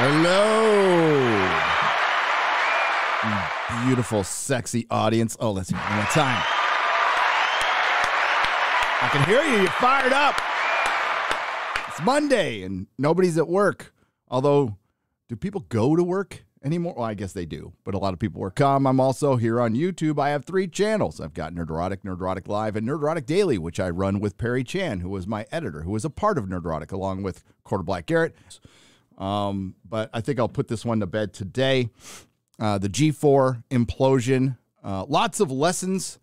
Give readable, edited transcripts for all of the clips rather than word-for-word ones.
Hello, you beautiful, sexy audience. Oh, let's hear it one more time. I can hear you. You're fired up. It's Monday and nobody's at work. Although, do people go to work anymore? Well, I guess they do, but a lot of people work. I'm also here on YouTube. I have 3 channels. I've got Nerdrotic, Nerdrotic Live, and Nerdrotic Daily, which I run with Perry Chan, who was my editor, who was a part of Nerdrotic, along with Quarter Black Garrett. But I think I'll put this one to bed today. The G4 implosion. Lots of lessons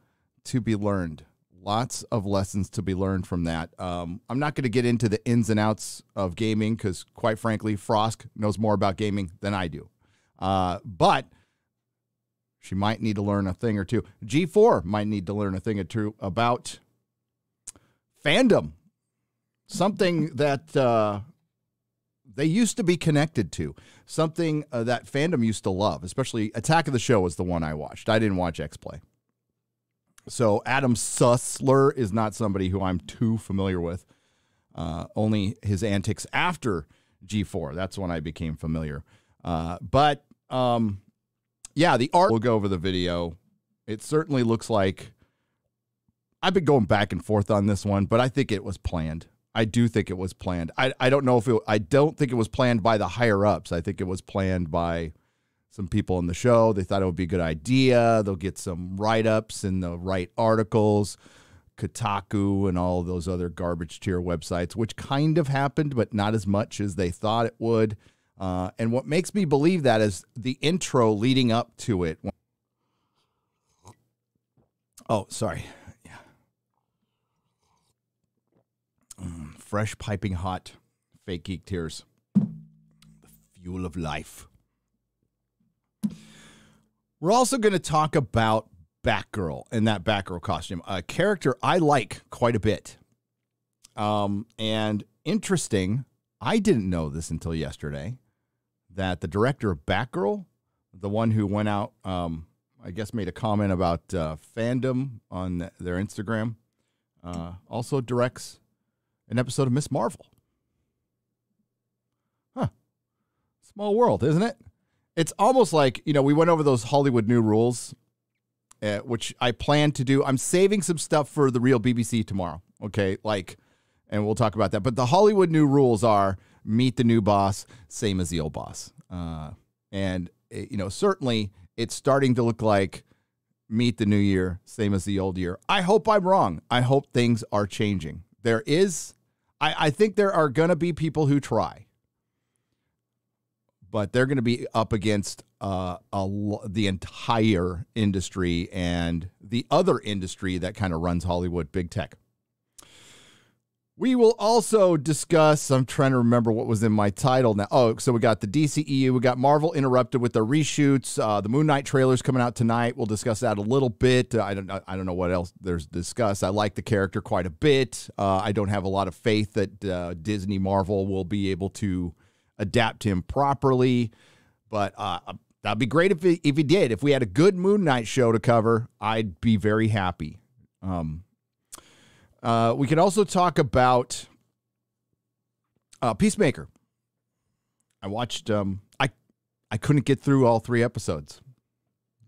to be learned. Lots of lessons to be learned from that. I'm not going to get into the ins and outs of gaming because, quite frankly, Frosk knows more about gaming than I do. But she might need to learn a thing or two. G4 might need to learn a thing or two about fandom. Something that they used to be connected to. Something that fandom used to love. Especially Attack of the Show was the one I watched. I didn't watch X-Play. So Adam Sussler is not somebody who I'm too familiar with. Only his antics after G4. That's when I became familiar. Yeah, the art, we'll go over the video. It certainly looks like, I've been going back and forth on this one, but I think it was planned. I do think it was planned. I don't know if I don't think it was planned by the higher ups. I think it was planned by some people in the show. They thought it would be a good idea. They'll get some write-ups in the right articles, Kotaku and all those other garbage tier websites, which kind of happened, but not as much as they thought it would. And what makes me believe that is the intro leading up to it. Oh, sorry. Yeah. Fresh, piping hot, fake geek tears. The fuel of life. We're also going to talk about Batgirl and that Batgirl costume, a character I like quite a bit. And interesting, I didn't know this until yesterday, that the director of Batgirl, the one who went out, I guess made a comment about fandom on their Instagram, also directs an episode of Ms. Marvel. Huh. Small world, isn't it? It's almost like, we went over those Hollywood new rules, which I plan to do. I'm saving some stuff for the real BBC tomorrow, okay? And we'll talk about that. But the Hollywood new rules are meet the new boss, same as the old boss. Certainly it's starting to look like meet the new year, same as the old year. I hope I'm wrong. I hope things are changing. I think there are going to be people who try. But they're going to be up against the entire industry and the other industry that kind of runs Hollywood, big tech. We will also discuss, I'm trying to remember what was in my title now. Oh, so we got the DCEU. We got Marvel Interrupted with the reshoots. The Moon Knight trailer's coming out tonight. We'll discuss that a little bit. I don't know what else there's to discuss. I like the character quite a bit. I don't have a lot of faith that Disney Marvel will be able to adapt him properly, but that'd be great if he did. If we had a good Moon Knight show to cover, I'd be very happy. We could also talk about Peacemaker. I watched. I couldn't get through all 3 episodes.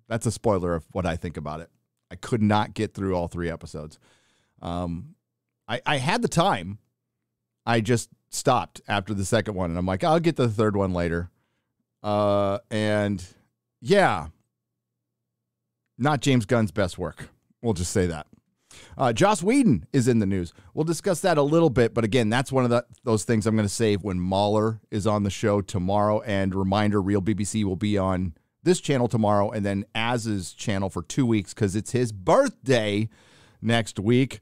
That's a spoiler of what I think about it. I could not get through all 3 episodes. I had the time. I just stopped after the second one, and I'm like, I'll get the third one later. And yeah, not James Gunn's best work. We'll just say that. Joss Whedon is in the news. We'll discuss that a little bit, but again, that's one of those things I'm going to save when Mahler is on the show tomorrow. And reminder, Real BBC will be on this channel tomorrow, and then Az's channel for 2 weeks because it's his birthday next week.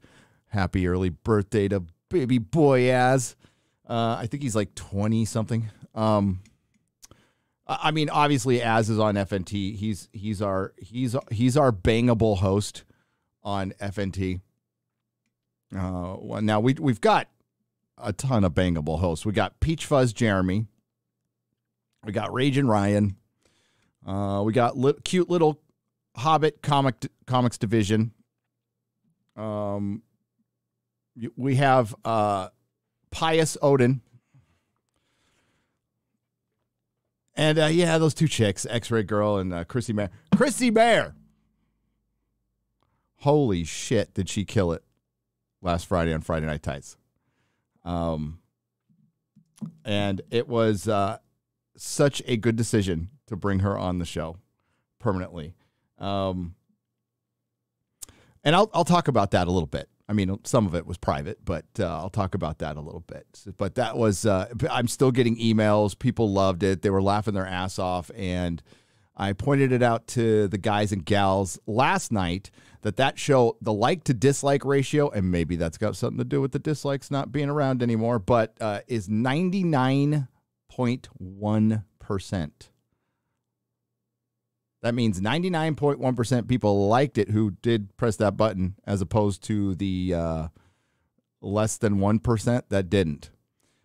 Happy early birthday to baby boy Az. I think he's like 20 something. I mean, obviously Az is on FNT. He's our bangable host on FNT. Well, now we've got a ton of bangable hosts. We got Peach Fuzz Jeremy. We got Ragin' Ryan. We got cute little Hobbit comics division. We have Pious Odin. And yeah, those two chicks, X-Ray Girl and Chrissy Mayer. Chrissy Mayer! Holy shit, did she kill it last Friday on Friday Night Tights. And it was such a good decision to bring her on the show permanently. And I'll talk about that a little bit. I mean, some of it was private, but I'll talk about that a little bit. But that was, I'm still getting emails. People loved it. They were laughing their ass off. And I pointed it out to the guys and gals last night that show, the like to dislike ratio, and maybe that's got something to do with the dislikes not being around anymore, but is 99.1%. That means 99.1% people liked it who did press that button, as opposed to the less than 1% that didn't.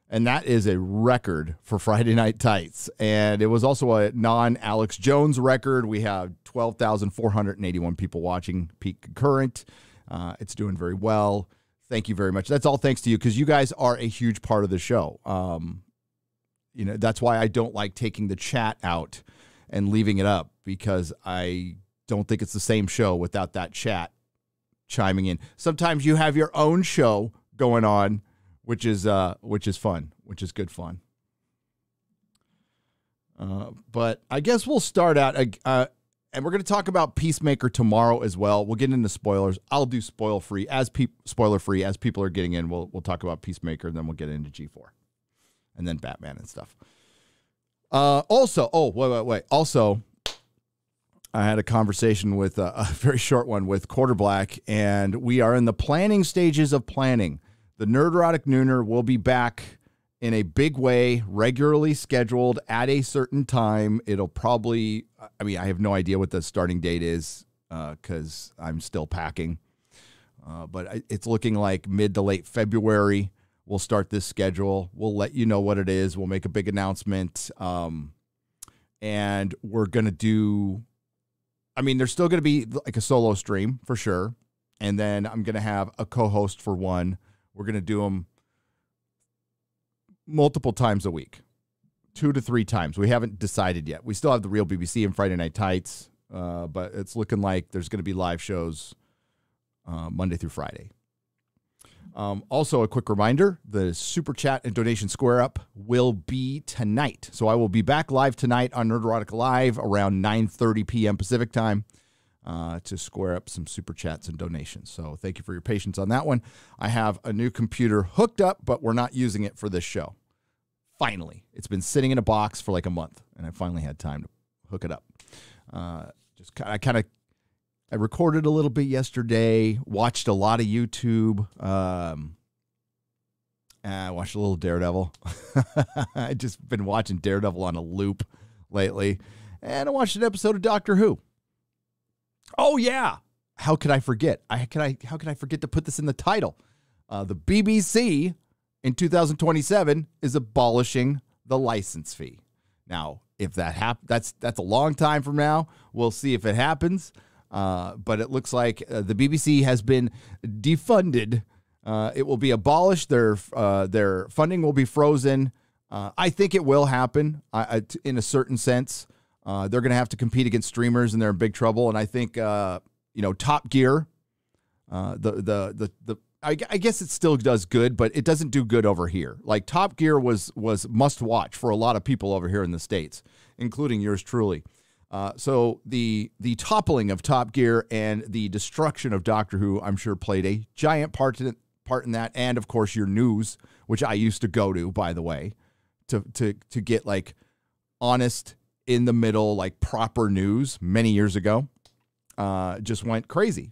And that is a record for Friday Night Tights. And it was also a non-Alex Jones record. We have 12,481 people watching peak concurrent. It's doing very well. Thank you very much. That's all thanks to you, because you guys are a huge part of the show. That's why I don't like taking the chat out and leaving it up, because I don't think it's the same show without that chat chiming in. Sometimes you have your own show going on, which is fun, which is good fun. But I guess we'll start out, and we're going to talk about Peacemaker tomorrow as well. We'll get into spoilers. I'll do spoiler free as people are getting in. We'll talk about Peacemaker, and then we'll get into G4, and then Batman and stuff. Also, I had a conversation with a very short one with Quarterblack, and we are in the planning stages of planning. The Nerdrotic Nooner will be back in a big way, regularly scheduled at a certain time. It'll probably, I have no idea what the starting date is because I'm still packing. But it's looking like mid to late February. We'll start this schedule. We'll let you know what it is. We'll make a big announcement. And we're going to do, there's still going to be like a solo stream for sure. And then I'm going to have a co-host for one. We're going to do them multiple times a week, 2 to 3 times. We haven't decided yet. We still have the Real BBC and Friday Night Tights, but it's looking like there's going to be live shows Monday through Friday. Also, a quick reminder, the Super Chat and Donation Square Up will be tonight. So I will be back live tonight on Nerdrotic Live around 9:30 p.m. Pacific time to square up some Super Chats and donations. So thank you for your patience on that one. I have a new computer hooked up, but we're not using it for this show. Finally. It's been sitting in a box for like a month, and I finally had time to hook it up. I recorded a little bit yesterday, watched a lot of YouTube. I watched a little Daredevil. I've just been watching Daredevil on a loop lately. And I watched an episode of Doctor Who. Oh, yeah. How could I forget? How could I forget to put this in the title? The BBC in 2027 is abolishing the license fee. Now, if that happens, that's a long time from now. We'll see if it happens. But it looks like the BBC has been defunded. It will be abolished. Their funding will be frozen. I think it will happen in a certain sense. They're going to have to compete against streamers, and they're in big trouble. And I think Top Gear, I guess it still does good, but it doesn't do good over here. Like Top Gear was must watch for a lot of people over here in the States, including yours truly. So the toppling of Top Gear and the destruction of Doctor Who, I'm sure, played a giant part in that. And of course, your news, which I used to go to, by the way, to get like honest, in the middle, like proper news many years ago, just went crazy.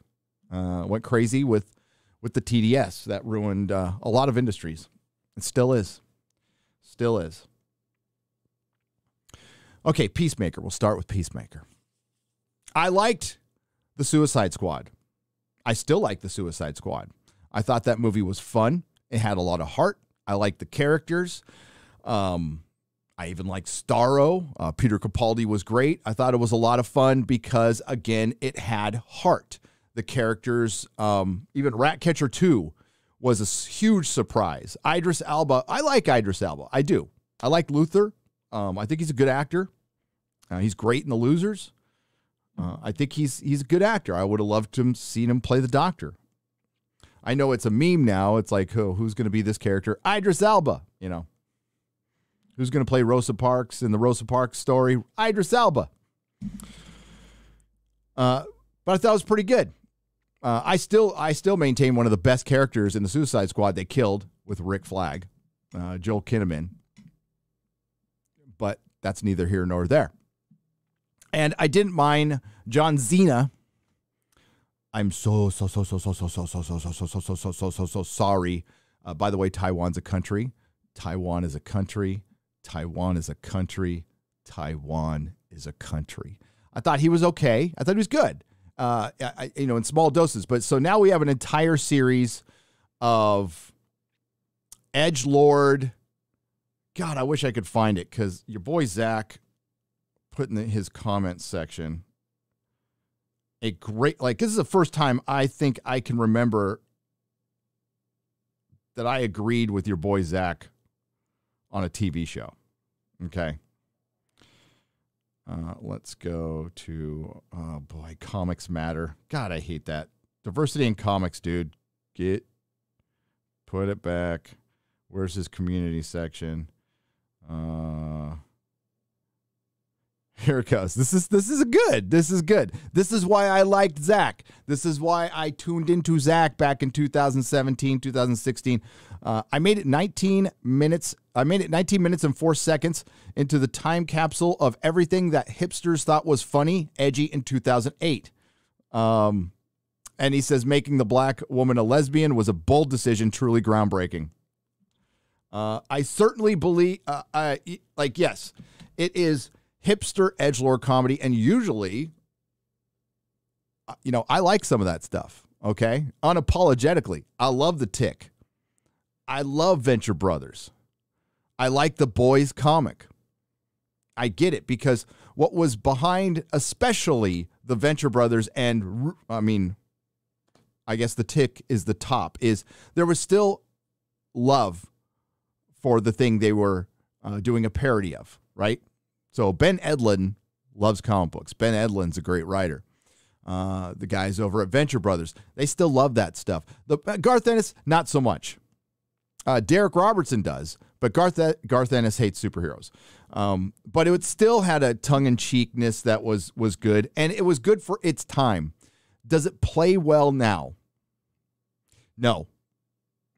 Went crazy with the TDS that ruined a lot of industries. It still is. Still is. Okay, Peacemaker. We'll start with Peacemaker. I liked the Suicide Squad. I still like the Suicide Squad. I thought that movie was fun. It had a lot of heart. I liked the characters. I even liked Starro. Peter Capaldi was great. I thought it was a lot of fun because, again, it had heart. The characters, even Ratcatcher 2 was a huge surprise. Idris Elba, I like Idris Elba. I do. I like Luther. I think he's a good actor. He's great in The Losers. I think he's a good actor. I would have loved to have seen him play the Doctor. I know it's a meme now. It's like, who's going to be this character? Idris Elba, you know. Who's going to play Rosa Parks in the Rosa Parks story? Idris Elba. But I thought it was pretty good. I still maintain one of the best characters in the Suicide Squad they killed with Rick Flag, Joel Kinnaman. But that's neither here nor there. And I didn't mind John Cena. I'm so sorry. By the way, Taiwan's a country. Taiwan is a country. Taiwan is a country. Taiwan is a country. I thought he was okay. I thought he was good. In small doses. But so now we have an entire series of edgelord. God, I wish I could find it because your boy Zach put in his comments section a great, this is the first time I think I can remember that I agreed with your boy Zach on a TV show. Okay. Let's go to, Comics Matter. God, I hate that. Diversity in comics, dude. Put it back. Where's his community section? Here it goes. This is good. This is good. This is why I liked Zach. This is why I tuned into Zach back in 2017, 2016. I made it 19 minutes. I made it 19 minutes and 4 seconds into the time capsule of everything that hipsters thought was funny, edgy in 2008. And he says making the black woman a lesbian was a bold decision, truly groundbreaking. I certainly believe, yes, it is hipster edgelord comedy, and usually, I like some of that stuff, okay? Unapologetically. I love The Tick. I love Venture Brothers. I like The Boys comic. I get it, because what was behind especially the Venture Brothers and, I guess The Tick is the top, is there was still love for the thing they were doing a parody of, right? So Ben Edlund loves comic books. Ben Edlund's a great writer. The guys over at Venture Brothers, they still love that stuff. Garth Ennis, not so much. Derek Robertson does, but Garth Ennis hates superheroes. But it still had a tongue-in-cheekness that was good, and it was good for its time. Does it play well now? No.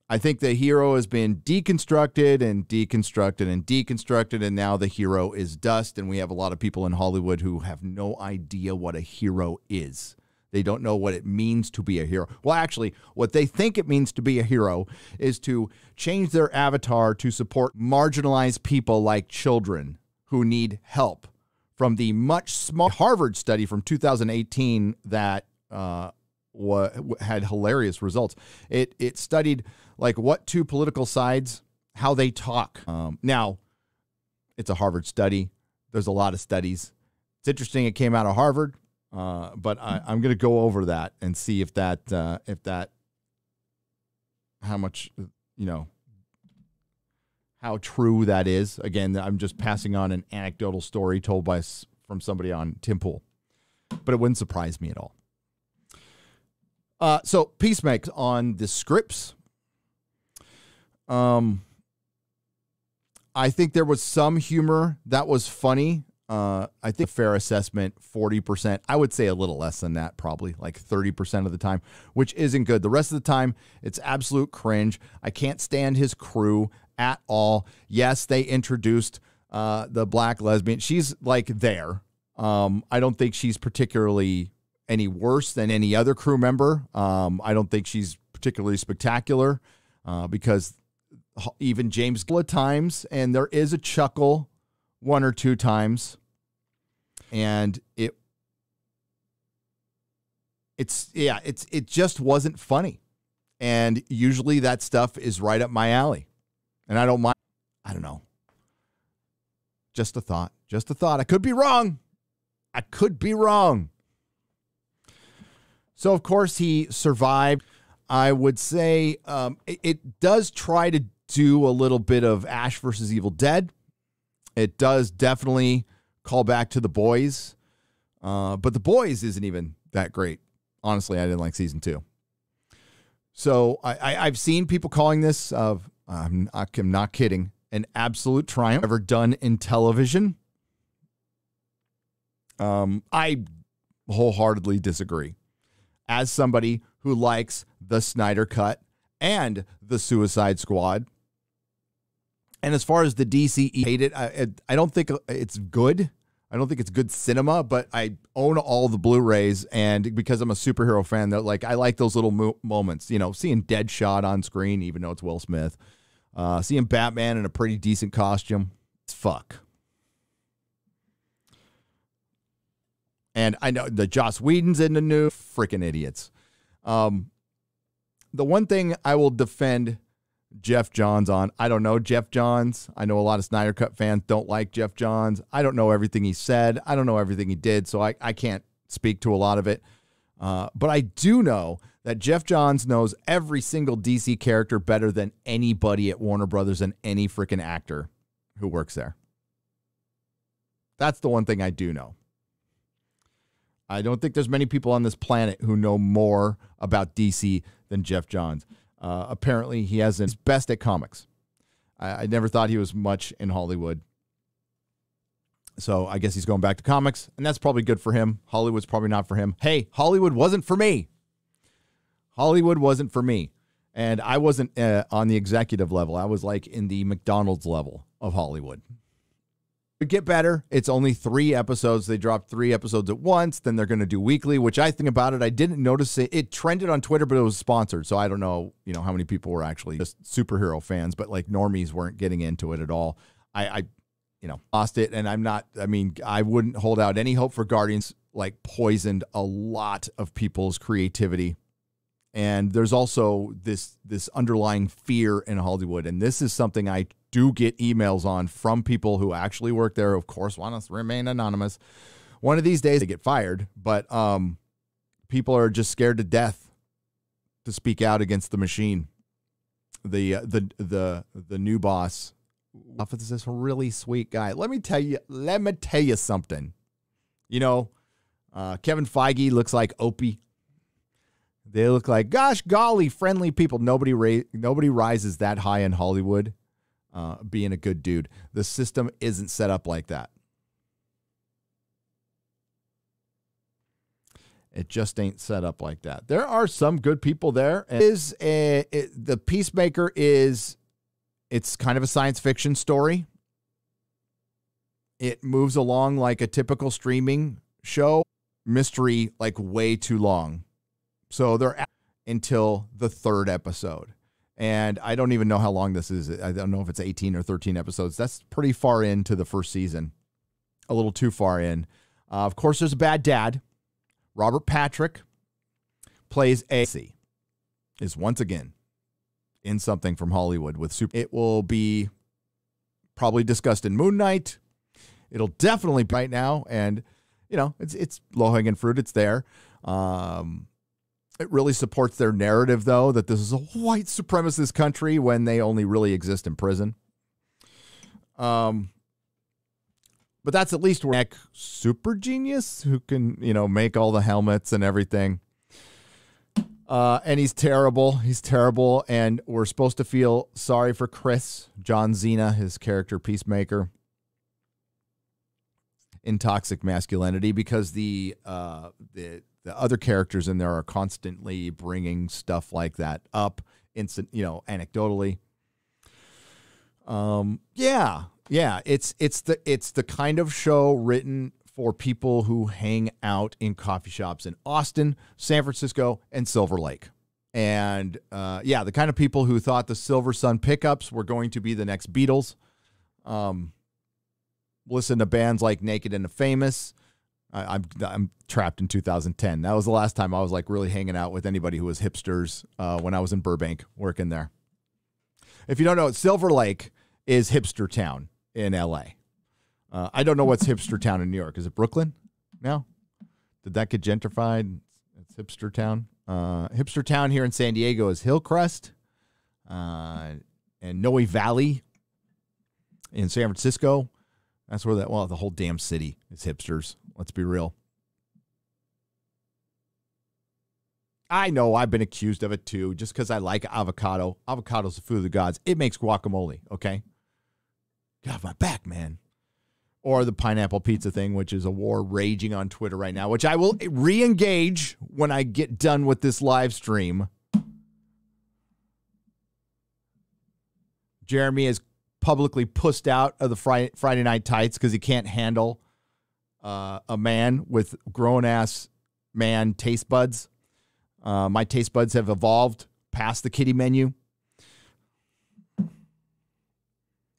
I think the hero has been deconstructed and deconstructed and deconstructed, and now the hero is dust, and we have a lot of people in Hollywood who have no idea what a hero is. They don't know what it means to be a hero. Well, actually, what they think it means to be a hero is to change their avatar to support marginalized people like children who need help. From the much small Harvard study from 2018 that had hilarious results. It studied what two political sides, how they talk. Now, it's a Harvard study. There's a lot of studies. It's interesting it came out of Harvard, but I'm going to go over that and see if that, how much, how true that is. Again, I'm just passing on an anecdotal story told from somebody on Tim Pool, but it wouldn't surprise me at all. So Peacemaker on the scripts. I think there was some humor that was funny. I think fair assessment, 40%. I would say a little less than that, probably like 30% of the time, which isn't good. The rest of the time, it's absolute cringe. I can't stand his crew at all. Yes, they introduced the black lesbian. She's there. I don't think she's particularly any worse than any other crew member. I don't think she's particularly spectacular because even James at times, and there is a chuckle one or two times, and it just wasn't funny. And usually that stuff is right up my alley, and I don't mind. I don't know. Just a thought. Just a thought. I could be wrong. So, of course, he survived. I would say it does try to do a little bit of Ash versus Evil Dead. It does definitely call back to The Boys, but The Boys isn't even that great. Honestly, I didn't like season 2. So I've seen people calling this, I'm not kidding, an absolute triumph ever done in television. I wholeheartedly disagree. As somebody who likes the Snyder Cut and the Suicide Squad, and as far as the DCE, hate it. I don't think it's good. I don't think it's good cinema, but I own all the Blu-rays, and because I'm a superhero fan, that I like those little moments. You know, seeing Deadshot on screen, even though it's Will Smith, seeing Batman in a pretty decent costume. It's fuck. And I know the Joss Whedon's in the new, freaking idiots. The one thing I will defend Jeff Johns on, I don't know Jeff Johns. I know a lot of Snyder Cut fans don't like Jeff Johns. I don't know everything he said. I don't know everything he did, so I can't speak to a lot of it. But I do know that Jeff Johns knows every single DC character better than anybody at Warner Brothers and any freaking actor who works there. That's the one thing I do know. I don't think there's many people on this planet who know more about DC than Jeff Johns. Apparently, he has his best at comics. I never thought he was much in Hollywood. So I guess he's going back to comics, and that's probably good for him. Hollywood's probably not for him. Hey, Hollywood wasn't for me. Hollywood wasn't for me. And I wasn't on the executive level. I was like in the McDonald's level of Hollywood. Get better. It's only 3 episodes. They dropped 3 episodes at once. Then they're going to do weekly, which I think about it. I didn't notice it. It trended on Twitter, but it was sponsored. So I don't know, how many people were actually just superhero fans, but like normies weren't getting into it at all. I lost it. And I wouldn't hold out any hope for Guardians, like poisoned a lot of people's creativity. And there's also this underlying fear in Hollywood. And this is something I do get emails on from people who actually work there, of course, want us to remain anonymous. One of these days they get fired, but people are just scared to death to speak out against the machine. The new boss, is this really sweet guy. Let me tell you something. Kevin Feige looks like Opie. They look like, gosh golly, friendly people. Nobody rises that high in Hollywood being a good dude. The system isn't set up like that. It just ain't set up like that. There are some good people there. The Peacemaker it's kind of a science fiction story. It moves along like a typical streaming show. Mystery, like way too long. So they're at until the 3rd episode. And I don't even know how long this is. I don't know if it's 18 or 13 episodes. That's pretty far into the first season. A little too far in. Of course, there's a bad dad. Robert Patrick plays is once again in something from Hollywood with super. It will be probably discussed in Moon Knight. It'll definitely be right now. And, it's low-hanging fruit. It's there. It really supports their narrative, though, that this is a white supremacist country when they only really exist in prison. But that's at least where super genius who can, make all the helmets and everything. And he's terrible. He's terrible. And we're supposed to feel sorry for Chris, John Cena, his character Peacemaker, in toxic masculinity, because the other characters in there are constantly bringing stuff like that up, anecdotally. Yeah. It's the kind of show written for people who hang out in coffee shops in Austin, San Francisco, and Silver Lake. And the kind of people who thought the Silver Sun Pickups were going to be the next Beatles. Listen to bands like Naked and the Famous. I'm trapped in 2010. That was the last time I was like really hanging out with anybody who was hipsters when I was in Burbank working there. If you don't know, Silver Lake is hipster town in LA. I don't know what's hipster town in New York. Is it Brooklyn now? Did that get gentrified? It's hipster town. Hipster town here in San Diego is Hillcrest and Noe Valley in San Francisco. That's where the whole damn city is hipsters. Let's be real. I know I've been accused of it too, just because I like avocado. Avocado's the food of the gods. It makes guacamole, okay? Get off my back, man. Or the pineapple pizza thing, which is a war raging on Twitter right now, which I will re-engage when I get done with this live stream. Jeremy has publicly pussed out of the Friday Night Tights because he can't handle a man with grown-ass man taste buds. My taste buds have evolved past the kiddie menu.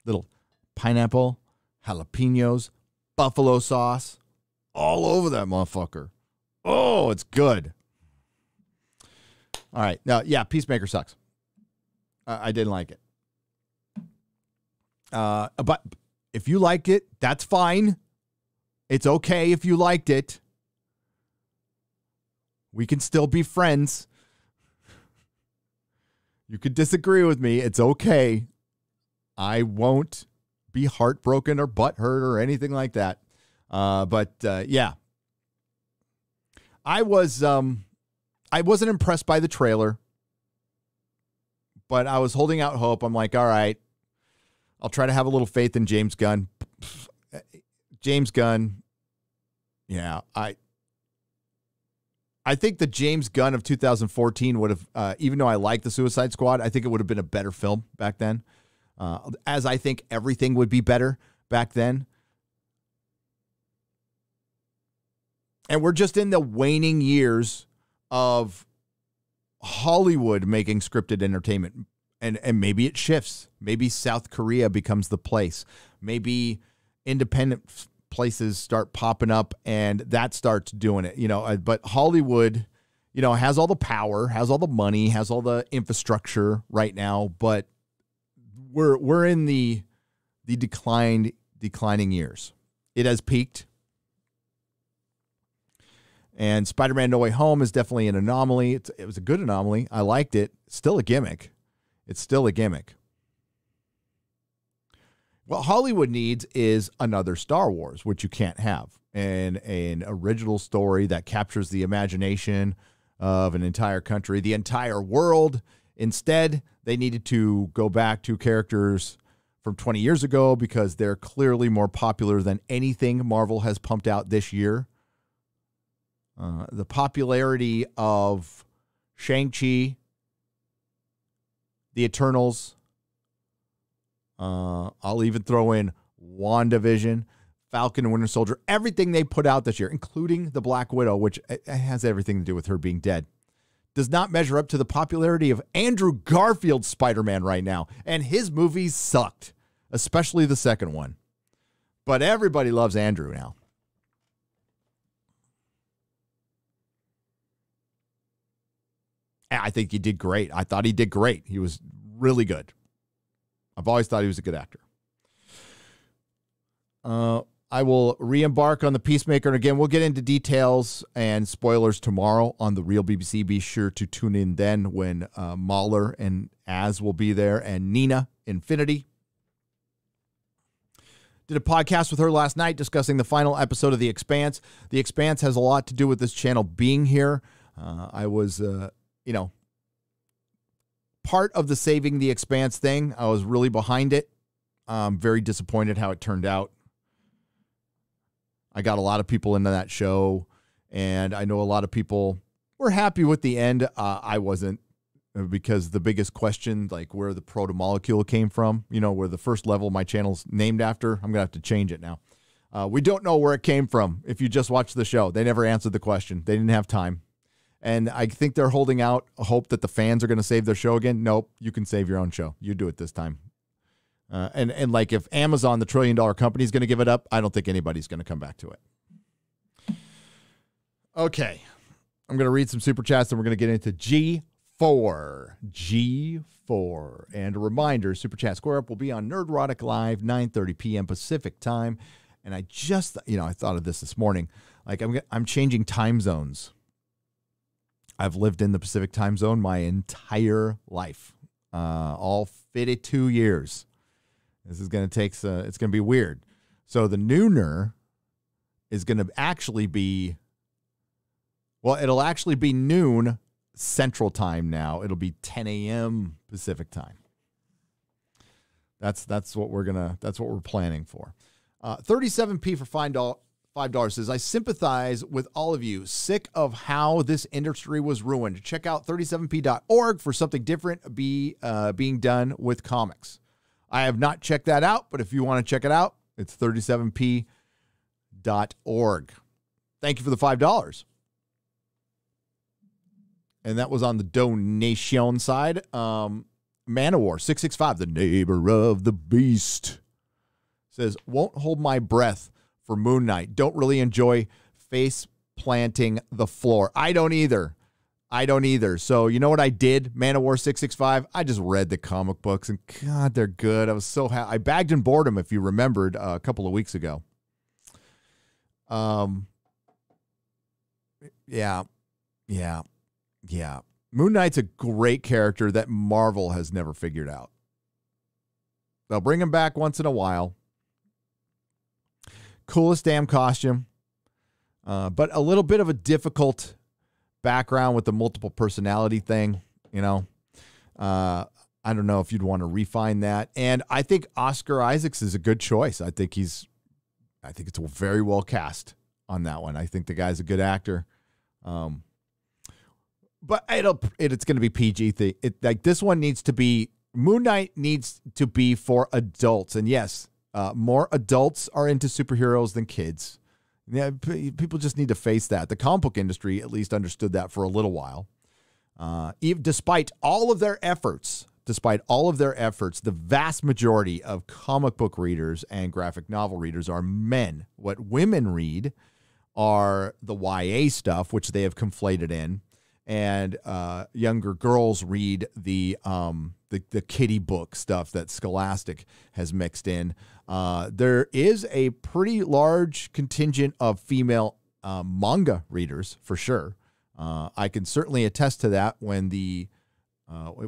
Little pineapple, jalapenos, buffalo sauce, all over that motherfucker. Oh, it's good. All right. Now, yeah, Peacemaker sucks. I didn't like it. But if you liked it, that's fine. It's okay if you liked it. We can still be friends. You could disagree with me. It's okay. I won't be heartbroken or butthurt or anything like that. Yeah. I wasn't impressed by the trailer, but I was holding out hope. I'm like, all right, I'll try to have a little faith in James Gunn. James Gunn. Yeah, I think the James Gunn of 2014 would have, even though I like the Suicide Squad, I think it would have been a better film back then. As I think everything would be better back then. And we're just in the waning years of Hollywood making scripted entertainment. And maybe it shifts. Maybe South Korea becomes the place. Maybe independent places start popping up and that starts doing it, but Hollywood, has all the power, has all the money, has all the infrastructure right now, but we're in the declining years. It has peaked. And Spider-Man No Way Home is definitely an anomaly. It was a good anomaly. I liked it. Still a gimmick. It's still a gimmick. What Hollywood needs is another Star Wars, which you can't have, and an original story that captures the imagination of an entire country, the entire world. Instead, they needed to go back to characters from 20 years ago because they're clearly more popular than anything Marvel has pumped out this year. The popularity of Shang-Chi, the Eternals, I'll even throw in WandaVision, Falcon and Winter Soldier, everything they put out this year, including the Black Widow, which has everything to do with her being dead, does not measure up to the popularity of Andrew Garfield's Spider-Man right now. And his movies sucked, especially the second one. But everybody loves Andrew now. I think he did great. I thought he did great. He was really good. I've always thought he was a good actor. I will re-embark on the Peacemaker. And again, we'll get into details and spoilers tomorrow on The Real BBC. Be sure to tune in then when Mahler and Az will be there and Nina Infinity. Did a podcast with her last night discussing the final episode of The Expanse. The Expanse has a lot to do with this channel being here. I was, part of the Saving the Expanse thing. I was really behind it. I'm very disappointed how it turned out. I got a lot of people into that show, and I know a lot of people were happy with the end. I wasn't, because the biggest question, like where the proto-molecule came from, where the first level my channel's named after, I'm going to have to change it now. We don't know where it came from. If you just watched the show, they never answered the question. They didn't have time. And I think they're holding out a hope that the fans are going to save their show again. Nope, you can save your own show. You do it this time. And like if Amazon, the $1 trillion company, is going to give it up, I don't think anybody's going to come back to it. Okay. I'm going to read some super chats and we're going to get into G4. G4. And a reminder, Super Chat Square Up will be on Nerdrotic Live, 9:30 p.m. Pacific time. And I just, I thought of this morning. Like I'm changing time zones. I've lived in the Pacific time zone my entire life, all 52 years. This is going to take, it's going to be weird. So the nooner is going to actually be, well, it'll actually be noon Central Time now. It'll be 10 a.m. Pacific Time. That's what we're planning for. 37P for $5 says, I sympathize with all of you. Sick of how this industry was ruined. Check out 37p.org for something different being done with comics. I have not checked that out, but if you want to check it out, it's 37p.org. Thank you for the $5. And that was on the donation side. Manowar 665, the neighbor of the beast, says, won't hold my breath for Moon Knight. Don't really enjoy face planting the floor. I don't either. So you know what I did, Manowar 665? I just read the comic books, and God, they're good. I was so happy. I bagged and bored them, if you remembered, a couple of weeks ago. Yeah. Moon Knight's a great character that Marvel has never figured out. They'll bring him back once in a while. Coolest damn costume. But a little bit of a difficult background with the multiple personality thing, you know. I don't know if you'd want to refine that. And I think Oscar Isaacs is a good choice. I think it's very well cast on that one. I think the guy's a good actor. But it's going to be PG thing. Like this one needs to be, Moon Knight needs to be for adults. And yes, more adults are into superheroes than kids. Yeah, people just need to face that. The comic book industry at least understood that for a little while. Despite all of their efforts, the vast majority of comic book readers and graphic novel readers are men. What women read are the YA stuff, which they have conflated in. And younger girls read the kiddie book stuff that Scholastic has mixed in. There is a pretty large contingent of female manga readers, for sure. I can certainly attest to that. When it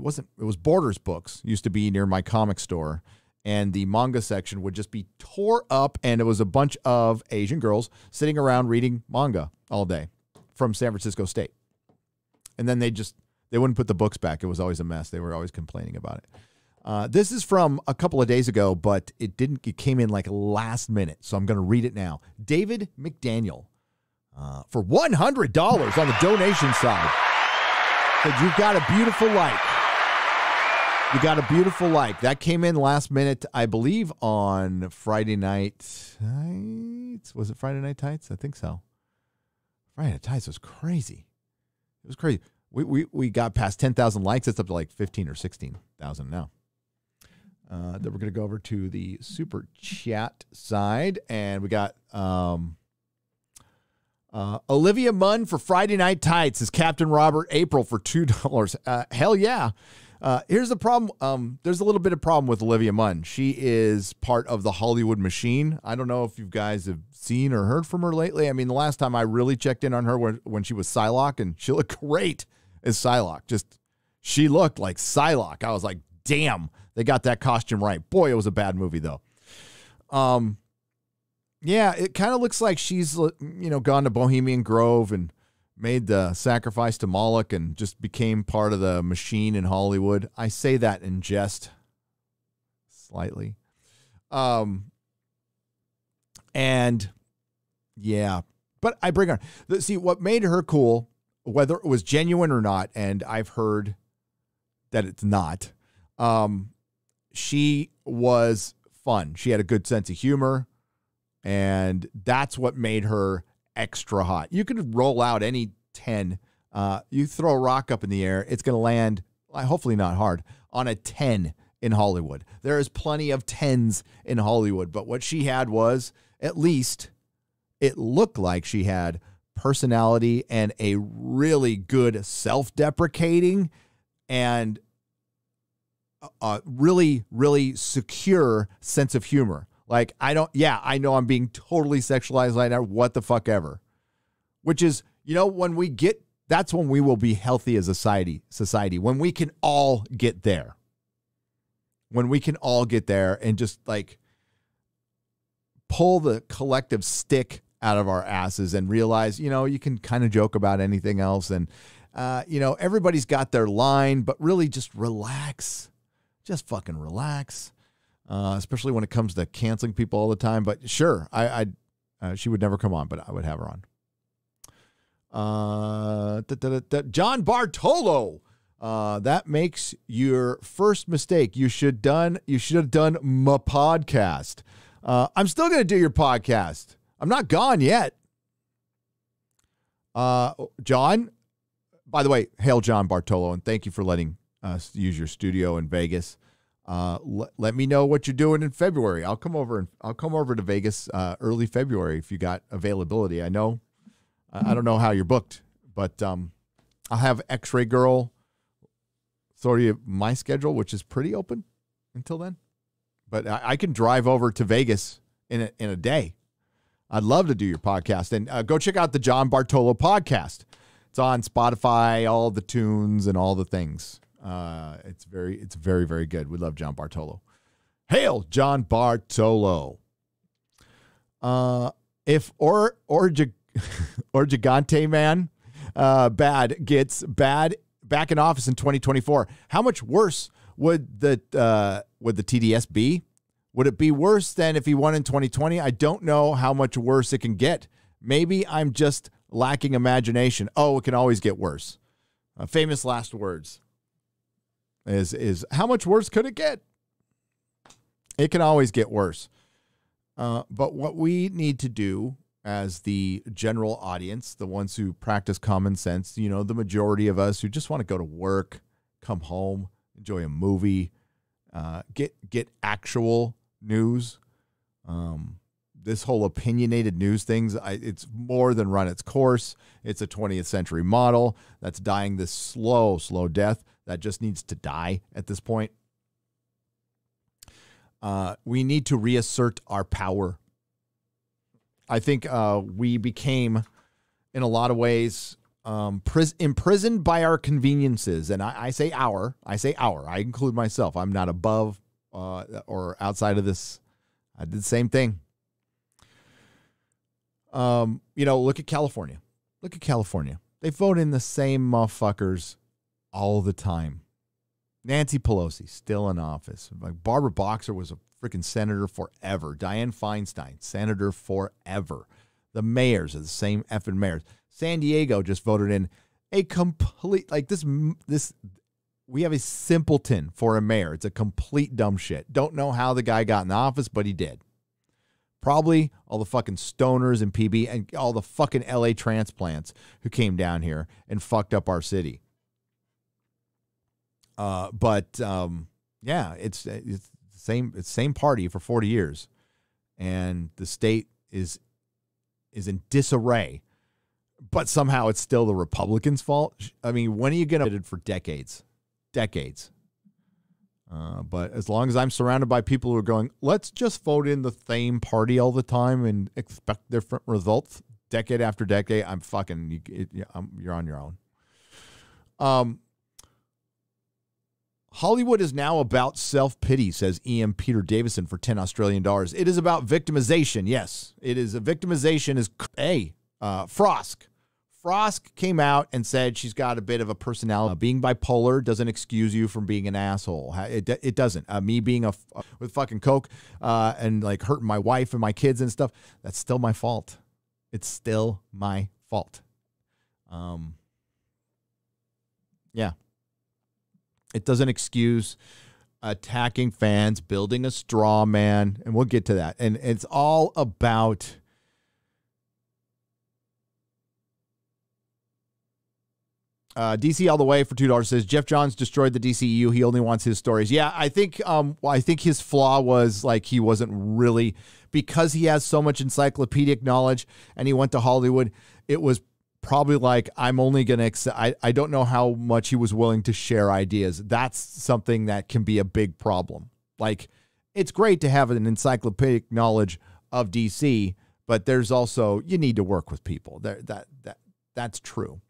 was Borders Books used to be near my comic store, and the manga section would just be tore up, and it was a bunch of Asian girls sitting around reading manga all day from San Francisco State. And then they wouldn't put the books back. It was always a mess. They were always complaining about it. This is from a couple of days ago, but it came in like last minute. So I'm going to read it now. David McDaniel, for $100 on the donation side, said, you've got a beautiful light. You got a beautiful light. That came in last minute, I believe, on Friday Night Tights. Was it Friday Night Tights? I think so. Friday Night Tights was crazy. It was crazy. We got past 10,000 likes. It's up to like 15 or 16,000 now. Then we're going to go over to the super chat side, and we got Olivia Munn for Friday Night Tights is Captain Robert April for $2. Hell yeah. Here's the problem. There's a little bit of problem with Olivia Munn. She is part of the Hollywood machine. I don't know if you guys have seen or heard from her lately. I mean, the last time I really checked in on her when she was Psylocke, and she looked great as Psylocke. She looked like Psylocke. I was like, damn, they got that costume right. Boy, it was a bad movie though. Yeah, it kind of looks like she's, gone to Bohemian Grove and made the sacrifice to Moloch and just became part of the machine in Hollywood. I say that in jest slightly. And yeah, but I bring her. See, what made her cool, whether it was genuine or not, and I've heard that it's not, she was fun. She had a good sense of humor, and that's what made her extra hot. You could roll out any 10. You throw a rock up in the air, it's going to land, hopefully not hard, on a 10 in Hollywood. There is plenty of 10s in Hollywood, but what she had was, at least it looked like she had personality and a really good self-deprecating and a really, really secure sense of humor. Like, I know I'm being totally sexualized right now, what the fuck ever. Which is, that's when we will be healthy as a society, when we can all get there. When we can all get there and just like pull the collective stick out of our asses and realize, you can kind of joke about anything else. And, everybody's got their line, but really just relax. Just fucking relax. Especially when it comes to canceling people all the time. But sure, she would never come on, but I would have her on. John Bartolo. That makes your first mistake. You should have done my podcast. I'm still going to do your podcast. I'm not gone yet. John, by the way, hail John Bartolo, and thank you for letting us use your studio in Vegas. Let me know what you're doing in February. I'll come over to Vegas early February if you got availability. I know, I don't know how you're booked, but I'll have X-Ray Girl sort of my schedule, which is pretty open until then. But I can drive over to Vegas in a day. I'd love to do your podcast. And go check out the John Bartolo podcast. It's on Spotify, all the tunes and all the things. It's very, very good. We love John Bartolo. Hail John Bartolo. If Gigante Man bad gets bad back in office in 2024, how much worse would the TDS be? Would it be worse than if he won in 2020? I don't know how much worse it can get. Maybe I'm just lacking imagination. Oh, it can always get worse. Famous last words is how much worse could it get? It can always get worse. But what we need to do as the general audience, the ones who practice common sense, the majority of us who just want to go to work, come home, enjoy a movie, get actual news. This whole opinionated news things, it's more than run its course. It's a 20th century model that's dying this slow death that just needs to die at this point. We need to reassert our power. I think we became, in a lot of ways, imprisoned by our conveniences. And I say our. I include myself. I'm not above or outside of this. I did the same thing. Look at California. They vote in the same motherfuckers all the time. Nancy Pelosi, still in office. Like Barbara Boxer was a freaking senator forever. Dianne Feinstein, senator forever. The mayors are the same effing mayors. San Diego just voted in a complete, like this, we have a simpleton for a mayor. It's a complete dumb shit. Don't know how the guy got in the office, but he did. Probably all the fucking stoners and PB and all the fucking LA transplants who came down here and fucked up our city. It's the same party for 40 years, and the state is in disarray. But somehow it's still the Republicans' fault. I mean, when are you going to for decades? But as long as I'm surrounded by people who are going, let's just vote in the same party all the time and expect different results decade after decade, I'm fucking, you're on your own. Hollywood is now about self-pity, says E.M. Peter Davison for $10 Australian. It is about victimization. Yes, it is. A victimization is Frosk. Frosk came out and said she's got a bit of a personality. Being bipolar doesn't excuse you from being an asshole. It doesn't. Me being with fucking coke and like hurting my wife and my kids and stuff, that's still my fault. It's still my fault. Yeah. It doesn't excuse attacking fans, building a straw man, and we'll get to that. And it's all about DC all the way for $2 says Jeff Johns destroyed the DCEU. He only wants his stories. Yeah, I think his flaw was like he wasn't really, because he has so much encyclopedic knowledge and he went to Hollywood. It was probably like, I'm only going to accept. I don't know how much he was willing to share ideas. That's something that can be a big problem. Like, it's great to have an encyclopedic knowledge of DC, but there's also, you need to work with people. That's true.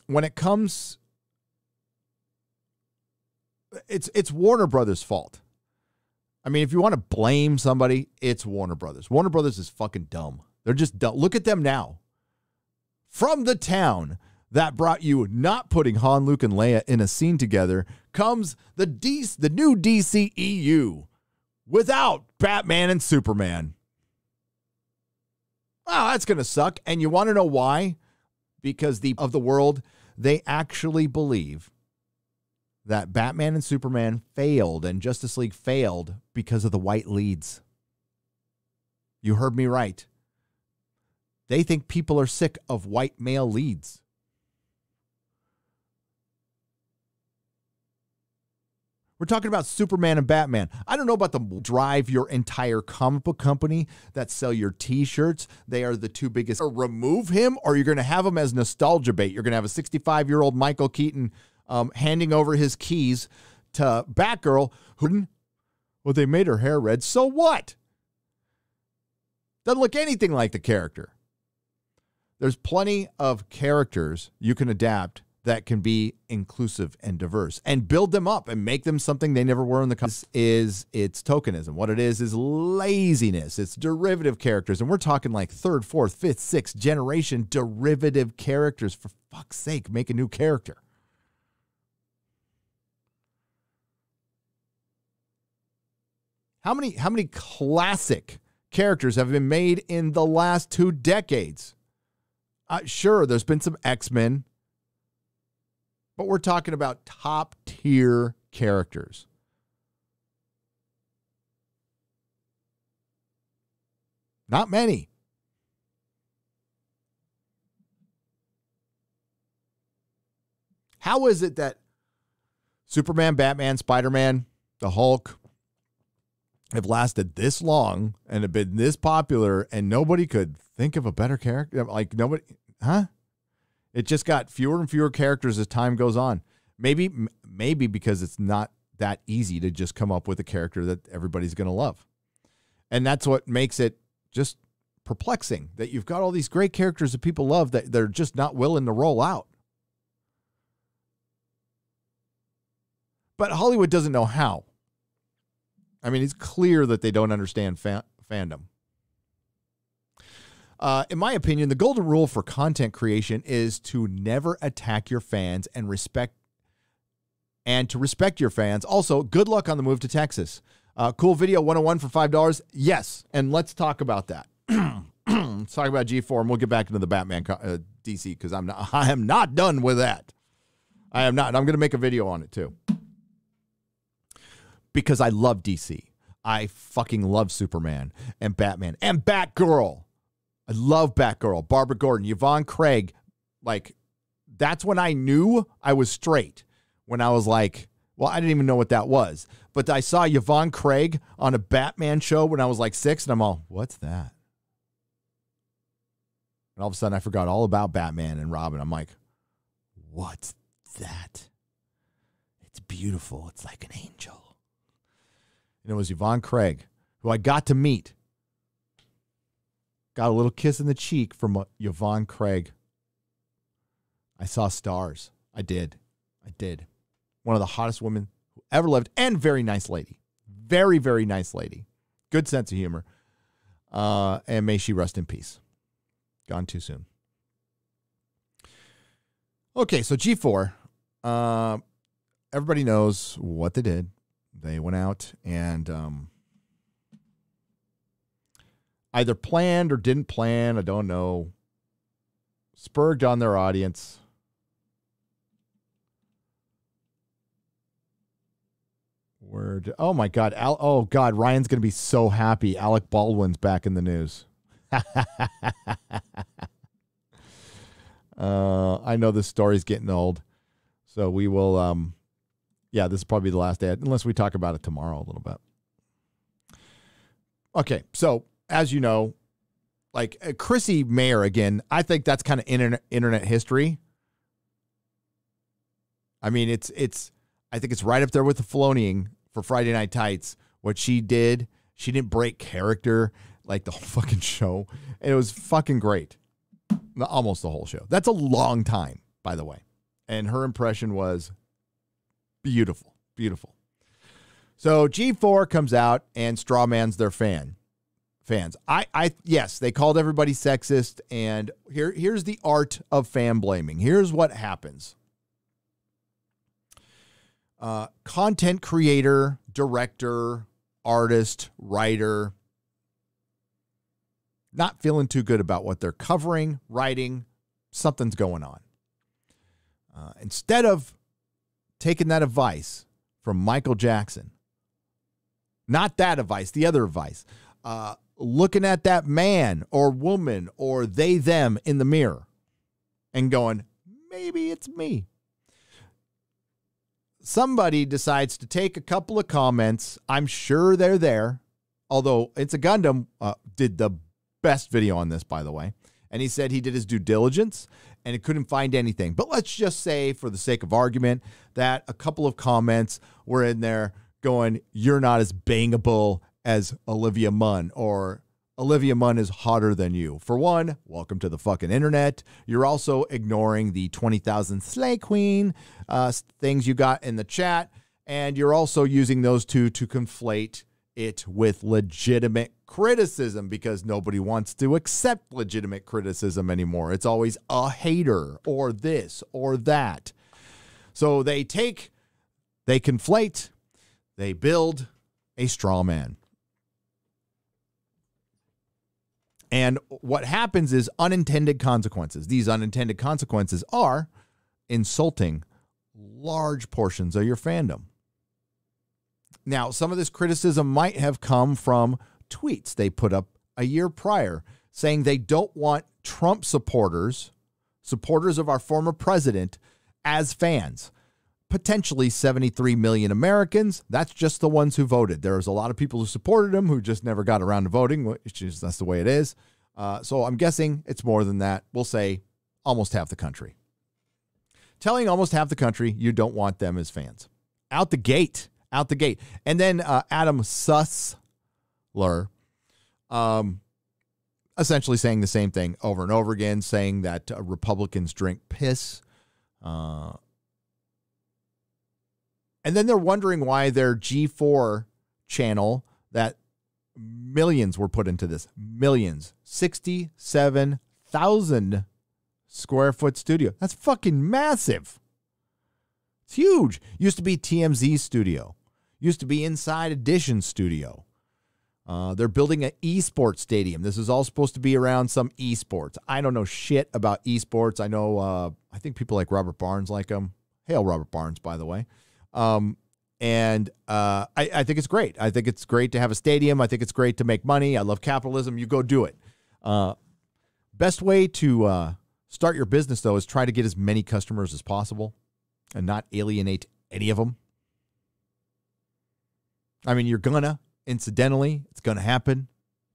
When it comes, it's Warner Brothers' fault. I mean, if you want to blame somebody, it's Warner Brothers. Warner Brothers is fucking dumb. They're just dumb. Look at them now. From the town that brought you not putting Han, Luke, and Leia in a scene together comes the new DCEU without Batman and Superman. Wow, that's going to suck. And you want to know why? Because of the world, they actually believe that Batman and Superman failed and Justice League failed because of the white leads. You heard me right. They think people are sick of white male leads. We're talking about Superman and Batman. I don't know about the drive your entire comic book company that sell your T-shirts. They are the two biggest. Or remove him, or you're going to have him as nostalgia bait. You're going to have a 65-year-old Michael Keaton handing over his keys to Batgirl. Well, they made her hair red. So what? Doesn't look anything like the character. There's plenty of characters you can adapt that can be inclusive and diverse and build them up and make them something they never were in the comics. It's tokenism. What it is laziness. It's derivative characters. And we're talking like third, fourth, fifth, sixth generation derivative characters. For fuck's sake, make a new character. How many classic characters have been made in the last 2 decades? Sure, there's been some X-Men, but we're talking about top tier characters. Not many. How is it that Superman, Batman, Spider-Man, the Hulk have lasted this long and have been this popular and nobody could think of a better character? Like nobody, huh? It just got fewer and fewer characters as time goes on. Maybe because it's not that easy to just come up with a character that everybody's going to love. And that's what makes it just perplexing, that you've got all these great characters that people love that they're just not willing to roll out. But Hollywood doesn't know how. I mean, it's clear that they don't understand fandom. In my opinion, the golden rule for content creation is to never attack your fans and to respect your fans. Also, good luck on the move to Texas. Cool video 101 for $5. Yes, and let's talk about that. Let's talk about G4, and we'll get back into the Batman DC because I am not done with that. I am not. And I'm going to make a video on it too. Because I love DC. I fucking love Superman and Batman and Batgirl. I love Batgirl, Barbara Gordon, Yvonne Craig. Like, that's when I knew I was straight. When I was like, well, I didn't even know what that was. But I saw Yvonne Craig on a Batman show when I was like 6, and I'm all, what's that? And all of a sudden, I forgot all about Batman and Robin. I'm like, what's that? It's beautiful. It's like an angel. And it was Yvonne Craig, who I got to meet. Got a little kiss in the cheek from Yvonne Craig. I saw stars. I did. One of the hottest women who ever lived, and very nice lady. Very, very nice lady. Good sense of humor. And may she rest in peace. Gone too soon. Okay, so G4. Everybody knows what they did. They went out and either planned or didn't plan, I don't know, spurred on their audience. Oh my God. Oh God, Ryan's going to be so happy. Alec Baldwin's back in the news. I know this story's getting old, so we will, yeah, this is probably the last day, unless we talk about it tomorrow a little bit. Okay, so as you know, like Chrissy Mayer again, I think that's kind of internet history. I mean, I think it's right up there with the Filoniing for Friday Night Tights. What she did, she didn't break character like the whole fucking show. And it was fucking great. Almost the whole show. That's a long time, by the way. And her impression was beautiful, beautiful. So G4 comes out and strawmans their fans. Yes, they called everybody sexist, and here's the art of fan blaming. Here's what happens. Content creator, director, artist, writer, not feeling too good about what they're covering, writing, something's going on. Instead of taking that advice from Michael Jackson, not that advice, the other advice, looking at that man or woman or they, them in the mirror and going, maybe it's me. Somebody decides to take a couple of comments. I'm sure they're there, although It's a Gundam did the best video on this, by the way. And he said he did his due diligence and he couldn't find anything. But let's just say, for the sake of argument, that a couple of comments were in there going, you're not as bangable as Olivia Munn, or Olivia Munn is hotter than you. For one, welcome to the fucking internet. You're also ignoring the 20,000 Slay Queen things you got in the chat. And you're also using those two to conflate it with legitimate criticism, because nobody wants to accept legitimate criticism anymore. It's always a hater or this or that. So they conflate, they build a straw man. And what happens is unintended consequences. These unintended consequences are insulting large portions of your fandom. Now, some of this criticism might have come from tweets they put up a year prior saying they don't want Trump supporters of our former president, as fans. Potentially 73 million Americans. That's just the ones who voted. There's a lot of people who supported him who just never got around to voting, that's the way it is. So I'm guessing it's more than that. We'll say almost half the country. Telling almost half the country you don't want them as fans. Out the gate. And then Adam Sussler essentially saying the same thing over and over again, saying that Republicans drink piss. And then they're wondering why their G4 channel, that millions were put into this. Millions. 67,000 square foot studio. That's fucking massive. It's huge. Used to be TMZ studio. Used to be Inside Edition studio. They're building an esports stadium. This is all supposed to be around some esports. I don't know shit about esports. I know, I think people like Robert Barnes like them. Hail Robert Barnes, by the way. I think it's great. I think it's great to have a stadium. I think it's great to make money. I love capitalism. You go do it. Best way to start your business, though, is try to get as many customers as possible and not alienate any of them. I mean, incidentally, it's gonna happen.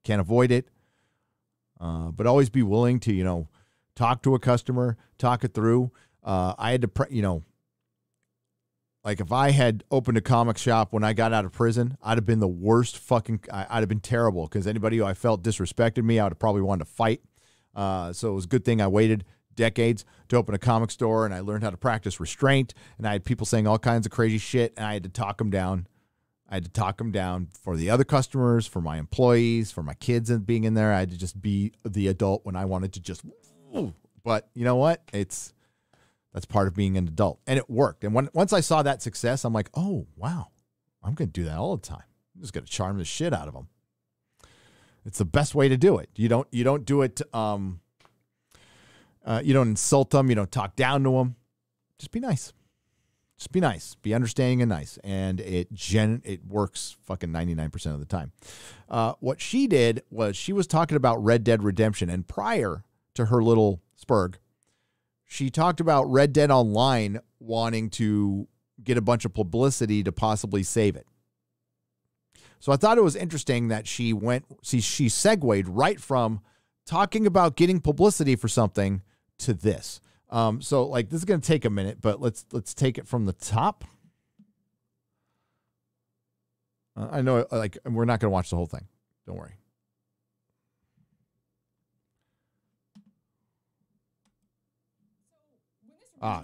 Can't avoid it. But always be willing to, talk to a customer, talk it through. I had to, like if I had opened a comic shop when I got out of prison, I'd have been the worst I'd have been terrible, because anybody who I felt disrespected me, I would have probably wanted to fight. So it was a good thing I waited decades to open a comic store, and I learned how to practice restraint, and I had people saying all kinds of crazy shit, and I had to talk them down. I had to talk them down for the other customers, for my employees, for my kids and being in there. I had to just be the adult when I wanted to just, but you know what? That's part of being an adult, and it worked. And once I saw that success, I'm like, oh, wow, I'm going to do that all the time. I'm just going to charm the shit out of them. It's the best way to do it. You don't do it. You don't insult them. You don't talk down to them. Just be nice. Just be nice, be understanding and nice. And it works fucking 99% of the time. What she did was she was talking about Red Dead Redemption. And prior to her little spurg, she talked about Red Dead Online wanting to get a bunch of publicity to possibly save it. So I thought it was interesting that she segued right from talking about getting publicity for something to this. So like this is going to take a minute, but let's take it from the top. I know like we're not going to watch the whole thing. Don't worry.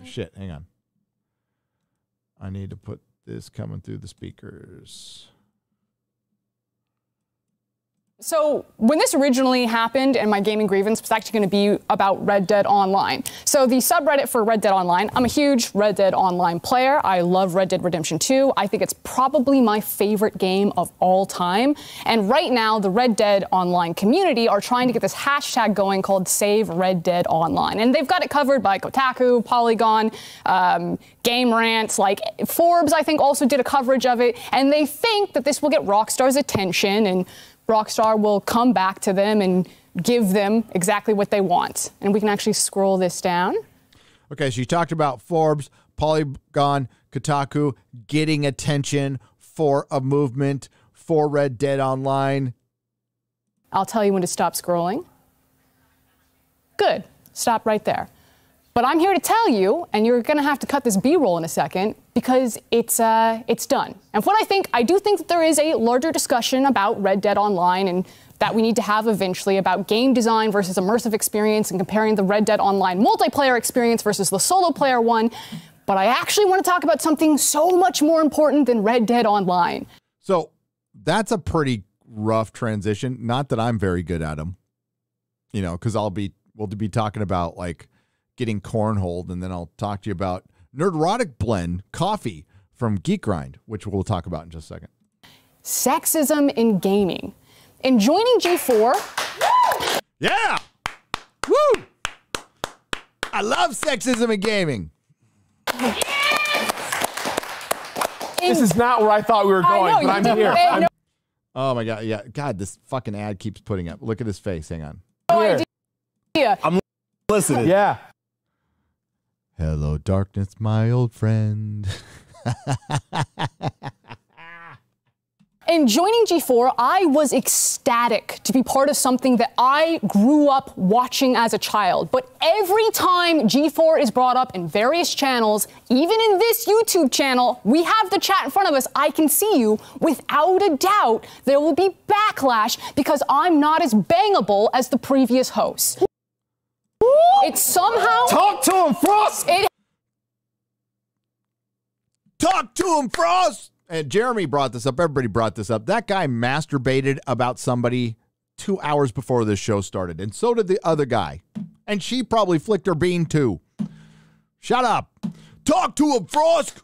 Shit. Hang on. I need to put this coming through the speakers. So when this originally happened, and my gaming grievance was actually going to be about Red Dead Online. So the subreddit for Red Dead Online, I'm a huge Red Dead Online player. I love Red Dead Redemption 2. I think it's probably my favorite game of all time. And right now, the Red Dead Online community are trying to get this hashtag going called Save Red Dead Online. And they've got it covered by Kotaku, Polygon, Game Rants, like Forbes, I think, also did a coverage of it. And they think that this will get Rockstar's attention, and Rockstar will come back to them and give them exactly what they want. And we can actually scroll this down. Okay, so you talked about Forbes, Polygon, Kotaku getting attention for a movement for Red Dead Online. I'll tell you when to stop scrolling. Good. Stop right there. But I'm here to tell you, and you're going to have to cut this B-roll in a second, because it's done. And what I do think that there is a larger discussion about Red Dead Online, and that we need to have eventually, about game design versus immersive experience, and comparing the Red Dead Online multiplayer experience versus the solo player one. But I actually want to talk about something so much more important than Red Dead Online. So that's a pretty rough transition. Not that I'm very good at them, you know, because we'll be talking about like getting cornholed, and then I'll talk to you about Nerdrotic Blend coffee from Geek Grind, which we'll talk about in just a second. Sexism in gaming. In joining G4... Yeah! Woo! I love sexism in gaming. This is not where I thought we were going, but I'm here. Oh my God, yeah. God, this fucking ad keeps putting up. Look at his face. Hang on. idea. I'm listening. Yeah. Hello, darkness, my old friend. In joining G4, I was ecstatic to be part of something that I grew up watching as a child. But every time G4 is brought up in various channels, even in this YouTube channel, we have the chat in front of us. I can see you. Without a doubt, there will be backlash because I'm not as bangable as the previous hosts. It's somehow... Talk to him, Frost! Talk to him, Frost! And Jeremy brought this up. Everybody brought this up. That guy masturbated about somebody 2 hours before this show started. And so did the other guy. And she probably flicked her bean too. Shut up. Talk to him, Frost!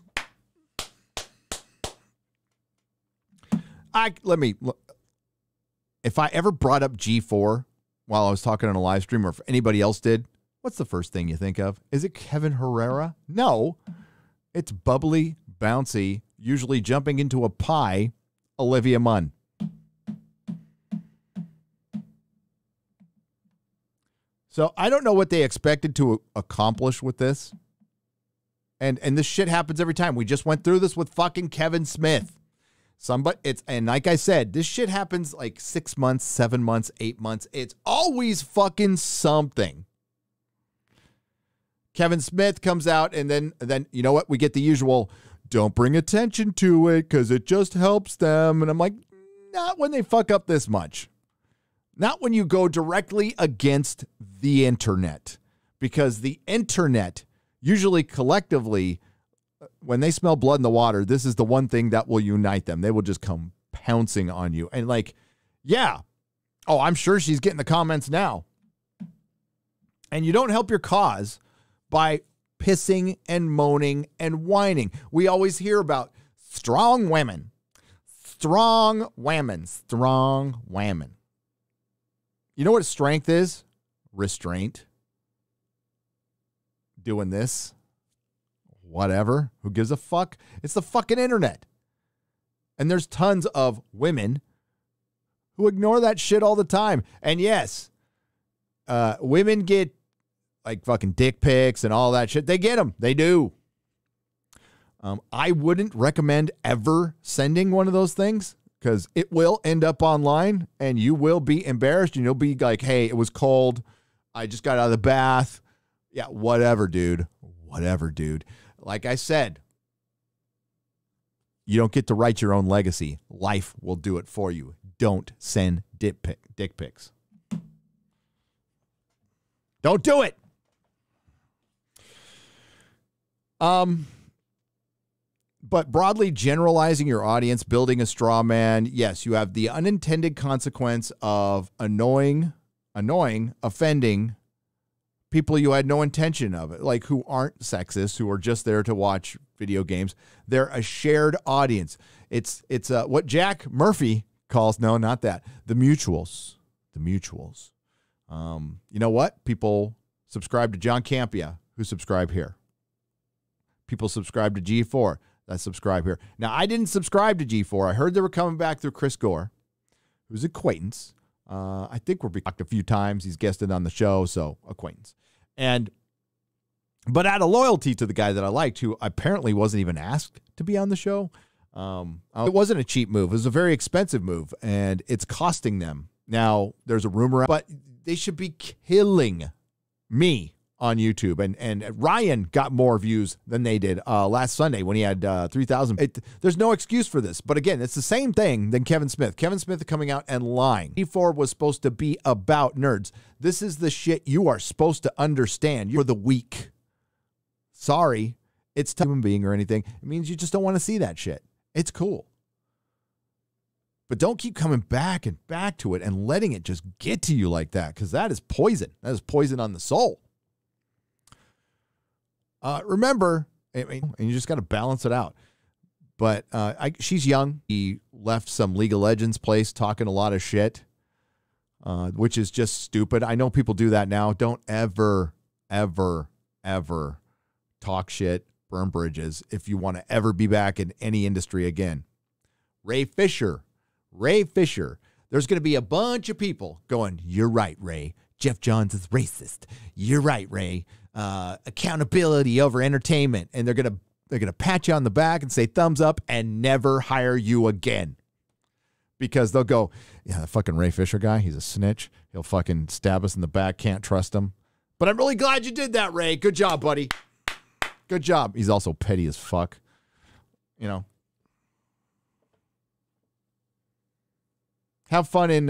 If I ever brought up G4 while I was talking on a live stream, or if anybody else did, what's the first thing you think of? Is it Kevin Herrera? No. It's bubbly, bouncy, usually jumping into a pie, Olivia Munn. So I don't know what they expected to accomplish with this. And this shit happens every time. We just went through this with fucking Kevin Smith. And like I said, this shit happens like 6 months, 7 months, 8 months. It's always fucking something. Kevin Smith comes out, and then you know what? We get the usual, don't bring attention to it because it just helps them. And I'm like, not when they fuck up this much. Not when you go directly against the internet. Because the internet, usually collectively, when they smell blood in the water, this is the one thing that will unite them. They will just come pouncing on you. And like, yeah. Oh, I'm sure she's getting the comments now. And you don't help your cause by pissing and moaning and whining. We always hear about strong women. Strong women. Strong women. You know what strength is? Restraint. Doing this. Whatever. Who gives a fuck? It's the fucking internet. And there's tons of women who ignore that shit all the time. And yes, women get like fucking dick pics and all that shit. They get them. They do. I wouldn't recommend ever sending one of those things because it will end up online and you will be embarrassed and you'll be like, hey, it was cold. I just got out of the bath. Yeah, whatever, dude. Whatever, dude. Like I said, you don't get to write your own legacy. Life will do it for you. Don't send dick pics. Don't do it. But broadly generalizing your audience, building a straw man, yes, you have the unintended consequence of annoying, offending people you had no intention of it, like who aren't sexist, who are just there to watch video games. They're a shared audience. It's what Jack Murphy calls, no, not that, the mutuals. The mutuals. You know what? People subscribe to John Campea, who subscribe here. People subscribe to G4, that subscribe here. Now, I didn't subscribe to G4. I heard they were coming back through Chris Gore, who's an acquaintance. I think we're talked a few times. He's guested on the show, so acquaintance. But out of loyalty to the guy that I liked, who apparently wasn't even asked to be on the show, it wasn't a cheap move. It was a very expensive move, and it's costing them. Now, there's a rumor, but they should be killing me on YouTube. And Ryan got more views than they did last Sunday when he had 3,000. There's no excuse for this. But again, it's the same thing than Kevin Smith. Kevin Smith coming out and lying. G4 was supposed to be about nerds. This is the shit you are supposed to understand. You're the weak. Sorry. It's a human being or anything. It means you just don't want to see that shit. It's cool. But don't keep coming back and back to it and letting it just get to you like that, because that is poison. That is poison on the soul. Remember, I mean, and you just got to balance it out. But she's young. He left some League of Legends place talking a lot of shit, which is just stupid. I know people do that now. Don't ever, ever, ever talk shit, burn bridges if you want to ever be back in any industry again. Ray Fisher. There's going to be a bunch of people going, "You're right, Ray. Jeff Johns is racist. You're right, Ray. Accountability over entertainment." And they're gonna pat you on the back and say thumbs up and never hire you again, because they'll go, "Yeah, the fucking Ray Fisher guy, he's a snitch. He'll fucking stab us in the back. Can't trust him." But I'm really glad you did that, Ray. Good job, buddy. Good job. He's also petty as fuck. You know. Have fun in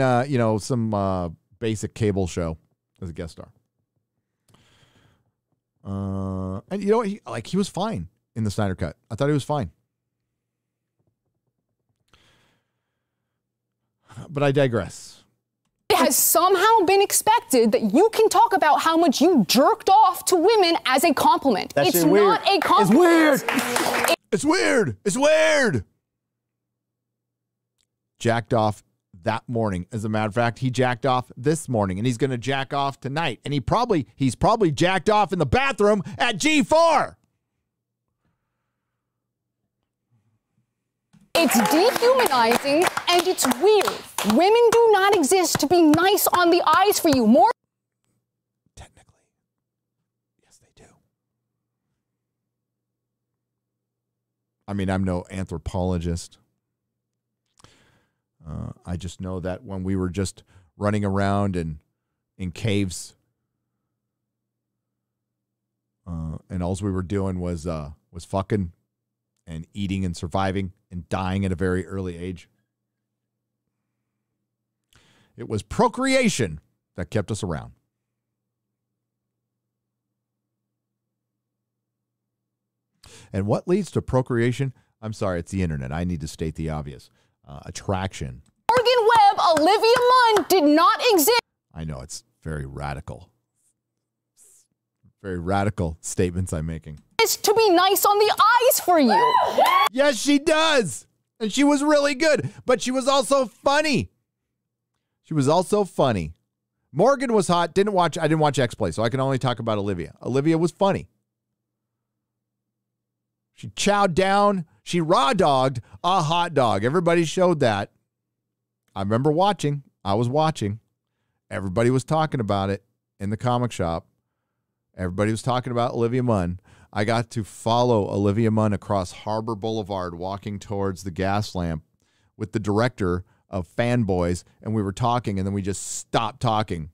some basic cable show as a guest star. And you know what? He was fine in the Snyder Cut. I thought he was fine. But I digress. It has somehow been expected that you can talk about how much you jerked off to women as a compliment. It's not a compliment. It's weird. It's weird. Jacked off that morning. As a matter of fact, he jacked off this morning, and he's going to jack off tonight. And he's probably jacked off in the bathroom at G4. It's dehumanizing, and it's weird. Women do not exist to be nice on the eyes for you. More technically, yes, they do. I mean, I'm no anthropologist. I just know that when we were just running around in caves, and all we were doing was fucking and eating and surviving and dying at a very early age, it was procreation that kept us around. And what leads to procreation? I'm sorry, it's the internet. I need to state the obvious. Attraction. Morgan Webb, Olivia Munn did not exist. I know, it's very radical. Very radical statements I'm making. To be nice on the eyes for you. Yes, she does. And she was really good. But she was also funny. Morgan was hot. I didn't watch X-Play, so I can only talk about Olivia. Olivia was funny. She chowed down. She raw dogged a hot dog. Everybody showed that. I remember watching. I was watching. Everybody was talking about it in the comic shop. Everybody was talking about Olivia Munn. I got to follow Olivia Munn across Harbor Boulevard walking towards the gas lamp with the director of Fanboys, and we were talking, and then we just stopped talking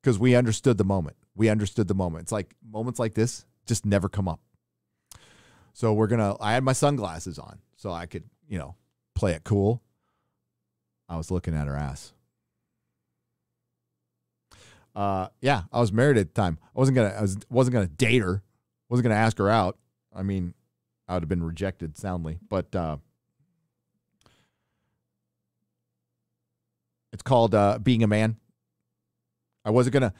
because we understood the moment. It's like moments like this just never come up. So I had my sunglasses on so I could, play it cool. I was looking at her ass. Yeah, I was married at the time. I wasn't gonna date her. Wasn't gonna ask her out. I mean, I would have been rejected soundly. But it's called Being a Man. I wasn't gonna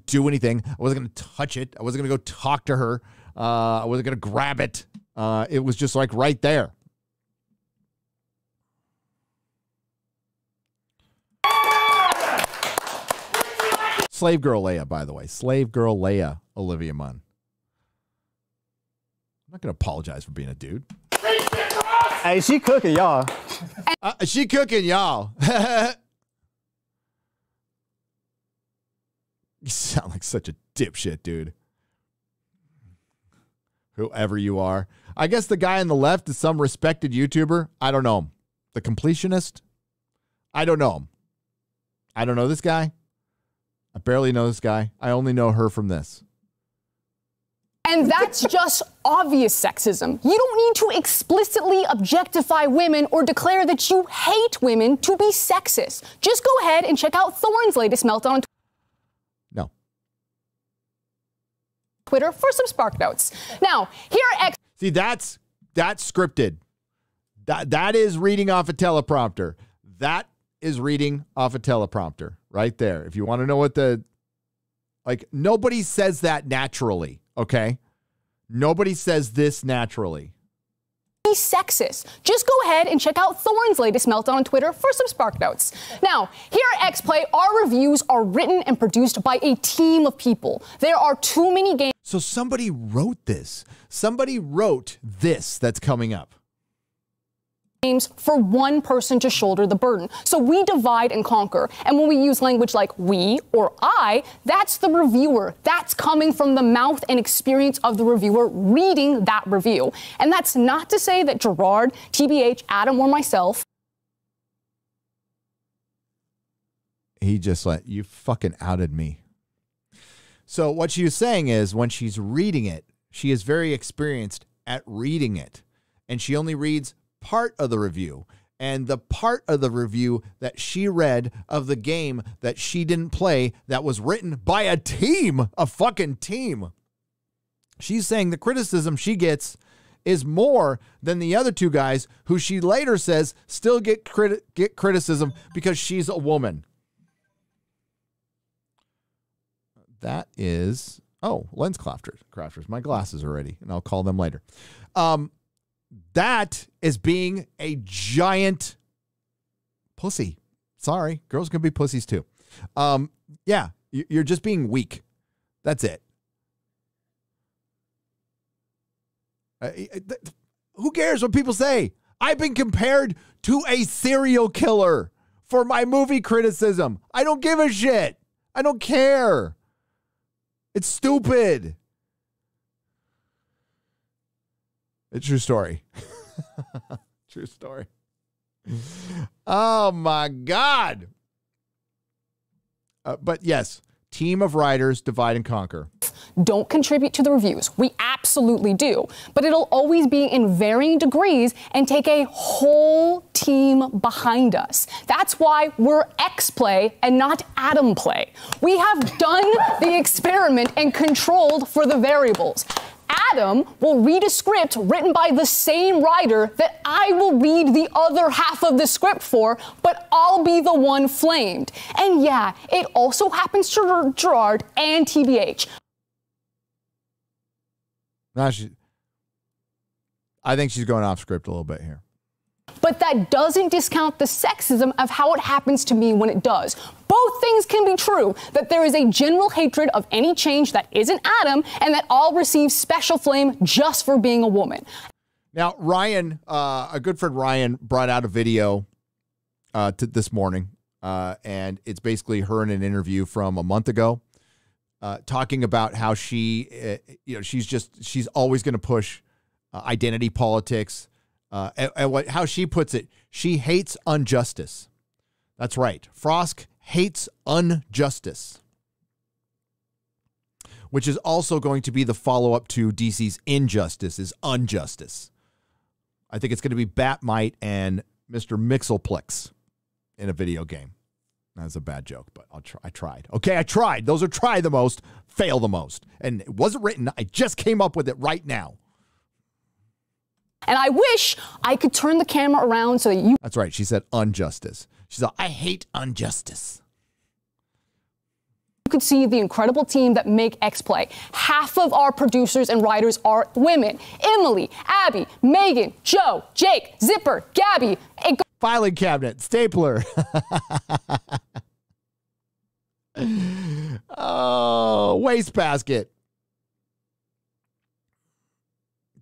do anything. I wasn't gonna touch it. I wasn't gonna go talk to her. I wasn't gonna grab it. It was just like right there. Slave Girl Leia, by the way. Slave Girl Leia, Olivia Munn. I'm not gonna apologize for being a dude. Hey, she cooking, y'all. She cooking, y'all. You sound like such a dipshit, dude. Whoever you are. I guess the guy on the left is some respected YouTuber. I don't know him. The completionist? I don't know him. I don't know this guy. I barely know this guy. I only know her from this. And that's just obvious sexism. You don't need to explicitly objectify women or declare that you hate women to be sexist. Just go ahead and check out Thorne's latest meltdown on No. Twitter for some spark notes. Now, here are See, that's scripted. That is reading off a teleprompter. That is reading off a teleprompter right there. If you want to know what nobody says that naturally, okay? Nobody says this naturally. Be sexist. Just go ahead and check out Thorne's latest meltdown on Twitter for some spark notes. Now, here at XPlay, our reviews are written and produced by a team of people. There are too many games. So somebody wrote this. Somebody wrote this that's coming up. For one person to shoulder the burden. So we divide and conquer. And when we use language like we or I, that's the reviewer. That's coming from the mouth and experience of the reviewer reading that review. And that's not to say that Gerard, TBH, Adam, or myself. He just you fucking outed me. So what she was saying is when she's reading it, she is very experienced at reading it. And she only reads part of the review, and the part of the review that she read of the game that she didn't play that was written by a team, a fucking team. She's saying the criticism she gets is more than the other two guys who she later says still get criticism because she's a woman. That is, lens crafters. My glasses are ready, and I'll call them later. That is being a giant pussy. Sorry, girls can be pussies too. Yeah, you're just being weak. That's it. Who cares what people say? I've been compared to a serial killer for my movie criticism. I don't give a shit. I don't care. It's stupid. It's a true story. True story. Oh, my God. But yes, team of writers, divide and conquer. Don't contribute to the reviews. We absolutely do. But it'll always be in varying degrees and take a whole team behind us. That's why we're XPlay and not Adam Play. We have done the experiment and controlled for the variables. Adam will read a script written by the same writer that I will read the other half of the script for, but I'll be the one flamed. And yeah, it also happens to Gerard and TBH. I think she's going off script a little bit here. But that doesn't discount the sexism of how it happens to me when it does. Both things can be true, that there is a general hatred of any change that isn't Adam, and that I'll receive special flame just for being a woman. Now, Ryan, a good friend Ryan, brought out a video this morning, and it's basically her in an interview from a month ago, talking about how she, she's always going to push identity politics. And how she puts it, she hates injustice. That's right. Frosk hates injustice, which is also going to be the follow-up to DC's Injustice is Unjustice. I think it's going to be Batmite and Mr. Mixelplex in a video game. That's a bad joke, but I tried. Okay, I tried. Those are try the most, fail the most. And it wasn't written. I just came up with it right now. And I wish I could turn the camera around so that you That's right. She said injustice. She said, I hate injustice. could see the incredible team that make X-Play. Half of our producers and writers are women. Emily, Abby, Megan, Joe, Jake, Zipper, Gabby. Filing cabinet, stapler. Oh, wastebasket.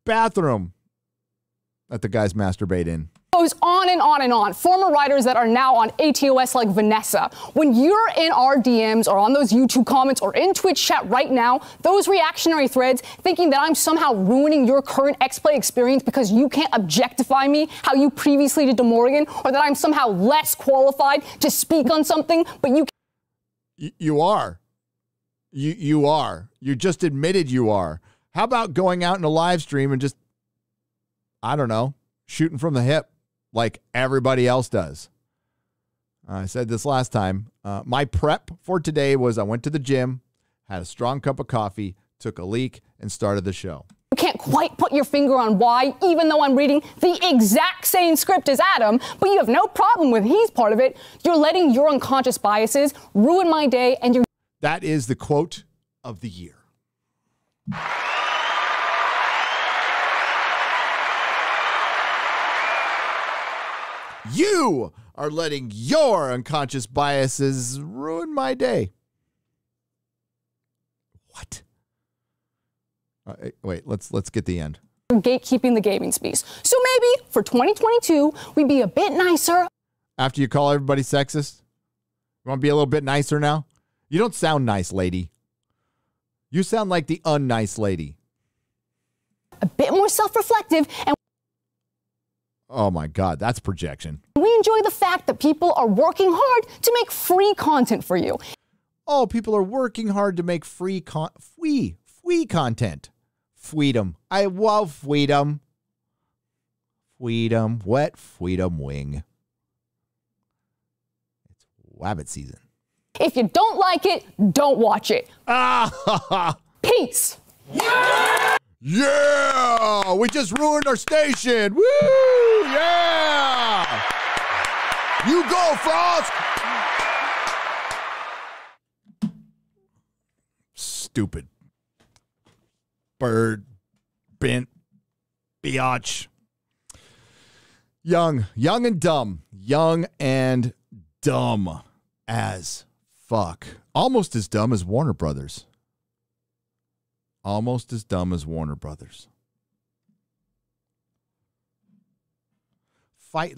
Bathroom that the guys masturbate in. Goes on and on and on. Former writers that are now on ATOS like Vanessa. When you're in our DMs or on those YouTube comments or in Twitch chat right now, those reactionary threads thinking that I'm somehow ruining your current X-Play experience because you can't objectify me how you previously did to Morgan, or that I'm somehow less qualified to speak on something, but you You are. You are. You just admitted you are. How about going out in a live stream and just, I don't know, shooting from the hip like everybody else does? I said this last time. My prep for today was I went to the gym, had a strong cup of coffee, took a leak, and started the show. You can't quite put your finger on why, even though I'm reading the exact same script as Adam, but you have no problem with he's part of it. You're letting your unconscious biases ruin my day, and you're... That is the quote of the year. You are letting your unconscious biases ruin my day. What? Wait, let's get the end. Gatekeeping the gaming space. So maybe for 2022, we'd be a bit nicer. After you call everybody sexist? You want to be a little bit nicer now? You don't sound nice, lady. You sound like the unnice lady. A bit more self-reflective, and Oh my God, that's projection. we enjoy the fact that people are working hard to make free content for you. Oh, people are working hard to make free content. Freedom. I love freedom. Freedom. Wet freedom wing. It's rabbit season. If you don't like it, don't watch it. Ah! Peace. Yeah! We just ruined our station. Woo! Yeah! You go, Frost! Stupid. Bird. Bent. Biatch. Young and dumb. Young and dumb as fuck. Almost as dumb as Warner Brothers. Almost as dumb as Warner Brothers. Fight.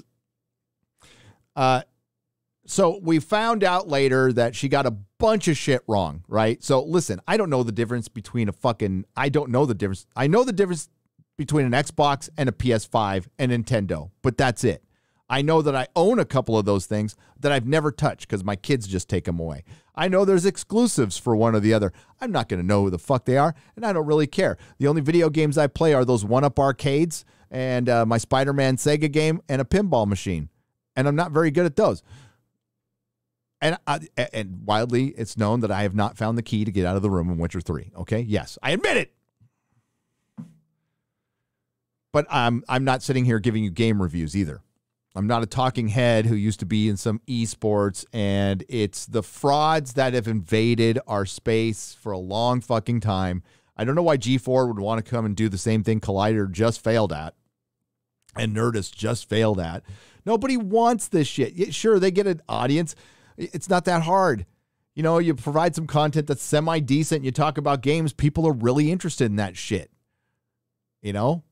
So we found out later that she got a bunch of shit wrong, right? So listen, I don't know the difference between I know the difference between an Xbox and a PS5 and Nintendo, but that's it. I know that I own a couple of those things that I've never touched because my kids just take them away. I know there's exclusives for one or the other. I'm not going to know who the fuck they are, and I don't really care. The only video games I play are those 1-up arcades and my Spider-Man Sega game and a pinball machine, and I'm not very good at those. And widely, it's known that I have not found the key to get out of the room in Witcher 3. Okay, yes, I admit it. But I'm not sitting here giving you game reviews either. I'm not a talking head who used to be in some esports, and it's the frauds that have invaded our space for a long fucking time. I don't know why G4 would want to come and do the same thing Collider just failed at and Nerdist just failed at. Nobody wants this shit. Sure, they get an audience. It's not that hard. You know, you provide some content that's semi-decent, you talk about games, people are really interested in that shit. You know?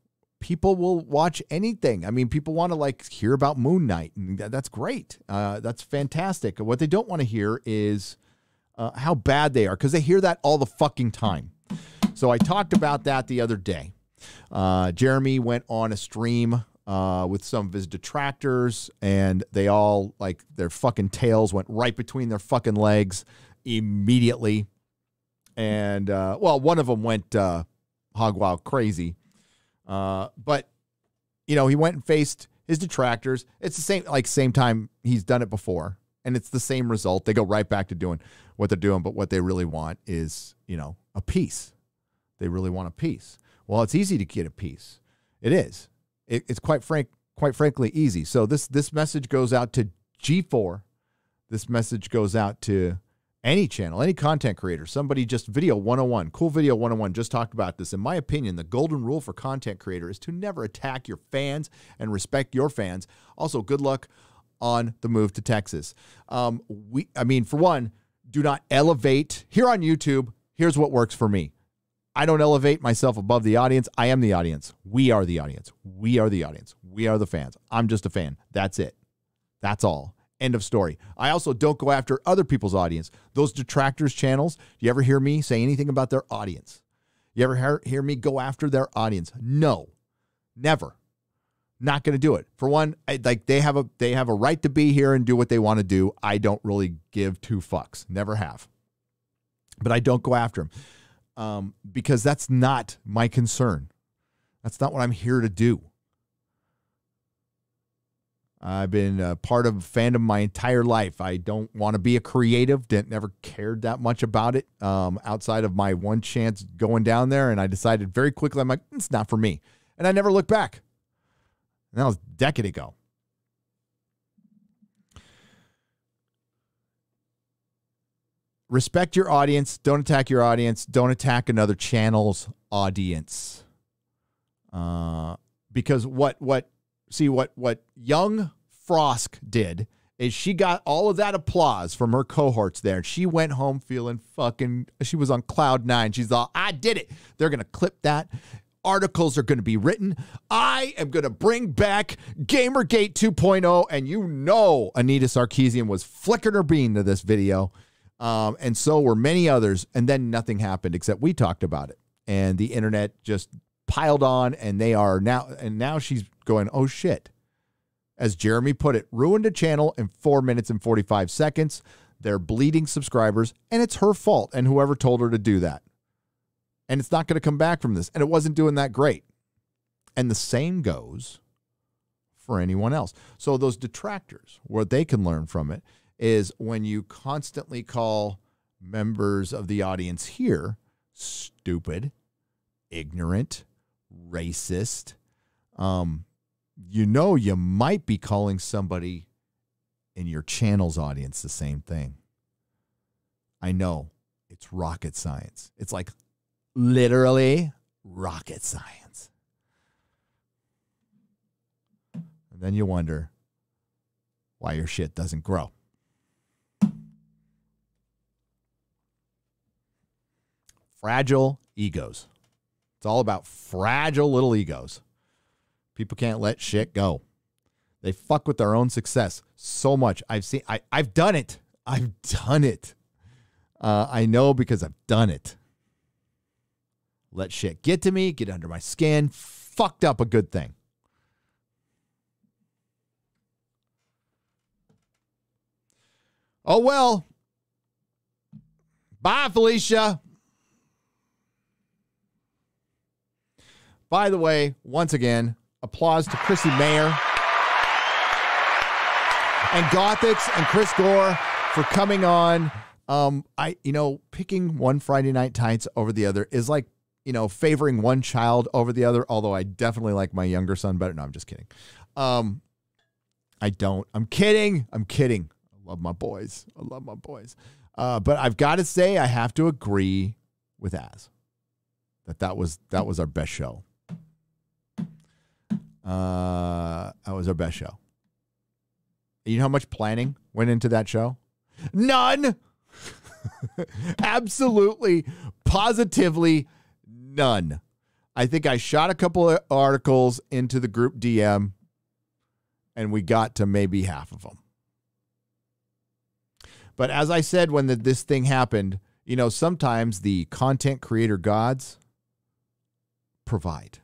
People will watch anything. I mean, people want to hear about Moon Knight, and that's great. That's fantastic. What they don't want to hear is how bad they are, because they hear that all the fucking time. So I talked about that the other day. Jeremy went on a stream with some of his detractors, and they all, their fucking tails went right between their fucking legs immediately. And, one of them went hog wild crazy. But, you know, he went and faced his detractors. It's the same time he's done it before, and it's the same result. They go right back to doing what they're doing, but what they really want is, you know, a peace. They really want a peace. Well, it's easy to get a peace. It is. It's quite frankly easy. So this message goes out to G4. This message goes out to any channel, any content creator, somebody just Video 101, Cool Video 101 just talked about this. In my opinion, the golden rule for content creator is to never attack your fans and respect your fans. Also, good luck on the move to Texas. For one, do not elevate. Here on YouTube, here's what works for me. I don't elevate myself above the audience. I am the audience. We are the audience. We are the audience. We are the fans. I'm just a fan. That's it. That's all. End of story. I also don't go after other people's audience. Those detractors channels, do you ever hear me say anything about their audience? You ever hear me go after their audience? No, never. Not going to do it. For one, they have a right to be here and do what they want to do. I don't really give two fucks. Never have. But I don't go after them because that's not my concern. That's not what I'm here to do. I've been part of fandom my entire life. I don't want to be a creative. Never cared that much about it outside of my one chance going down there. And I decided very quickly, I'm like, it's not for me. And I never looked back. And that was a decade ago. Respect your audience. Don't attack your audience. Don't attack another channel's audience. Because what young Frosk did is she got all of that applause from her cohorts there. She went home feeling she was on cloud nine. She's all, I did it. They're going to clip that. Articles are going to be written. I am going to bring back Gamergate 2.0. And you know Anita Sarkeesian was flicking her bean to this video. And so were many others. And then nothing happened except we talked about it. And the internet just piled on, and now she's going, oh shit. As Jeremy put it, ruined a channel in 4 minutes and 45 seconds. They're bleeding subscribers, and it's her fault, and whoever told her to do that. And it's not going to come back from this, and it wasn't doing that great. And the same goes for anyone else. So those detractors, what they can learn from it is when you constantly call members of the audience here stupid, ignorant, racist, you might be calling somebody in your channel's audience the same thing. I know it's rocket science. It's like literally rocket science. And then you wonder why your shit doesn't grow. Fragile egos. It's all about fragile little egos. People can't let shit go. They fuck with their own success so much. I've done it. I've done it. I know because I've done it. Let shit get to me, get under my skin, fucked up a good thing. Oh, well. Bye, Felicia. By the way, once again, applause to Chrissy Mayer and Gothix and Chris Gore for coming on. Picking one Friday Night Tights over the other is like, favoring one child over the other, although I definitely like my younger son better. No, I'm just kidding. I don't. I'm kidding. I love my boys. But I've got to say, I have to agree with Az that was our best show. That was our best show. You know how much planning went into that show? None. Absolutely, positively none. I think I shot a couple of articles into the group DM, and we got to maybe half of them. But as I said when this thing happened, sometimes the content creator gods provide.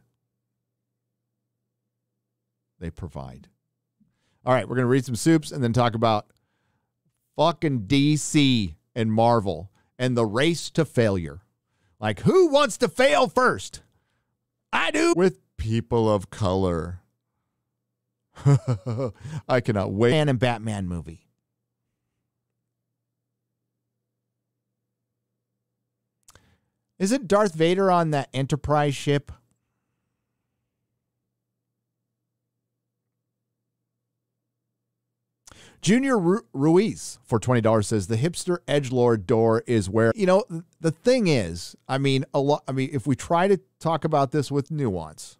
They provide. All right, we're going to read some soups and then talk about fucking DC and Marvel and the race to failure. Like, who wants to fail first? I do. With people of color. I cannot wait. And Batman movie. Isn't Darth Vader on that Enterprise ship? Junior Ruiz for $20 says the hipster edgelord door is where, the thing is, if we try to talk about this with nuance,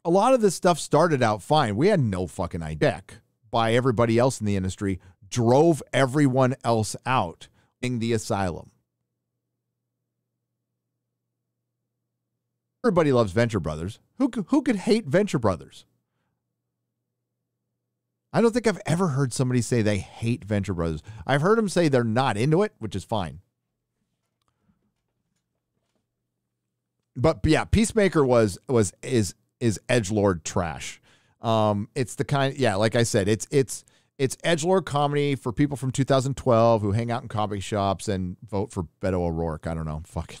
a lot of this stuff started out fine. We had no fucking idea by everybody else in the industry, drove everyone else out in the asylum. Everybody loves Venture Brothers. Who could hate Venture Brothers? I don't think I've ever heard somebody say they hate Venture Brothers. I've heard them say they're not into it, which is fine. But yeah, Peacemaker is edgelord trash. It's the kind, like I said, it's edgelord comedy for people from 2012 who hang out in comic shops and vote for Beto O'Rourke. I don't know, fucking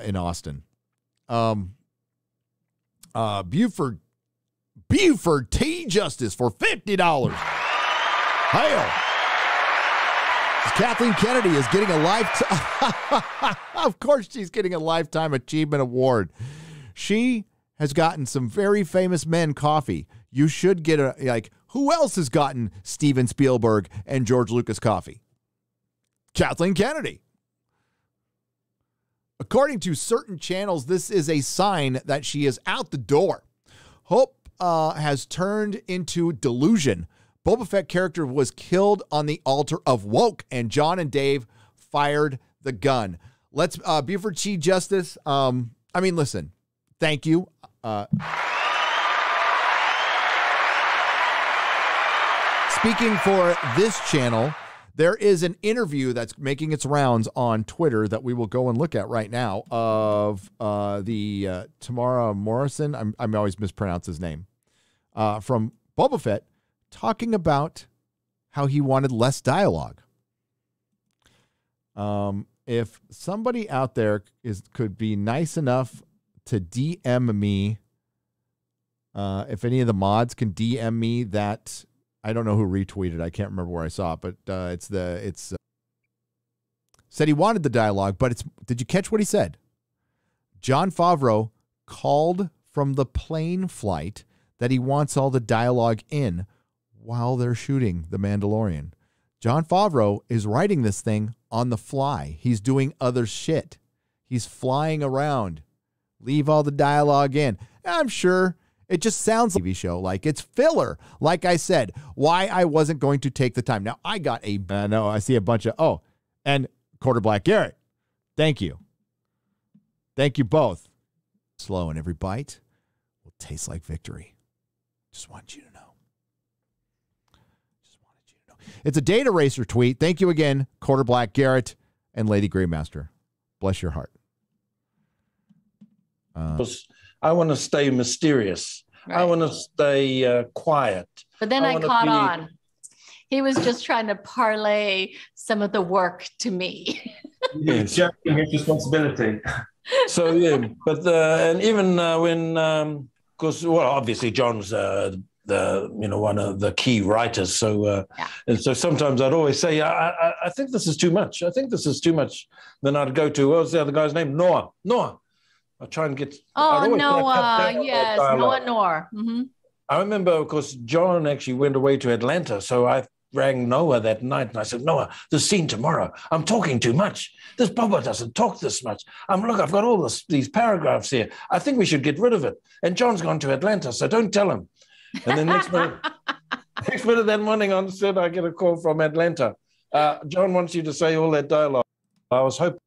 in Austin. Buford T. Justice for $50. Hail. Kathleen Kennedy is getting a lifetime. Of course she's getting a Lifetime Achievement Award. She has gotten some very famous men coffee. You should get who else has gotten Steven Spielberg and George Lucas coffee? Kathleen Kennedy. According to certain channels, this is a sign that she is out the door. Hope has turned into delusion. Boba Fett character was killed on the altar of woke, and John and Dave fired the gun. Let's Buford T. Justice. Listen, thank you. Speaking for this channel, there is an interview that's making its rounds on Twitter that we will go and look at right now of the Tamara Morrison. I'm always mispronounce his name. From Boba Fett, talking about how he wanted less dialogue. If somebody out there could be nice enough to DM me, if any of the mods can DM me that. I don't know who retweeted. I can't remember where I saw it, but said he wanted the dialogue, but did you catch what he said? Jon Favreau called from the plane flight that he wants all the dialogue in while they're shooting The Mandalorian. Jon Favreau is writing this thing on the fly. He's doing other shit. He's flying around. Leave all the dialogue in. I'm sure it just sounds like a TV show, like it's filler. Like I said, why I wasn't going to take the time. Now, I got I see a bunch of, and Quarter Black Garrett. Thank you. Thank you both. Slow, and every bite will taste like victory. Just want you to know. Just wanted you to know. It's a Data Racer tweet. Thank you again, Quarter Black Garrett and Lady Greymaster. Bless your heart. I want to stay mysterious. Right. I want to stay quiet. But then I caught on. He was just trying to parlay some of the work to me. Yes. His responsibility. So, yeah, but and even when, because, obviously John's one of the key writers. So, and so sometimes I'd always say, I think this is too much. I think this is too much. Then I'd go to, what was the other guy's name? Noah. I'll try and get. Oh, Noah. Yes, Noah Noor. Mm-hmm. I remember, of course, John actually went away to Atlanta. So I rang Noah that night and I said, Noah, the scene tomorrow, I'm talking too much. This Boba doesn't talk this much. Look, I've got all these paragraphs here. I think we should get rid of it. And John's gone to Atlanta, so don't tell him. And then next minute that morning, I said, I get a call from Atlanta. John wants you to say all that dialogue. I was hoping.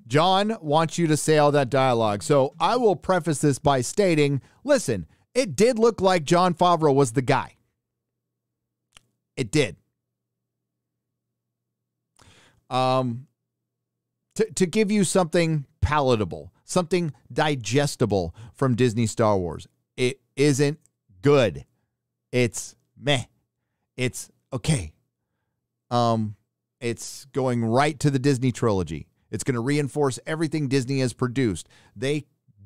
John wants you to say all that dialogue. So I will preface this by stating, listen, it did look like Jon Favreau was the guy. It did. To give you something palatable, something digestible from Disney Star Wars, it isn't good. It's meh. It's okay. It's going right to the Disney trilogy. It's going to reinforce everything Disney has produced. They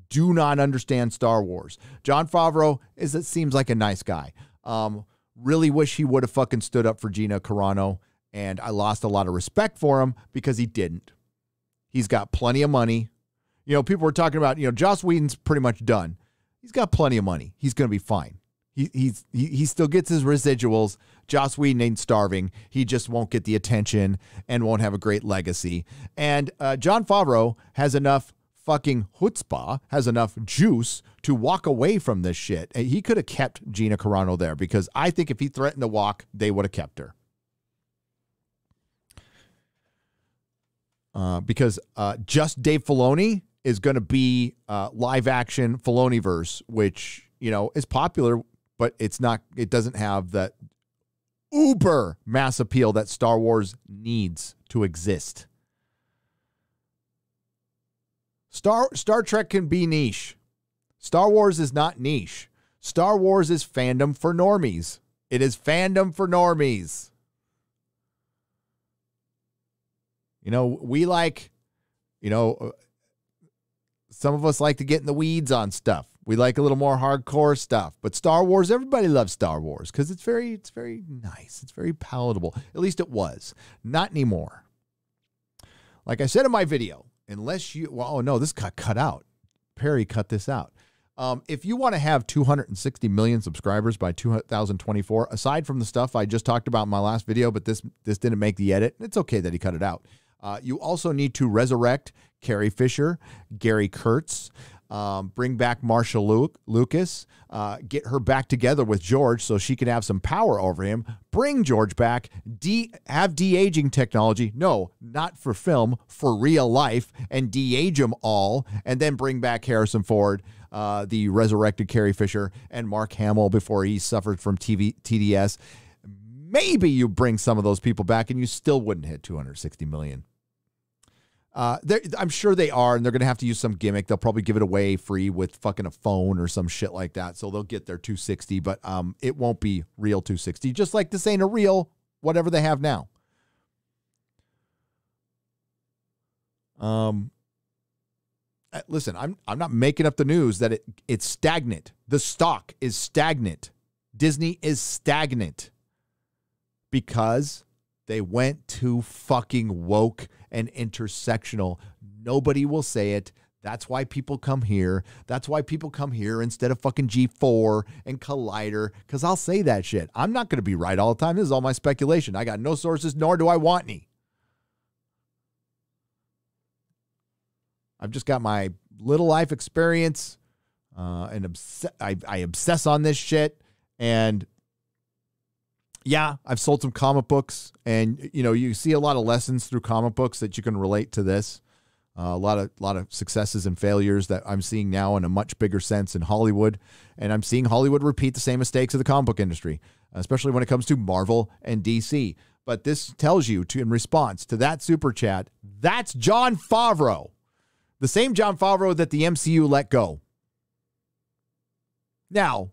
do not understand Star Wars. Jon Favreau seems like a nice guy. Really wish he would have fucking stood up for Gina Carano, and I lost a lot of respect for him because he didn't. He's got plenty of money. People were talking about, Joss Whedon's pretty much done. He's got plenty of money. He's going to be fine. He still gets his residuals. Joss Whedon ain't starving. He just won't get the attention and won't have a great legacy. And Jon Favreau has enough fucking chutzpah, has enough juice to walk away from this shit. And he could have kept Gina Carano there, because I think if he threatened to walk, they would have kept her. Because just Dave Filoni is going to be live action Filoniverse, which, you know, is popular, but it doesn't have that uber mass appeal that Star Wars needs to exist. Star Trek can be niche. Star Wars is not niche. Star Wars is fandom for normies. It is fandom for normies. You know, we like, you know, some of us like to get in the weeds on stuff. We like a little more hardcore stuff. But Star Wars, everybody loves Star Wars because it's very nice. It's very palatable. At least it was. Not anymore. Like I said in my video, unless you, well, oh no, this got cut out. Perry cut this out. If you want to have 260 million subscribers by 2024, aside from the stuff I just talked about in my last video, but this didn't make the edit. It's okay that he cut it out. You also need to resurrect Carrie Fisher, Gary Kurtz, bring back Marsha Lucas, get her back together with George so she can have some power over him, bring George back, have de-aging technology, no, not for film, for real life, and de-age them all, and then bring back Harrison Ford, the resurrected Carrie Fisher, and Mark Hamill before he suffered from TDS. Maybe you bring some of those people back and you still wouldn't hit 260 million. I'm sure they are, and they're going to have to use some gimmick. They'll probably give it away free with fucking a phone or some shit like that. So they'll get their 260, but it won't be real 260, just like this ain't a real whatever they have now. Listen, I'm not making up the news that it's stagnant. The stock is stagnant. Disney is stagnant because they went too fucking woke and intersectional. Nobody will say it. That's why people come here. That's why people come here instead of fucking G4 and Collider, because I'll say that shit. I'm not going to be right all the time. This is all my speculation. I got no sources, nor do I want any. I've just got my little life experience, and I obsess on this shit. And yeah, I've sold some comic books, and you know, you see a lot of lessons through comic books that you can relate to this. A lot of successes and failures that I'm seeing now in a much bigger sense in Hollywood, and I'm seeing Hollywood repeat the same mistakes of the comic book industry, especially when it comes to Marvel and DC. But this tells you, in response to that super chat, that's Jon Favreau, the same Jon Favreau that the MCU let go. Now,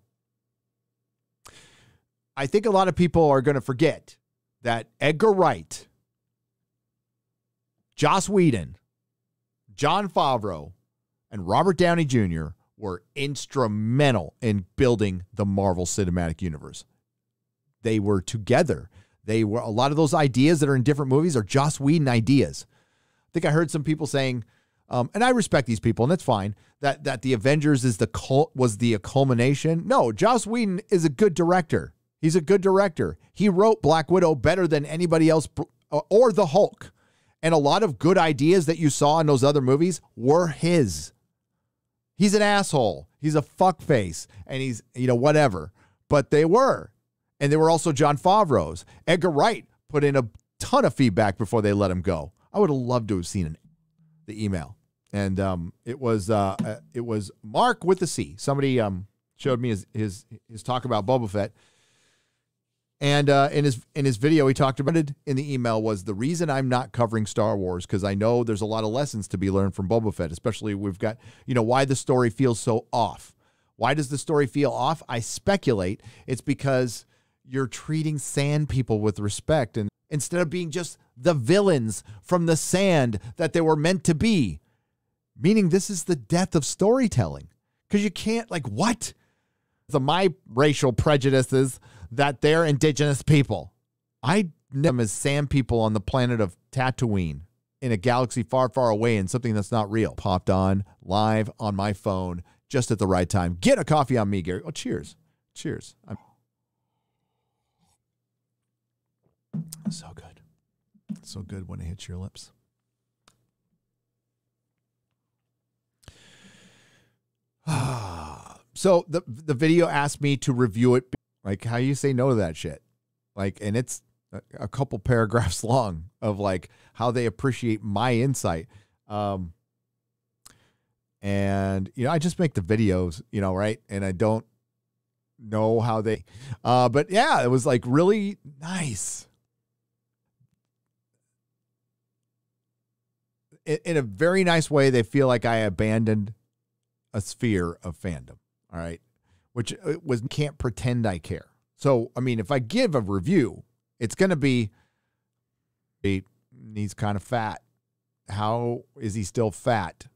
I think a lot of people are going to forget that Edgar Wright, Joss Whedon, Jon Favreau, and Robert Downey Jr. were instrumental in building the Marvel Cinematic Universe. They were together. A lot of those ideas that are in different movies are Joss Whedon ideas. I think I heard some people saying, and I respect these people, and that's fine, that the Avengers was the culmination. No, Joss Whedon is a good director. He's a good director. He wrote Black Widow better than anybody else, or the Hulk. And a lot of good ideas that you saw in those other movies were his. He's an asshole. He's a fuckface. And he's, you know, whatever. But they were. And they were also Jon Favreau's. Edgar Wright put in a ton of feedback before they let him go. I would have loved to have seen the email. And it was Mark with the C. Somebody showed me his talk about Boba Fett. And in his video, he talked about it in the email was the reason I'm not covering Star Wars, because I know there's a lot of lessons to be learned from Boba Fett, especially we've got, you know, why the story feels so off. Why does the story feel off? I speculate it's because you're treating sand people with respect, and instead of being just the villains from the sand that they were meant to be, meaning this is the death of storytelling, because you can't, like, what? My racial prejudices that they're indigenous people. I know them as sand people on the planet of Tatooine in a galaxy far, far away, and something that's not real. Popped on live on my phone just at the right time. Get a coffee on me, Gary. Oh, cheers. Cheers. So good. So good when it hits your lips. So the video asked me to review it. Like, how you say no to that shit? Like, and it's a couple paragraphs long of like how they appreciate my insight. And I just make the videos, right? And I don't know how they, but yeah, it was like really nice. In a very nice way, they feel like I abandoned a sphere of fandom. All right. Which can't pretend I care. So, I mean, if I give a review, it's going to be, he's kind of fat. How is he still fat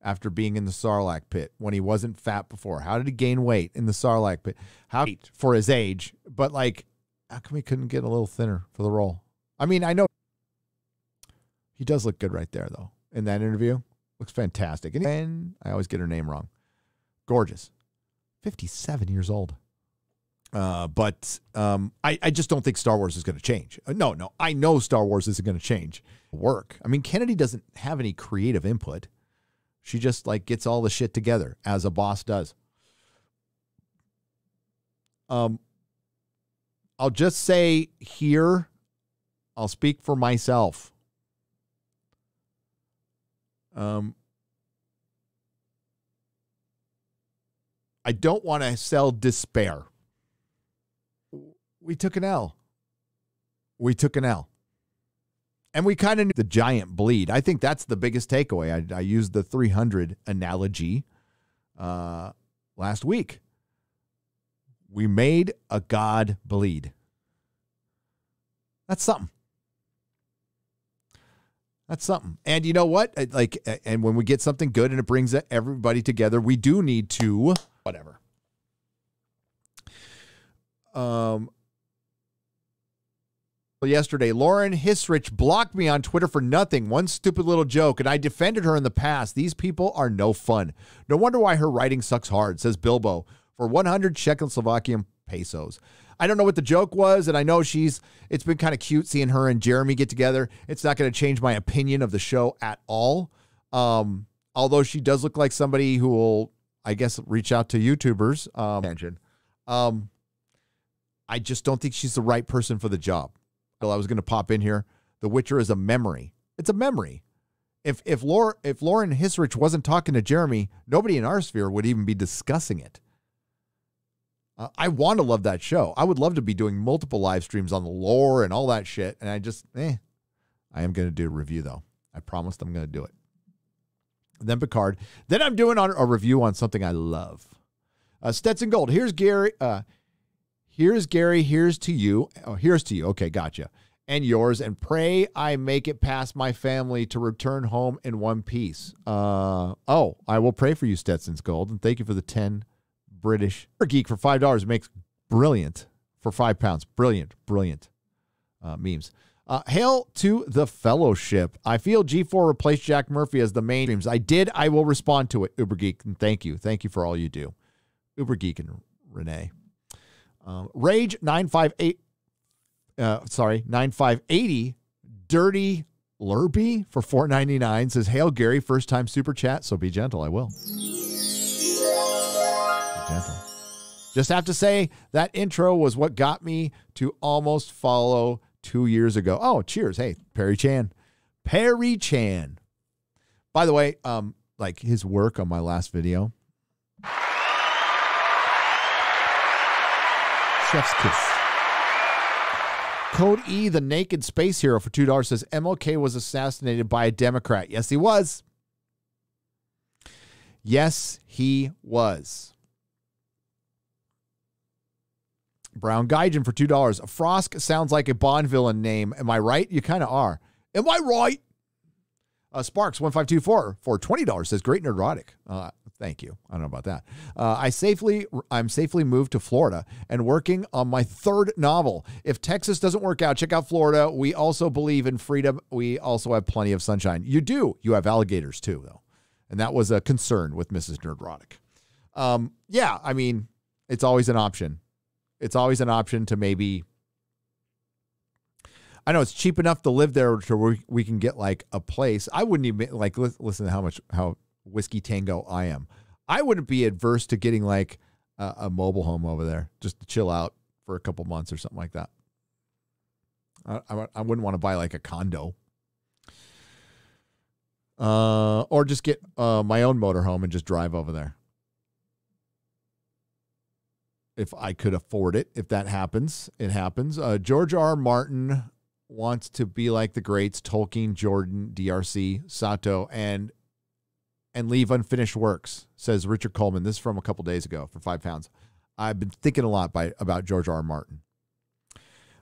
after being in the Sarlacc pit when he wasn't fat before? How did he gain weight in the Sarlacc pit? How for his age? But like, how come he couldn't get a little thinner for the role? I mean, I know he does look good right there, though, in that interview. Looks fantastic. And I always get her name wrong. Gorgeous. 57 years old. But I just don't think Star Wars is going to change. No. I know Star Wars isn't going to change. Work. I mean, Kennedy doesn't have any creative input. She just like gets all the shit together as a boss does. I'll just say here, I'll speak for myself. I don't want to sell despair. We took an L. And we kind of knew the giant bleed. I think that's the biggest takeaway. I used the 300 analogy last week. We made a god bleed. That's something. And you know what? And when we get something good and it brings everybody together, we do need to whatever. Yesterday, Lauren Hisrich blocked me on Twitter for nothing. One stupid little joke, and I defended her in the past. These people are no fun. No wonder why her writing sucks hard, says Bilbo, for 100 Czechoslovakian pesos. I don't know what the joke was, and I know it's been kind of cute seeing her and Jeremy get together. It's not going to change my opinion of the show at all. Although she does look like somebody who will, I guess, reach out to YouTubers. I just don't think she's the right person for the job. I was going to pop in here. The Witcher is a memory. It's a memory. If Lauren Hisrich wasn't talking to Jeremy, nobody in our sphere would even be discussing it. I want to love that show. I would love to be doing multiple live streams on the lore and all that shit. And I am going to do a review, though. I promised I'm going to do it. And then Picard. Then I'm doing a review on something I love. Stetson Gold. Here's Gary. Here's Gary. Here's to you. Oh, here's to you. Okay, gotcha. And yours. And pray I make it past my family to return home in one piece. I will pray for you, Stetson's Gold. And thank you for the 10 British Geek for $5 makes brilliant for £5. Brilliant memes. Hail to the Fellowship. I feel G4 replaced Jack Murphy as the main streams. I will respond to it, Uber Geek, and thank you for all you do, Uber Geek and Renee. Rage 9580 Dirty Lurby for $4.99 says, "Hail Gary, first time super chat, so be gentle." I will. Gentle. Just have to say that intro was what got me to almost follow 2 years ago. Oh, cheers. Hey, Perry Chan. By the way, like his work on my last video. Chef's kiss. Code E, the naked space hero for $2 says MLK was assassinated by a Democrat. Yes, he was. Yes, he was. Brown Gaijin for $2. Frosk sounds like a Bond villain name. Am I right? You kind of are. Am I right? Sparks 1524 for $20 says great neurotic. Thank you. I don't know about that. I'm safely moved to Florida and working on my third novel. If Texas doesn't work out, check out Florida. We also believe in freedom. We also have plenty of sunshine. You do. You have alligators too, though. And that was a concern with Mrs. Nerdrotic. Yeah, I mean, It's always an option. It's always an option to maybe, I know it's cheap enough to live there to where we can get like a place. I wouldn't even like, listen to how whiskey tango I am. I wouldn't be adverse to getting like a mobile home over there just to chill out for a couple months or something like that. I wouldn't want to buy like a condo. Or just get my own motorhome and just drive over there. If I could afford it, if that happens, it happens. George R. R. Martin wants to be like the greats, Tolkien, Jordan, D.R.C., Sato, and leave unfinished works, says Richard Coleman. This is from a couple days ago for 5 pounds. I've been thinking a lot about George R. R. Martin.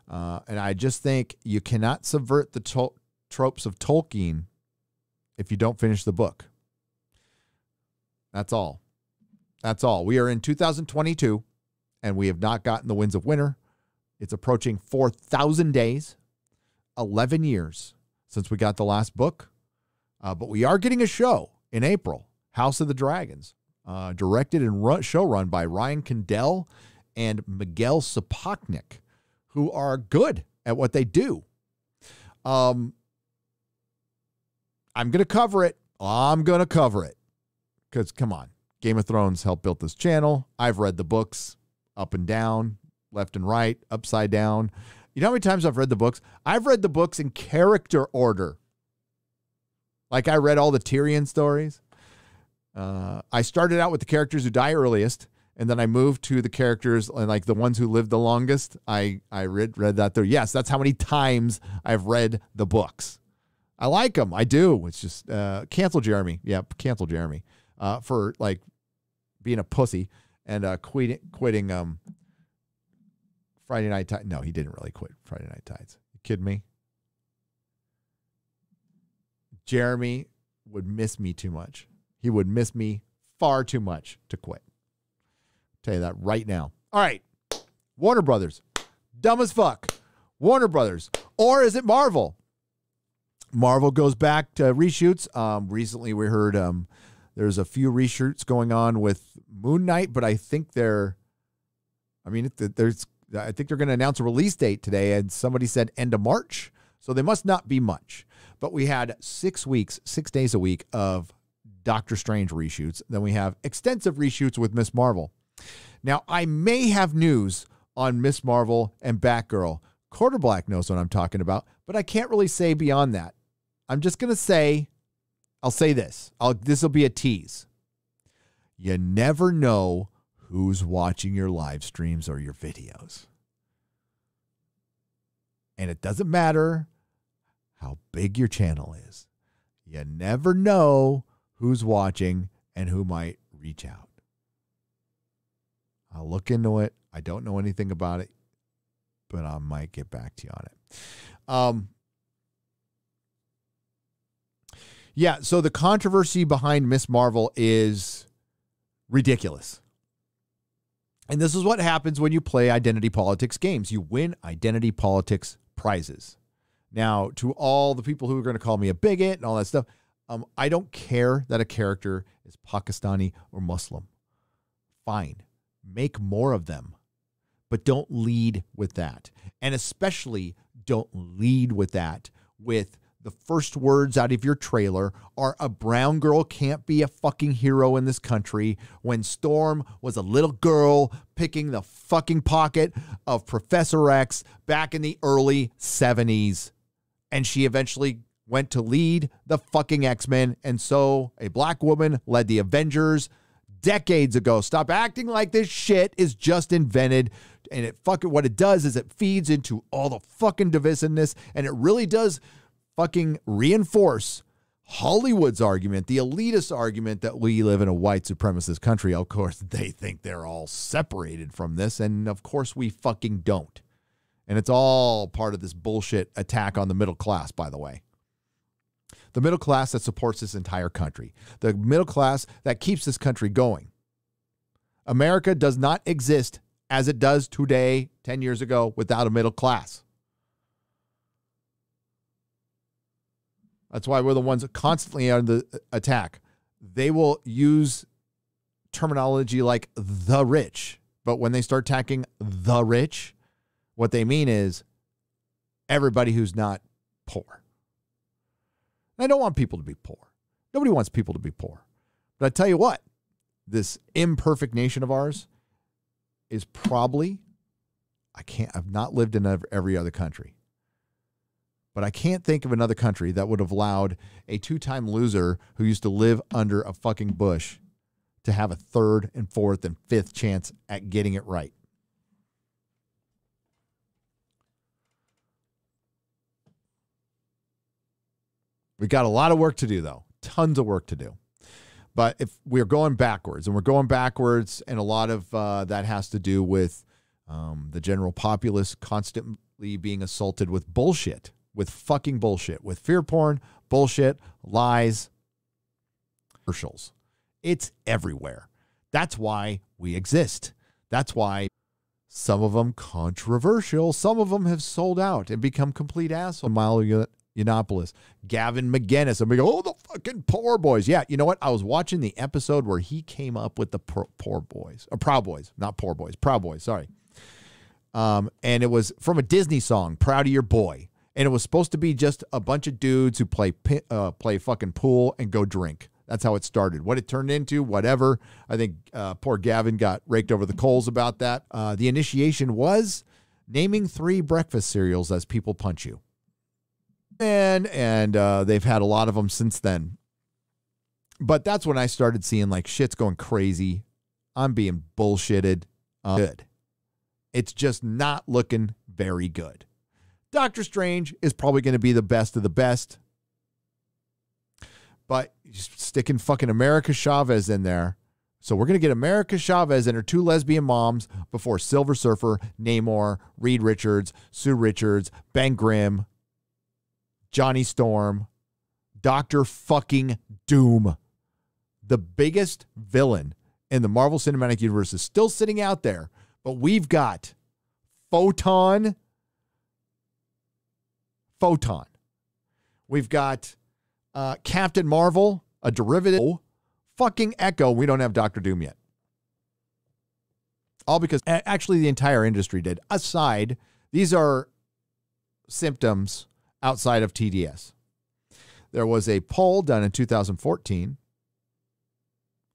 And I just think you cannot subvert the tropes of Tolkien if you don't finish the book. That's all. That's all. We are in 2022, and we have not gotten the Winds of Winter. It's approaching 4,000 days, 11 years since we got the last book. But we are getting a show in April, House of the Dragons, directed and show run by Ryan Condell and Miguel Sapochnik, who are good at what they do. I'm going to cover it. Because, come on, Game of Thrones helped build this channel. I've read the books up and down, left and right, upside down. You know how many times I've read the books? I've read the books in character order. Like I read all the Tyrion stories. I started out with the characters who die earliest, and then I moved to the characters and like the ones who lived the longest. I read that there. Yes, that's how many times I've read the books. I like them. I do. It's just cancel Jeremy. Yeah, cancel Jeremy for like being a pussy and quitting Friday Night Tides. No, he didn't really quit Friday Night Tides. You kidding me? Jeremy would miss me too much. He would miss me far too much to quit. Tell you that right now. All right. Warner Brothers. Dumb as fuck. Warner Brothers. Or is it Marvel? Marvel goes back to reshoots. Recently we heard there's a few reshoots going on with Moon Knight, but I think I think they're going to announce a release date today, and somebody said end of March. So they must not be much. But we had 6 weeks, 6 days a week of Doctor Strange reshoots. Then we have extensive reshoots with Miss Marvel. Now, I may have news on Miss Marvel and Batgirl. Quarter Black knows what I'm talking about, but I can't really say beyond that. I'm just going to say, I'll say this. This will be a tease. You never know who's watching your live streams or your videos. And it doesn't matter how big your channel is. You never know who's watching and who might reach out. I'll look into it. I don't know anything about it, but I might get back to you on it. Yeah, so the controversy behind Miss Marvel is ridiculous. And this is what happens when you play identity politics games. You win identity politics prizes. Now, to all the people who are going to call me a bigot and all that stuff, I don't care that a character is Pakistani or Muslim. Fine. Make more of them. But don't lead with that. And especially don't lead with that with the first words out of your trailer are a brown girl can't be a fucking hero in this country when Storm was a little girl picking the fucking pocket of Professor X back in the early 70s. And she eventually went to lead the fucking X-Men. And so a black woman led the Avengers decades ago. Stop acting like this shit is just invented. And what it does is it feeds into all the fucking divisiveness. And it really does fucking reinforce Hollywood's argument, the elitist argument that we live in a white supremacist country. Of course, they think they're all separated from this. And of course, we fucking don't. And it's all part of this bullshit attack on the middle class, by the way. The middle class that supports this entire country. The middle class that keeps this country going. America does not exist as it does today, 10 years ago, without a middle class. That's why we're the ones constantly under the attack. They will use terminology like the rich But when they start attacking the rich, what they mean is everybody who's not poor. I don't want people to be poor. Nobody wants people to be poor. But I tell you what, this imperfect nation of ours is probably, I've not lived in every other country, but I can't think of another country that would have allowed a 2-time loser who used to live under a fucking bush to have a 3rd and 4th and 5th chance at getting it right. We got a lot of work to do, though. Tons of work to do. But if we're going backwards, and a lot of that has to do with the general populace constantly being assaulted with bullshit, with fucking bullshit, with fear porn, bullshit, lies, commercials. It's everywhere. That's why we exist. That's why some of them controversial. Some of them have sold out and become complete assholes. Milo Yiannopoulos, Gavin McInnes, and we go, oh, the fucking poor boys. Yeah, you know what? I was watching the episode where he came up with the Proud Boys, not poor boys, Proud Boys, sorry. And it was from a Disney song, Proud of Your Boy. And it was supposed to be just a bunch of dudes who play fucking pool and go drink. That's how it started. What it turned into, whatever. I think poor Gavin got raked over the coals about that. The initiation was naming 3 breakfast cereals as people punch you. And they've had a lot of them since then. But that's when I started seeing like shit's going crazy. I'm being bullshitted. Good. It's just not looking very good. Doctor Strange is probably going to be the best of the best. But sticking fucking America Chavez in there. So we're going to get America Chavez and her 2 lesbian moms before Silver Surfer, Namor, Reed Richards, Sue Richards, Ben Grimm, Johnny Storm, Dr. fucking Doom. The biggest villain in the Marvel Cinematic Universe is still sitting out there, but we've got Photon. We've got Captain Marvel, a derivative. Fucking Echo. We don't have Dr. Doom yet. All because actually the entire industry did. Aside, these are symptoms outside of TDS. There was a poll done in 2014,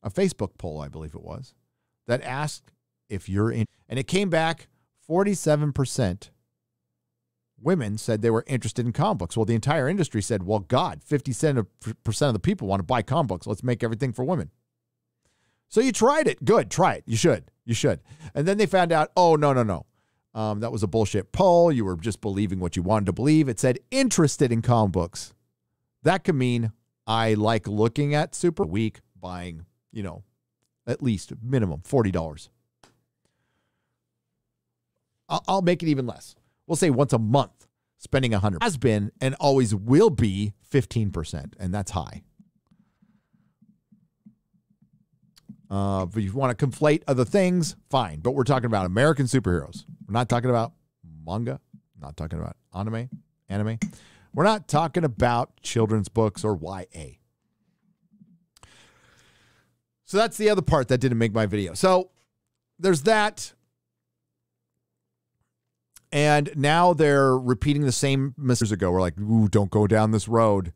a Facebook poll, I believe it was, that asked if you're in, and it came back 47% women said they were interested in comic books. Well, the entire industry said, well, God, 50% of the people want to buy comic books. Let's make everything for women. So you tried it. Good. Try it. You should. And then they found out, oh, no. That was a bullshit poll. You were just believing what you wanted to believe. It said interested in comic books. That could mean I like looking at Super Week, buying, at least minimum $40. I'll make it even less. We'll say once a month, spending $100 has been and always will be 15%, and that's high. If you want to conflate other things, fine. But we're talking about American superheroes. We're not talking about manga. Not talking about anime. We're not talking about children's books or YA. So that's the other part that didn't make my video. So there's that. And now they're repeating the same mistakes ago. We're like, ooh, don't go down this road.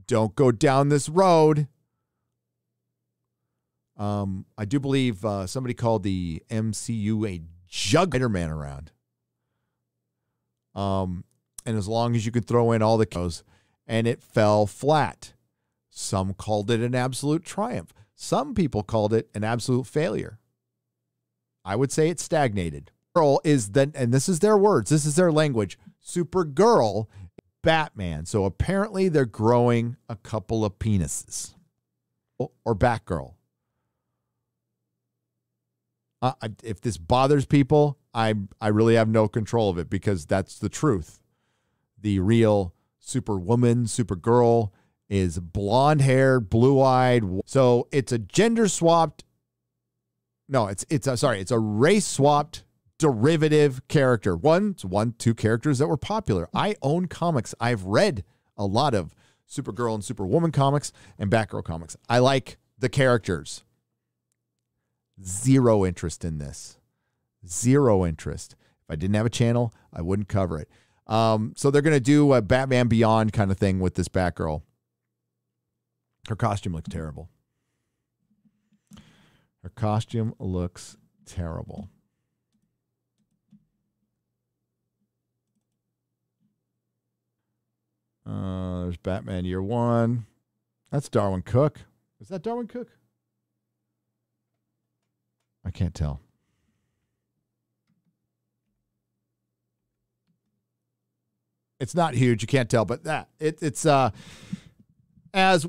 Don't go down this road. I do believe somebody called the MCU a Spider-Man around. And as long as you could throw in all the cows, and it fell flat. Some called it an absolute triumph. Some people called it an absolute failure. I would say it stagnated. Girl is then, and this is their words, this is their language, Supergirl, Batman. So apparently they're growing a couple of penises. Or Batgirl. If this bothers people, I really have no control of it because that's the truth. The real Superwoman, Supergirl is blonde-haired, blue-eyed. So it's a gender-swapped. No, it's a race-swapped derivative character. Two characters that were popular. I own comics. I've read a lot of Supergirl and Superwoman comics and Batgirl comics. I like the characters. Zero interest in this. Zero interest. If I didn't have a channel, I wouldn't cover it. So they're going to do a Batman Beyond kind of thing with this Batgirl. Her costume looks terrible. Her costume looks terrible. There's Batman Year One. That's Darwin Cook. Is that Darwin Cook? I can't tell. It's not huge. You can't tell, but it's as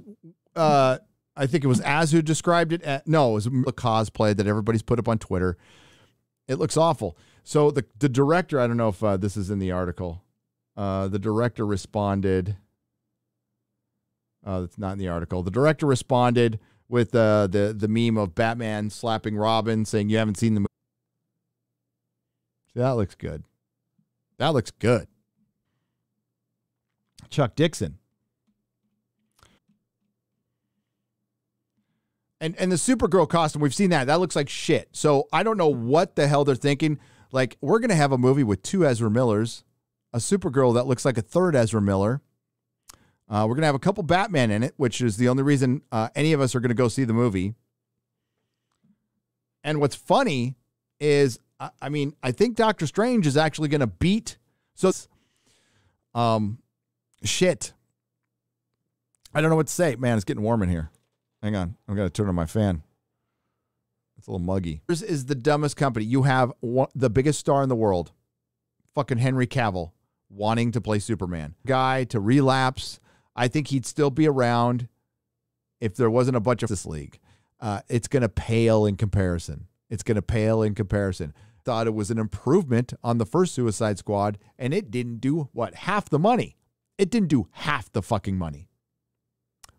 I think it was Az who described it. No, it was a cosplay that everybody's put up on Twitter. It looks awful. So the director, I don't know if this is in the article. The director responded. It's not in the article. The director responded with the meme of Batman slapping Robin, saying you haven't seen the movie. See, that looks good. That looks good. Chuck Dixon. And the Supergirl costume, we've seen that. That looks like shit. So I don't know what the hell they're thinking. Like, we're going to have a movie with 2 Ezra Millers, a Supergirl that looks like a 3rd Ezra Miller. We're going to have a couple Batman in it, which is the only reason any of us are going to go see the movie. And what's funny is, I mean, I think Doctor Strange is actually going to beat. So, shit. I don't know what to say. Man, it's getting warm in here. Hang on. I'm going to turn on my fan. It's a little muggy. This is the dumbest company. You have the biggest star in the world, fucking Henry Cavill, wanting to play Superman. Guy to relapse. I think he'd still be around if there wasn't a bunch of this league. It's going to pale in comparison. It's going to pale in comparison. Thought it was an improvement on the first Suicide Squad, and it didn't do, what, half the money. It didn't do half the fucking money.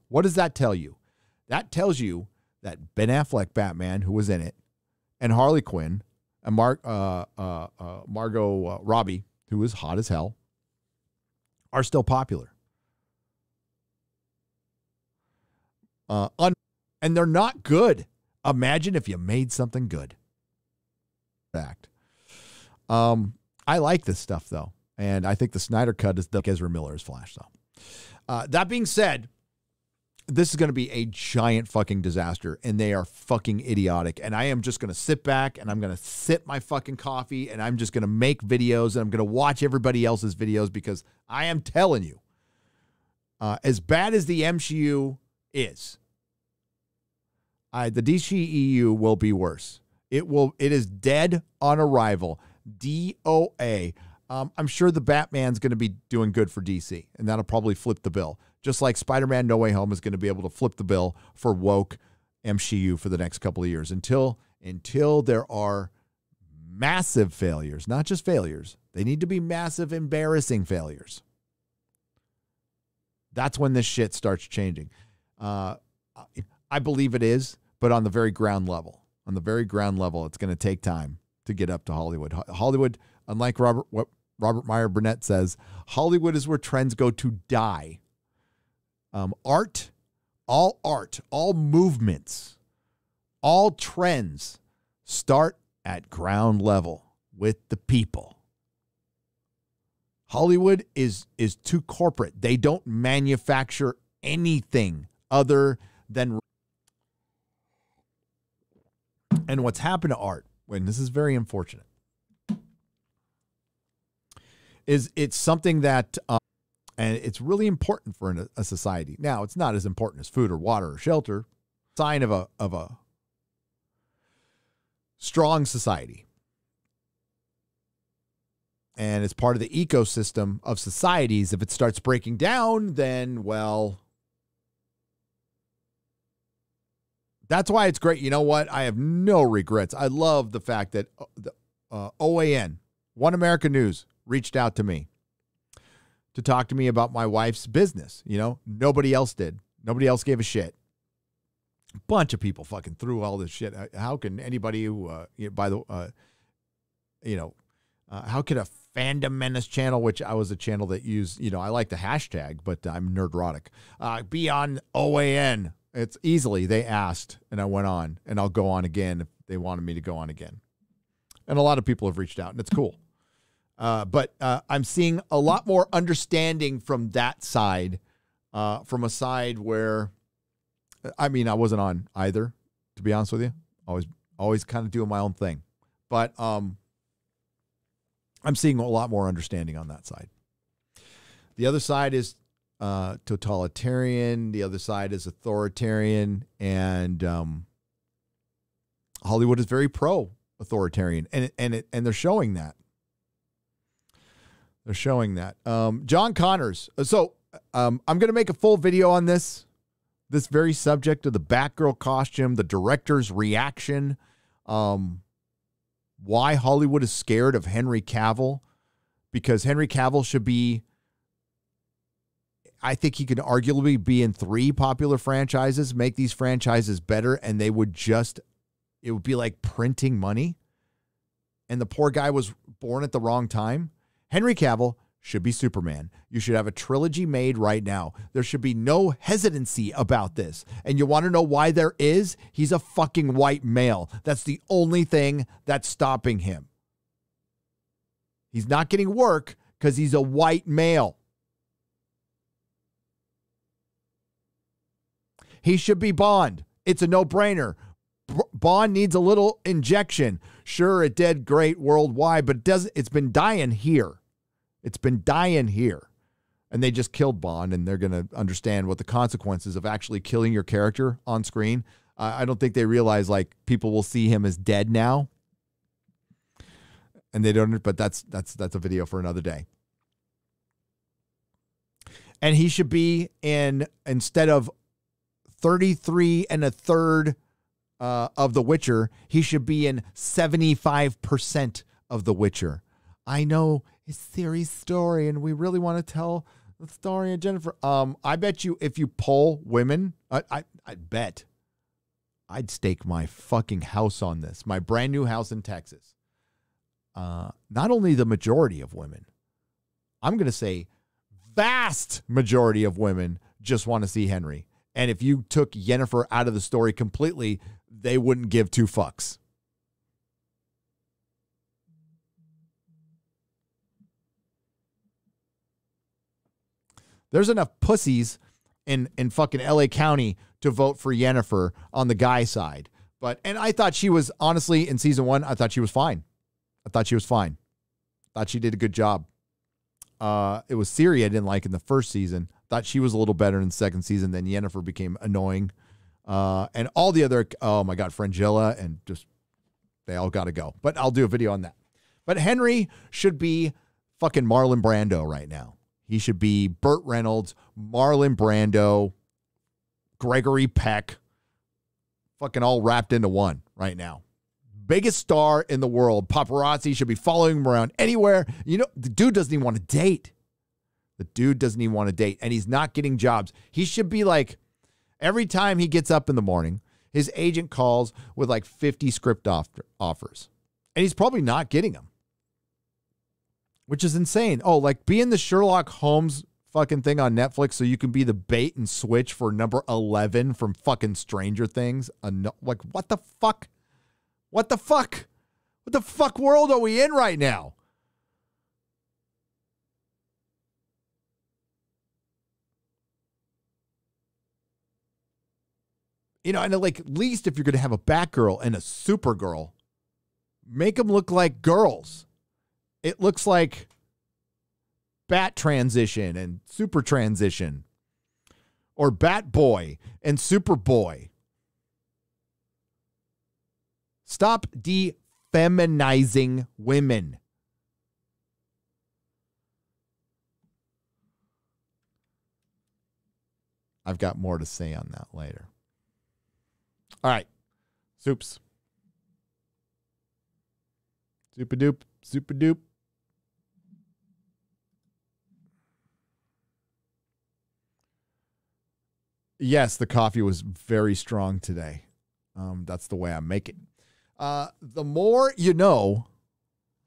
What does that tell you? That tells you that Ben Affleck Batman, who was in it, and Harley Quinn, and Margot Robbie, who is hot as hell, are still popular. And they're not good. Imagine if you made something good. Fact. I like this stuff, though. And I think the Snyder Cut is the Ezra Miller's Flash, though. That being said, this is going to be a giant fucking disaster, and they are fucking idiotic. And I am just going to sit back, and I'm going to sip my fucking coffee, and I'm just going to make videos, and I'm going to watch everybody else's videos, because I am telling you, as bad as the MCU is, the DCEU will be worse. It is dead on arrival. DOA. I'm sure the Batman's going to be doing good for DC, and that'll probably flip the bill. Just like Spider-Man No Way Home is going to be able to flip the bill for woke MCU for the next couple of years until there are massive failures, not just failures. They need to be massive, embarrassing failures. That's when this shit starts changing. I believe it is, but on the very ground level. On the very ground level, it's going to take time to get up to Hollywood. Hollywood, unlike what Robert Meyer Burnett says, Hollywood is where trends go to die. Art, all movements, all trends start at ground level with the people. Hollywood is too corporate. They don't manufacture anything other than. And what's happened to art, and this is very unfortunate, is it's something that, and it's really important for a society. Now, it's not as important as food or water or shelter. Sign of a strong society. And it's part of the ecosystem of societies. If it starts breaking down, then, well, that's why it's great. You know what? I have no regrets. I love the fact that OAN, One American News, reached out to me to talk to me about my wife's business. You know, nobody else did. Nobody else gave a shit. A bunch of people fucking threw all this shit. How can anybody who, how could a Fandom Menace channel, which I was a channel that used, I like the hashtag, but I'm nerdrotic, be on OAN? It's easily, they asked, and I went on, and I'll go on again if they wanted me to go on again. And a lot of people have reached out, and it's cool. But I'm seeing a lot more understanding from that side, from a side where, I mean, I wasn't on either, to be honest with you. Always kind of doing my own thing. But I'm seeing a lot more understanding on that side. The other side is totalitarian. The other side is authoritarian. And Hollywood is very pro-authoritarian. And they're showing that. They're showing that. John Connors. So I'm going to make a full video on this very subject of the Batgirl costume, the director's reaction, why Hollywood is scared of Henry Cavill, because Henry Cavill should be, I think he could arguably be in 3 popular franchises, make these franchises better, and it would be like printing money. And the poor guy was born at the wrong time. Henry Cavill should be Superman. You should have a trilogy made right now. There should be no hesitancy about this. And you want to know why there is? He's a fucking white male. That's the only thing that's stopping him. He's not getting work because he's a white male. He should be Bond. It's a no-brainer. Bond needs a little injection. Sure, it did great worldwide, but it's been dying here. It's been dying here. And they just killed Bond, and they're going to understand what the consequences of actually killing your character on screen. I don't think they realize, like, people will see him as dead now. And they don't, but that's a video for another day. And he should be instead of 33 1/3 of The Witcher, he should be in 75% of The Witcher. I know it's Ciri's story, and we really want to tell the story of Jennifer. I bet you if you poll women, I'd bet I'd stake my fucking house on this, my brand new house in Texas. Not only the majority of women, I'm going to say vast majority of women just want to see Henry. And if you took Yennefer out of the story completely, they wouldn't give 2 fucks. There's enough pussies in fucking LA County to vote for Yennefer on the guy side. And I thought she was, honestly, in season 1, I thought she was fine. I thought she did a good job. It was Ciri I didn't like in the first season. Thought she was a little better in the second season. Then Yennefer became annoying. And all the other, oh my God, Frangilla, and just, they all got to go. But I'll do a video on that. But Henry should be fucking Marlon Brando right now. He should be Burt Reynolds, Marlon Brando, Gregory Peck, fucking all wrapped into one right now. Biggest star in the world. Paparazzi should be following him around anywhere. You know, the dude doesn't even want to date. And he's not getting jobs. He should be like, every time he gets up in the morning, his agent calls with like 50 script offers. And he's probably not getting them. Which is insane. Oh, like be in the Sherlock Holmes fucking thing on Netflix so you can be the bait and switch for number 11 from fucking Stranger Things. Like, what the fuck? What the fuck? What the fuck world are we in right now? You know, and like, at least if you're going to have a Batgirl and a Supergirl, make them look like girls. It looks like Bat Transition and Super Transition, or Bat Boy and Superboy. Stop defeminizing women. I've got more to say on that later. All right. Soups. Super dupe. Super dupe. Yes, the coffee was very strong today. That's the way I make it. The more you know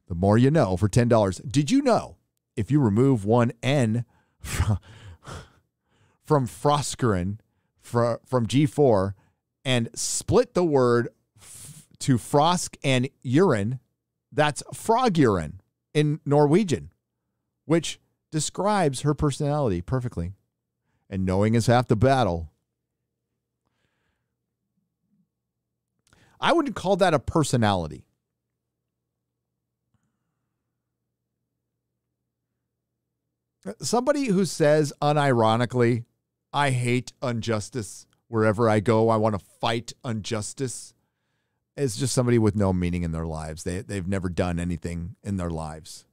for $10. Did you know if you remove one N from Froscarin from G4 and split the word to frosk and urine, That's frog urine in Norwegian, which describes her personality perfectly. And knowing is half the battle. I wouldn't call that a personality. Somebody who says unironically, I hate injustice. Wherever I go, I want to fight injustice. It's just somebody with no meaning in their lives. They've never done anything in their lives.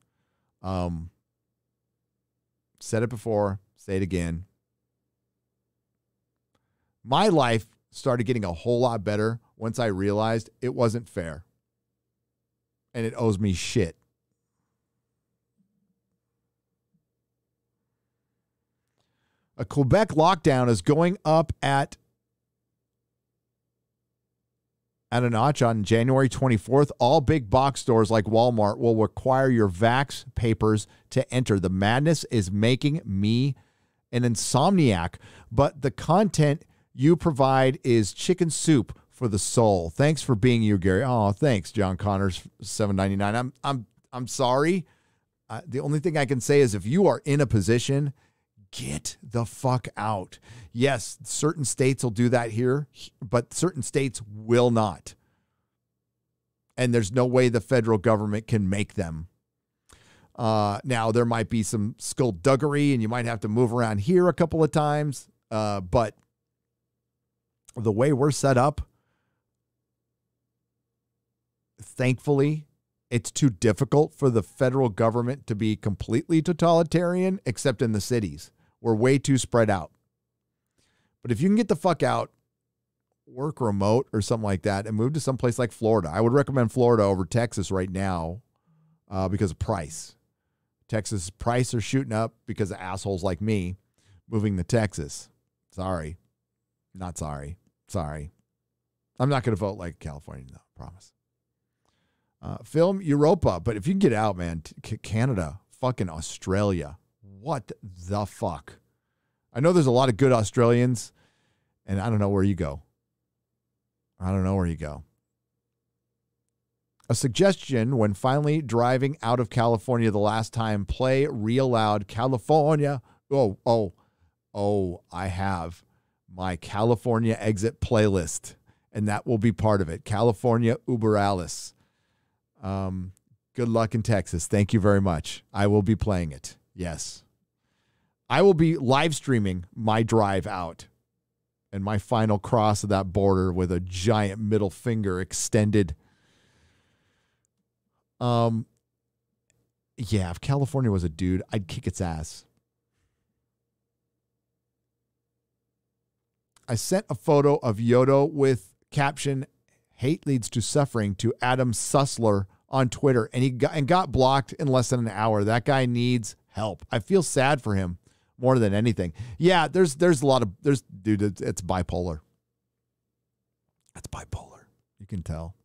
Said it before, say it again. My life started getting a whole lot better once I realized it wasn't fair. And it owes me shit. A Quebec lockdown is going up at a notch on January 24th. All big box stores like Walmart will require your vax papers to enter. The madness is making me an insomniac, but the content you provide is chicken soup for the soul. Thanks for being you, Gary. Oh, thanks, John Connors, $7.99. I'm sorry. The only thing I can say is if you are in a position, get the fuck out. Yes, certain states will do that here, but certain states will not. And there's no way the federal government can make them. Now, there might be some skullduggery, and you might have to move around here a couple of times. But the way we're set up, thankfully, it's too difficult for the federal government to be completely totalitarian, except in the cities. We're way too spread out. But if you can get the fuck out, work remote or something like that, and move to some place like Florida. I would recommend Florida over Texas right now because of price. Texas price are shooting up because of assholes like me moving to Texas. Sorry. Not sorry. Sorry. I'm not going to vote like California, though. Promise. Film Europa. But if you can get out, man, Canada, fucking Australia. What the fuck? I know there's a lot of good Australians, and I don't know where you go. I don't know where you go. A suggestion when finally driving out of California the last time, play real loud California. Oh, I have my California exit playlist, and that will be part of it. California Uber Alice. Good luck in Texas. Thank you very much. I will be playing it. Yes. I will be live streaming my drive out and my final cross of that border with a giant middle finger extended. Yeah, if California was a dude, I'd kick its ass. I sent a photo of Yoda with caption, "Hate leads to suffering," to Adam Sussler on Twitter, and he got blocked in less than an hour. That guy needs help. I feel sad for him more than anything. Yeah, there's a lot of, dude, it's bipolar. It's bipolar. You can tell.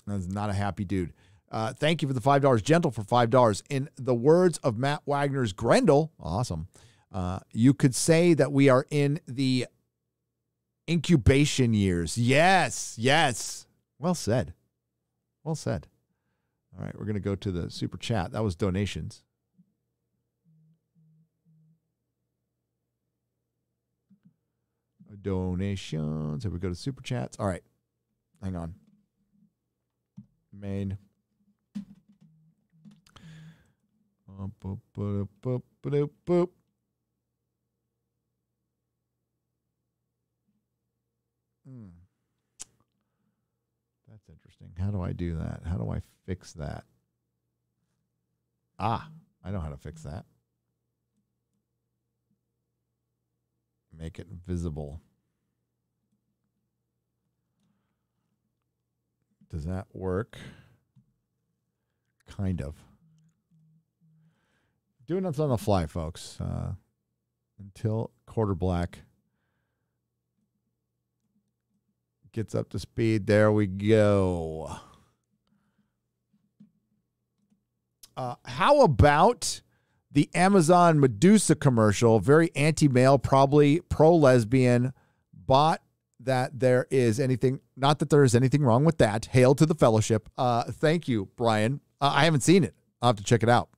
That's not a happy dude. Thank you for the $5. Gentle for $5. In the words of Matt Wagner's Grendel, awesome. You could say that we are in the incubation years. Yes, yes. Well said. Well said. All right, we're going to go to the super chat. That was donations. Donations. Here we go to super chats. All right, hang on. Main. Boop. That's interesting. How do I do that? How do I fix that? I know how to fix that. Make it visible. Does that work? Kind of. Doing this on the fly, folks. Until Quarter Black gets up to speed. There we go. How about the Amazon Medusa commercial? Very anti-male, probably pro-lesbian. Bought that there is anything, not that there is anything wrong with that. Hail to the fellowship. Thank you, Brian. I haven't seen it. I'll have to check it out.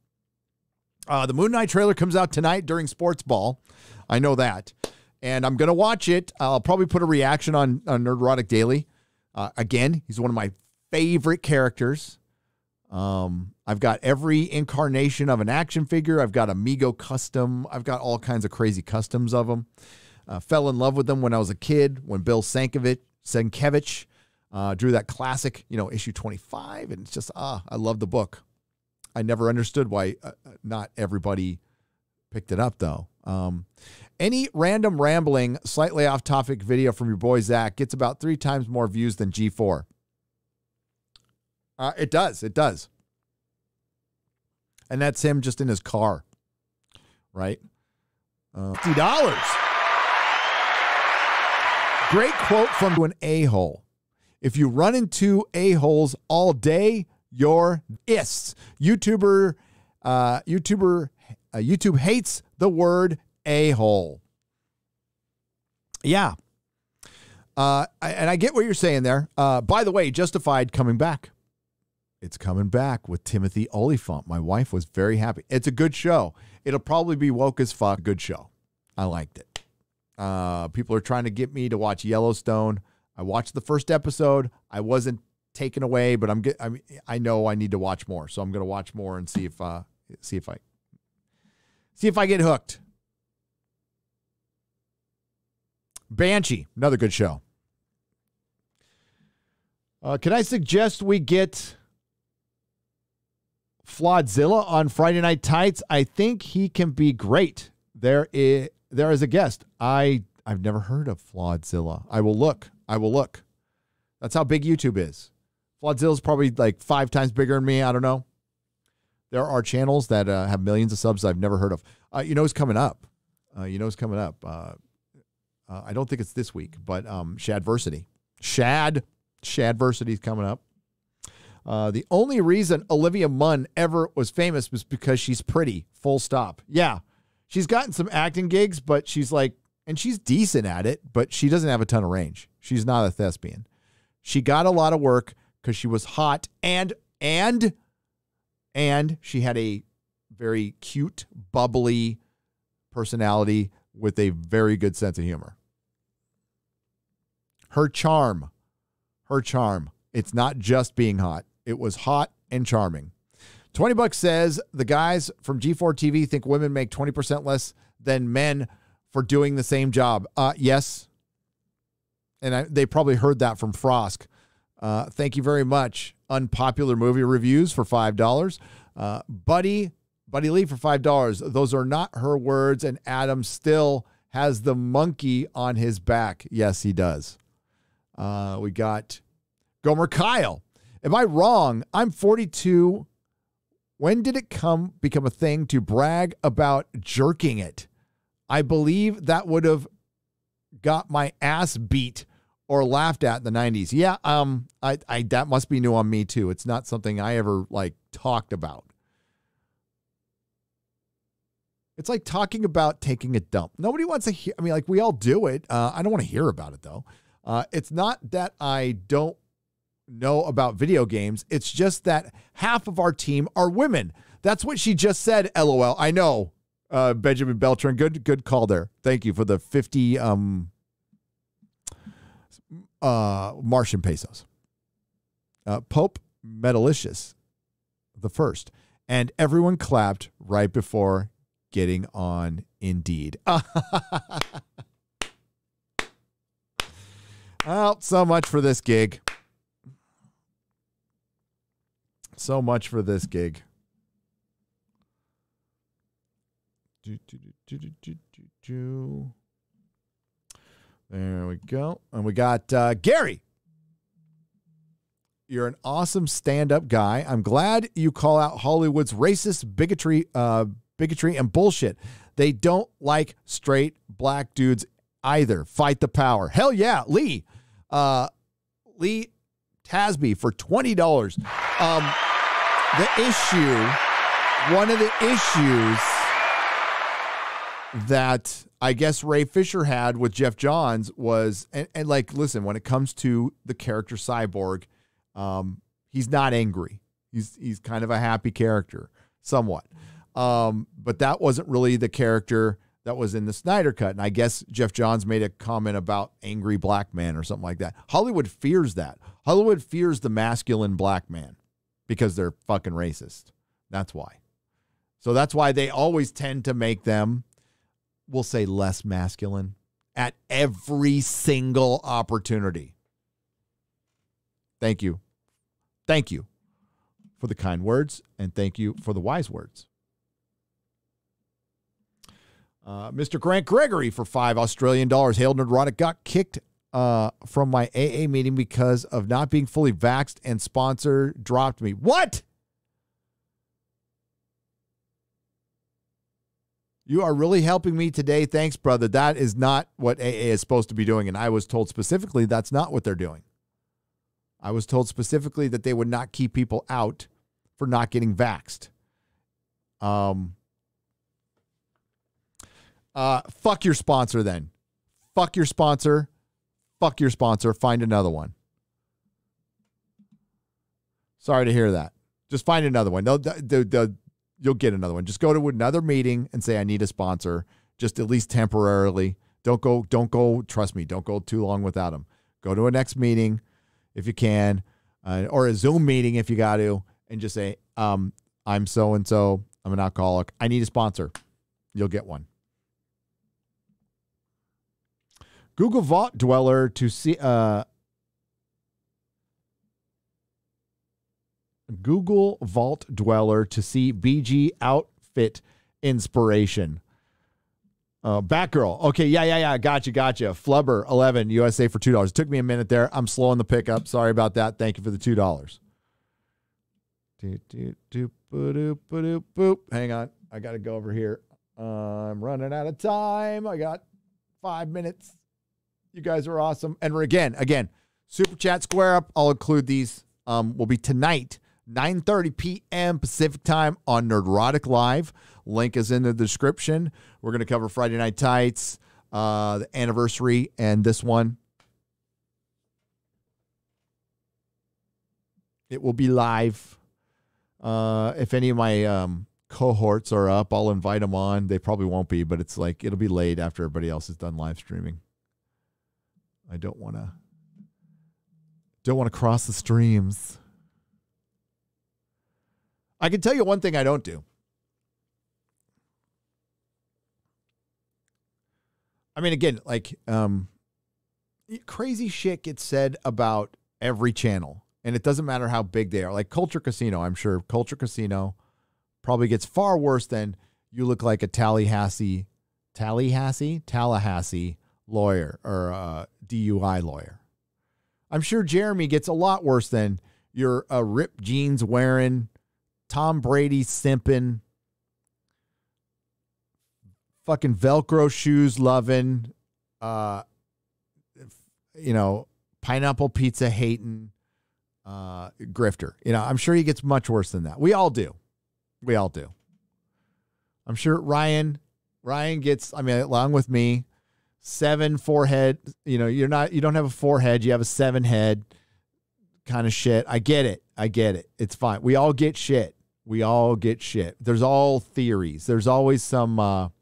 The Moon Knight trailer comes out tonight during Sports Ball. I know that. And I'm going to watch it. I'll probably put a reaction on Nerdrotic Daily. Again, he's one of my favorite characters. I've got every incarnation of an action figure. I've got Amigo custom. I've got all kinds of crazy customs of them. Fell in love with them when I was a kid, when Bill Sienkiewicz drew that classic, issue 25. And it's just, I love the book. I never understood why not everybody picked it up, though. Any random rambling, slightly off-topic video from your boy Zach gets about 3 times more views than G4. It does. And that's him just in his car, right? $50. Great quote from an a-hole. If you run into a-holes all day, you're ists. YouTube hates the word a-hole. Yeah. And I get what you're saying there. By the way, Justified coming back. It's coming back with Timothy Olyphant. My wife was very happy. It's a good show. It'll probably be woke as fuck. Good show. I liked it. People are trying to get me to watch Yellowstone. I watched the first episode. I wasn't taken away, but I know I need to watch more. So I'm going to watch more and see if I get hooked. Banshee, another good show. Can I suggest we get Flawdzilla on Friday Night Tights? I think he can be great. There is a guest. I've never heard of Flawdzilla. I will look. That's how big YouTube is. Flawdzilla's probably like 5 times bigger than me. I don't know. There are channels that have millions of subs I've never heard of. Who's coming up? I don't think it's this week, but Shadversity. Shadversity is coming up. The only reason Olivia Munn ever was famous was because she's pretty, full stop. Yeah, she's gotten some acting gigs, but she's decent at it, but she doesn't have a ton of range. She's not a thespian. She got a lot of work because she was hot and she had a very cute, bubbly personality with a very good sense of humor. Her charm. It's not just being hot. It was hot and charming. $20 says the guys from G4 TV think women make 20% less than men for doing the same job. Yes. And they probably heard that from Frosk. Thank you very much. Unpopular movie reviews for $5. Buddy Lee for $5. Those are not her words, and Adam still has the monkey on his back. Yes, he does. We got Gomer Kyle. Am I wrong? I'm 42. When did it become a thing to brag about jerking it? I believe that would have got my ass beat or laughed at in the 90s. Yeah, that must be new on me too. It's not something I ever talked about. It's like talking about taking a dump. Nobody wants to hear. We all do it. I don't want to hear about it though. It's not that I don't know about video games. It's just that half of our team are women. That's what she just said. LOL. I know. Benjamin Beltran. Good call there. Thank you for the 50 Martian pesos. Pope Metalicious the first. And everyone clapped right before getting on Indeed. Well, so much for this gig. So much for this gig. There we go. And we got Gary. You're an awesome stand-up guy. I'm glad you call out Hollywood's racist bigotry and bullshit. They don't like straight black dudes either. Fight the power. Hell yeah, Lee. Lee Tasby for $20. One of the issues that I guess Ray Fisher had with Jeff Johns was, and like, listen, when it comes to the character Cyborg, he's not angry. He's kind of a happy character, somewhat. But that wasn't really the character that was in the Snyder Cut. And I guess Jeff Johns made a comment about angry black man or something like that. Hollywood fears that. Hollywood fears the masculine black man because they're fucking racist. That's why. So that's why they always tend to make them, we'll say, less masculine at every single opportunity. Thank you. Thank you for the kind words, and thank you for the wise words. Mr. Grant Gregory for $5 Australian. Hail Nerdrotic. Got kicked from my AA meeting because of not being fully vaxxed, and sponsor dropped me. What? You are really helping me today. Thanks, brother. That is not what AA is supposed to be doing. And I was told specifically that's not what they're doing. I was told specifically that they would not keep people out for not getting vaxxed. Fuck your sponsor then. Fuck your sponsor. Fuck your sponsor. Find another one. Sorry to hear that. Just find another one. You'll get another one. Just go to another meeting and say, I need a sponsor, just at least temporarily. Don't go, trust me, don't go too long without them. Go to a next meeting if you can, or a Zoom meeting if you got to, and just say, I'm so-and-so, I'm an alcoholic, I need a sponsor. You'll get one. Google Vault Dweller to see, Google Vault Dweller to see BG outfit inspiration. Batgirl. Okay, yeah. Gotcha. Flubber 11 USA for $2. It took me a minute there. I'm slowing the pickup. Sorry about that. Thank you for the $2. Hang on. I got to go over here. I'm running out of time. I got 5 minutes. You guys are awesome. And again, Super Chat Square Up. I'll include these. Will be tonight, 9:30 p.m. Pacific time on Nerdrotic Live. Link is in the description. We're going to cover Friday Night Tights, the anniversary, and this one. It will be live. If any of my cohorts are up, I'll invite them on. They probably won't be, but it's like it'll be late after everybody else is done live streaming. I don't want to cross the streams. I can tell you one thing I don't do. I mean, again, like crazy shit gets said about every channel, and it doesn't matter how big they are. Like Culture Casino, I'm sure Culture Casino probably gets far worse than you look like a Tallahassee lawyer or DUI lawyer. I'm sure Jeremy gets a lot worse than you're a ripped jeans wearing, Tom Brady simping, fucking Velcro shoes loving, pineapple pizza hating, grifter. I'm sure he gets much worse than that. We all do. I'm sure Ryan gets, along with me, 7 forehead, you don't have a forehead, you have a 7 head kind of shit. I get it. It's fine. We all get shit. There's all theories. There's always some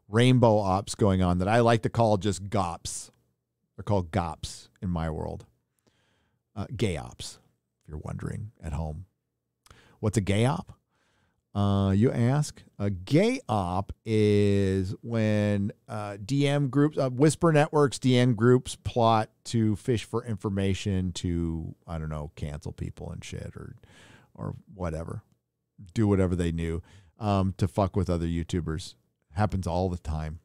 rainbow ops going on that I like to call just gops. They're called gops in my world. Gay ops, if you're wondering at home. What's a gay op? You ask. A gay op is when DM groups, Whisper Networks, DM groups plot to fish for information to, I don't know, cancel people and shit or whatever. Do whatever they knew to fuck with other YouTubers. Happens all the time.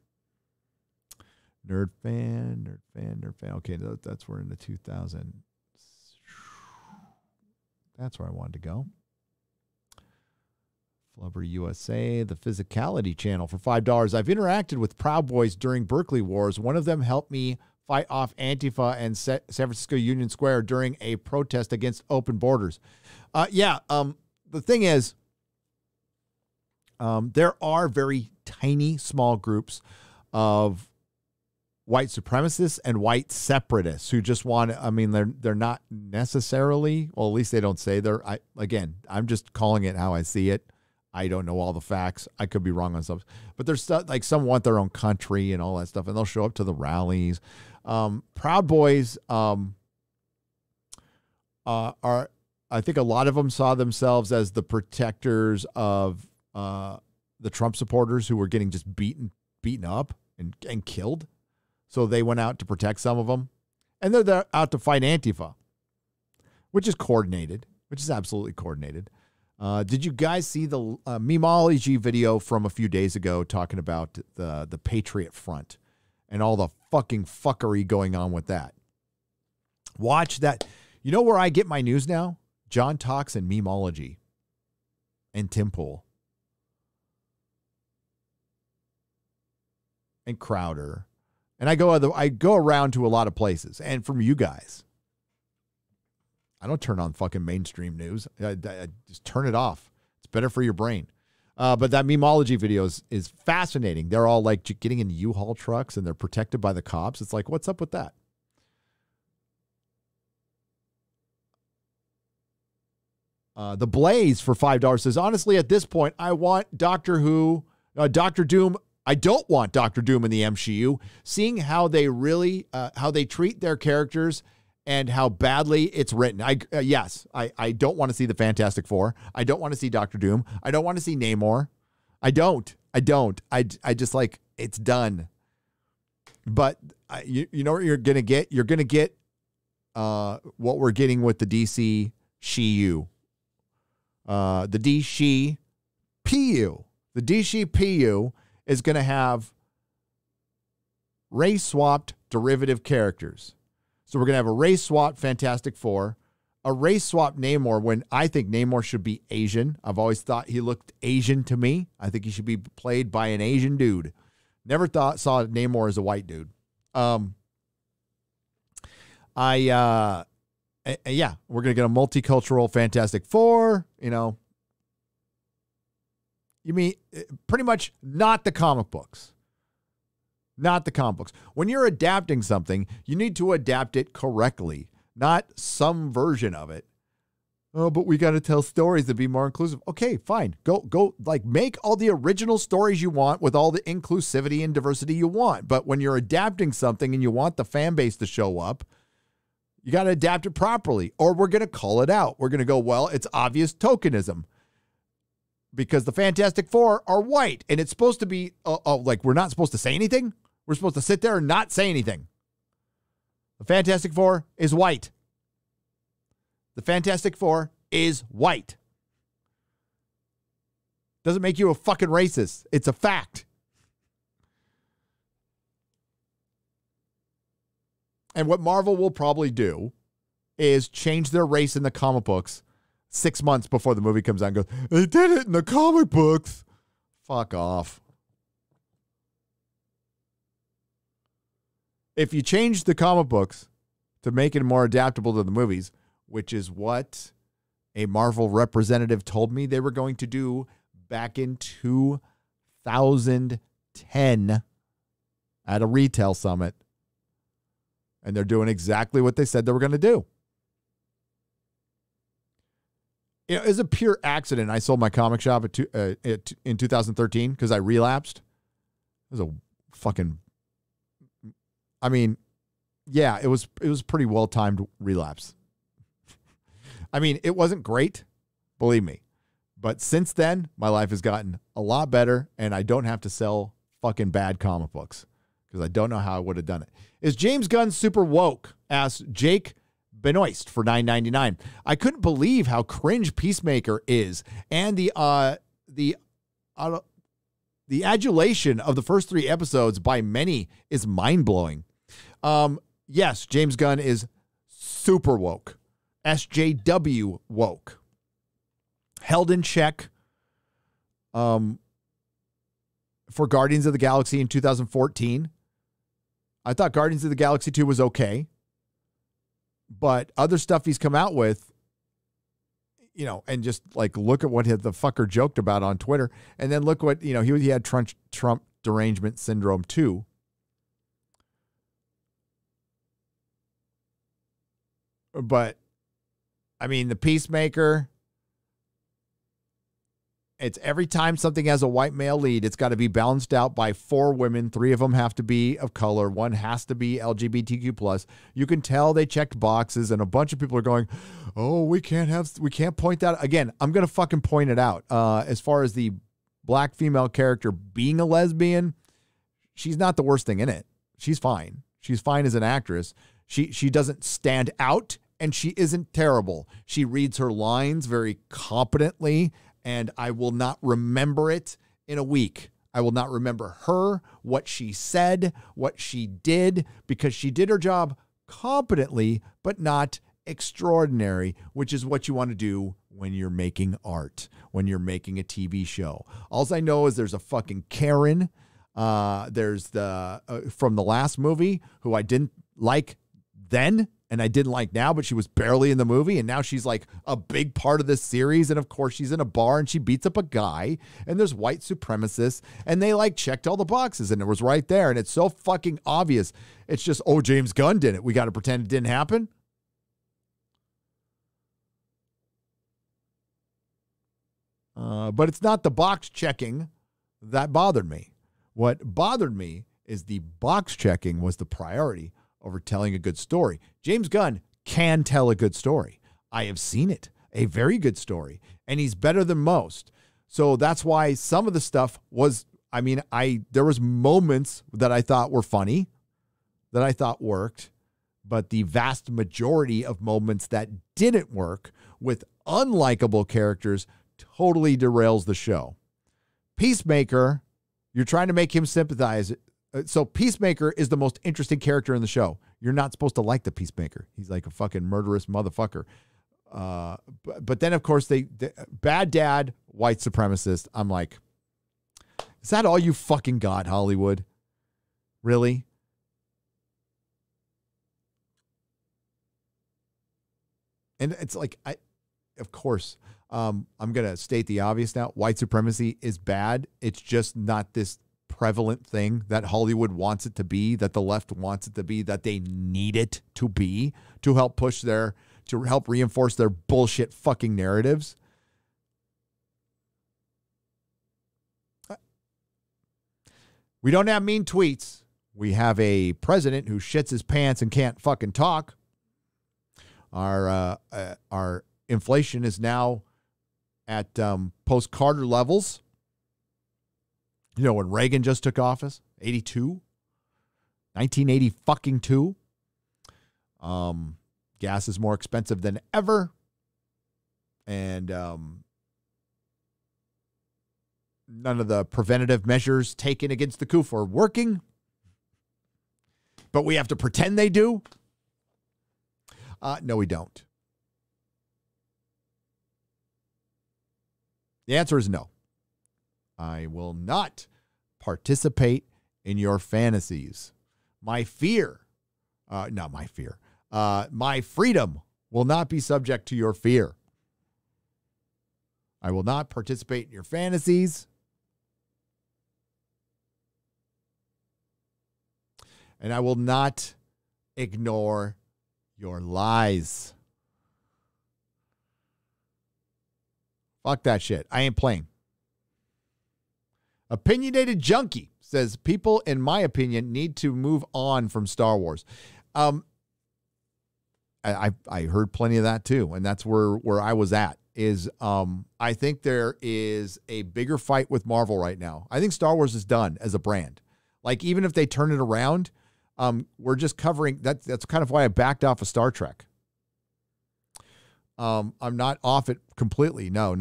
Nerd fan. Okay, that's where in the 2000s. That's where I wanted to go. Flubber USA, the Physicality channel for $5. I've interacted with Proud Boys during Berkeley Wars. One of them helped me fight off Antifa and San Francisco Union Square during a protest against open borders. The thing is, There are very tiny, small groups of white supremacists and white separatists who just want to, I mean, they're not necessarily, well, at least they don't say I'm just calling it how I see it. I don't know all the facts. I could be wrong on some, but there's stuff like some want their own country and all that stuff, and they'll show up to the rallies. Proud Boys are, I think a lot of them saw themselves as the protectors of the Trump supporters who were getting just beaten up and killed. So they went out to protect some of them. And they're out to fight Antifa, which is coordinated, which is absolutely coordinated. Did you guys see the Memeology video from a few days ago talking about the Patriot Front and all the fucking fuckery going on with that? Watch that. You know where I get my news now? John Talks and Memeology and Tim Pool and Crowder. And I go around to a lot of places. And from you guys, I don't turn on fucking mainstream news. I just turn it off. It's better for your brain. But that Memeology video is fascinating. They're all like getting in U-Haul trucks and they're protected by the cops. It's like, what's up with that? The Blaze for $5 says, honestly, at this point, I want Doctor Doom. I don't want Doctor Doom in the MCU, seeing how they really, how they treat their characters and how badly it's written. I don't want to see the Fantastic Four. I don't want to see Doctor Doom. I don't want to see Namor. I don't. I just like, it's done. But you know what you're going to get? You're going to get what we're getting with the DC SHIU. The DCPU. The DCPU is going to have race-swapped derivative characters. So we're going to have a race-swapped Fantastic Four, a race-swapped Namor when I think Namor should be Asian. I've always thought he looked Asian to me. I think he should be played by an Asian dude. Never saw Namor as a white dude. We're going to get a multicultural Fantastic Four, You mean pretty much not the comic books. Not the comic books. When you're adapting something, you need to adapt it correctly, not some version of it. Oh, but we got to tell stories to be more inclusive. Okay, fine. Go like make all the original stories you want with all the inclusivity and diversity you want. But when you're adapting something and you want the fan base to show up, you got to adapt it properly, or we're going to call it out. We're going to go, well, it's obvious tokenism because the Fantastic Four are white, and it's supposed to be like we're not supposed to say anything. We're supposed to sit there and not say anything. The Fantastic Four is white. The Fantastic Four is white. Doesn't make you a fucking racist. It's a fact. And what Marvel will probably do is change their race in the comic books 6 months before the movie comes out and goes, they did it in the comic books. Fuck off. If you change the comic books to make it more adaptable to the movies, which is what a Marvel representative told me they were going to do back in 2010 at a retail summit. And they're doing exactly what they said they were going to do. It was a pure accident. I sold my comic shop in 2013 because I relapsed. It was a fucking... I mean, yeah, it was pretty well-timed relapse. I mean, it wasn't great, believe me. But since then, my life has gotten a lot better, and I don't have to sell fucking bad comic books because I don't know how I would have done it. Is James Gunn super woke? Asks Jake Benoist for $9.99. I couldn't believe how cringe Peacemaker is, and the adulation of the first 3 episodes by many is mind-blowing. Yes, James Gunn is super woke. SJW woke. Held in check for Guardians of the Galaxy in 2014. I thought Guardians of the Galaxy 2 was okay. But other stuff he's come out with, you know, and just like look at what the fucker joked about on Twitter, and then look what, you know, he had Trump derangement syndrome too. But I mean, the Peacemaker, it's every time something has a white male lead, it's got to be balanced out by 4 women. 3 of them have to be of color. 1 has to be LGBTQ+. You can tell they checked boxes, and a bunch of people are going, oh, we can't point that out. Again, I'm going to fucking point it out. As far as the black female character being a lesbian, she's not the worst thing in it. She's fine. She's fine as an actress. She doesn't stand out, and she isn't terrible. She reads her lines very competently, and I will not remember it in a week. I will not remember her, what she said, what she did, because she did her job competently, but not extraordinary, which is what you want to do when you're making art, when you're making a TV show. All I know is there's a fucking Karen. There's the from the last movie who I didn't like then, and I didn't like now, but she was barely in the movie, and now she's like a big part of this series. And of course, she's in a bar and she beats up a guy, and there's white supremacists, and they like checked all the boxes, and it was right there. And it's so fucking obvious. It's just, oh, James Gunn did it. We got to pretend it didn't happen. But it's not the box checking that bothered me. What bothered me is the box checking was the priority over telling a good story. James Gunn can tell a good story. I have seen it, a very good story, and he's better than most. So that's why some of the stuff was, I mean, there was moments that I thought were funny, that I thought worked, but the vast majority of moments that didn't work with unlikable characters totally derails the show. Peacemaker, you're trying to make him sympathize. So Peacemaker is the most interesting character in the show. You're not supposed to like the Peacemaker. He's like a fucking murderous motherfucker. But then, of course, they bad dad, white supremacist. I'm like, is that all you fucking got, Hollywood? Really? And it's like, of course, I'm going to state the obvious now. White supremacy is bad. It's just not this prevalent thing that Hollywood wants it to be, that the left wants it to be, that they need it to be to help to help reinforce their bullshit fucking narratives. We don't have mean tweets. We have a president who shits his pants and can't fucking talk. Our inflation is now at post-Carter levels. You know, when Reagan just took office, 1980 fucking 2. Gas is more expensive than ever. And none of the preventative measures taken against the coup are working. But we have to pretend they do. No, we don't. The answer is no. I will not participate in your fantasies. My freedom will not be subject to your fear. I will not participate in your fantasies. And I will not ignore your lies. Fuck that shit. I ain't playing. Opinionated Junkie says, people, in my opinion, need to move on from Star Wars. I heard plenty of that too, and that's where I was at. Is I think there is a bigger fight with Marvel right now. I think Star Wars is done as a brand. Like, even if they turn it around, we're just covering that. That's kind of why I backed off of Star Trek. I'm not off it completely. No.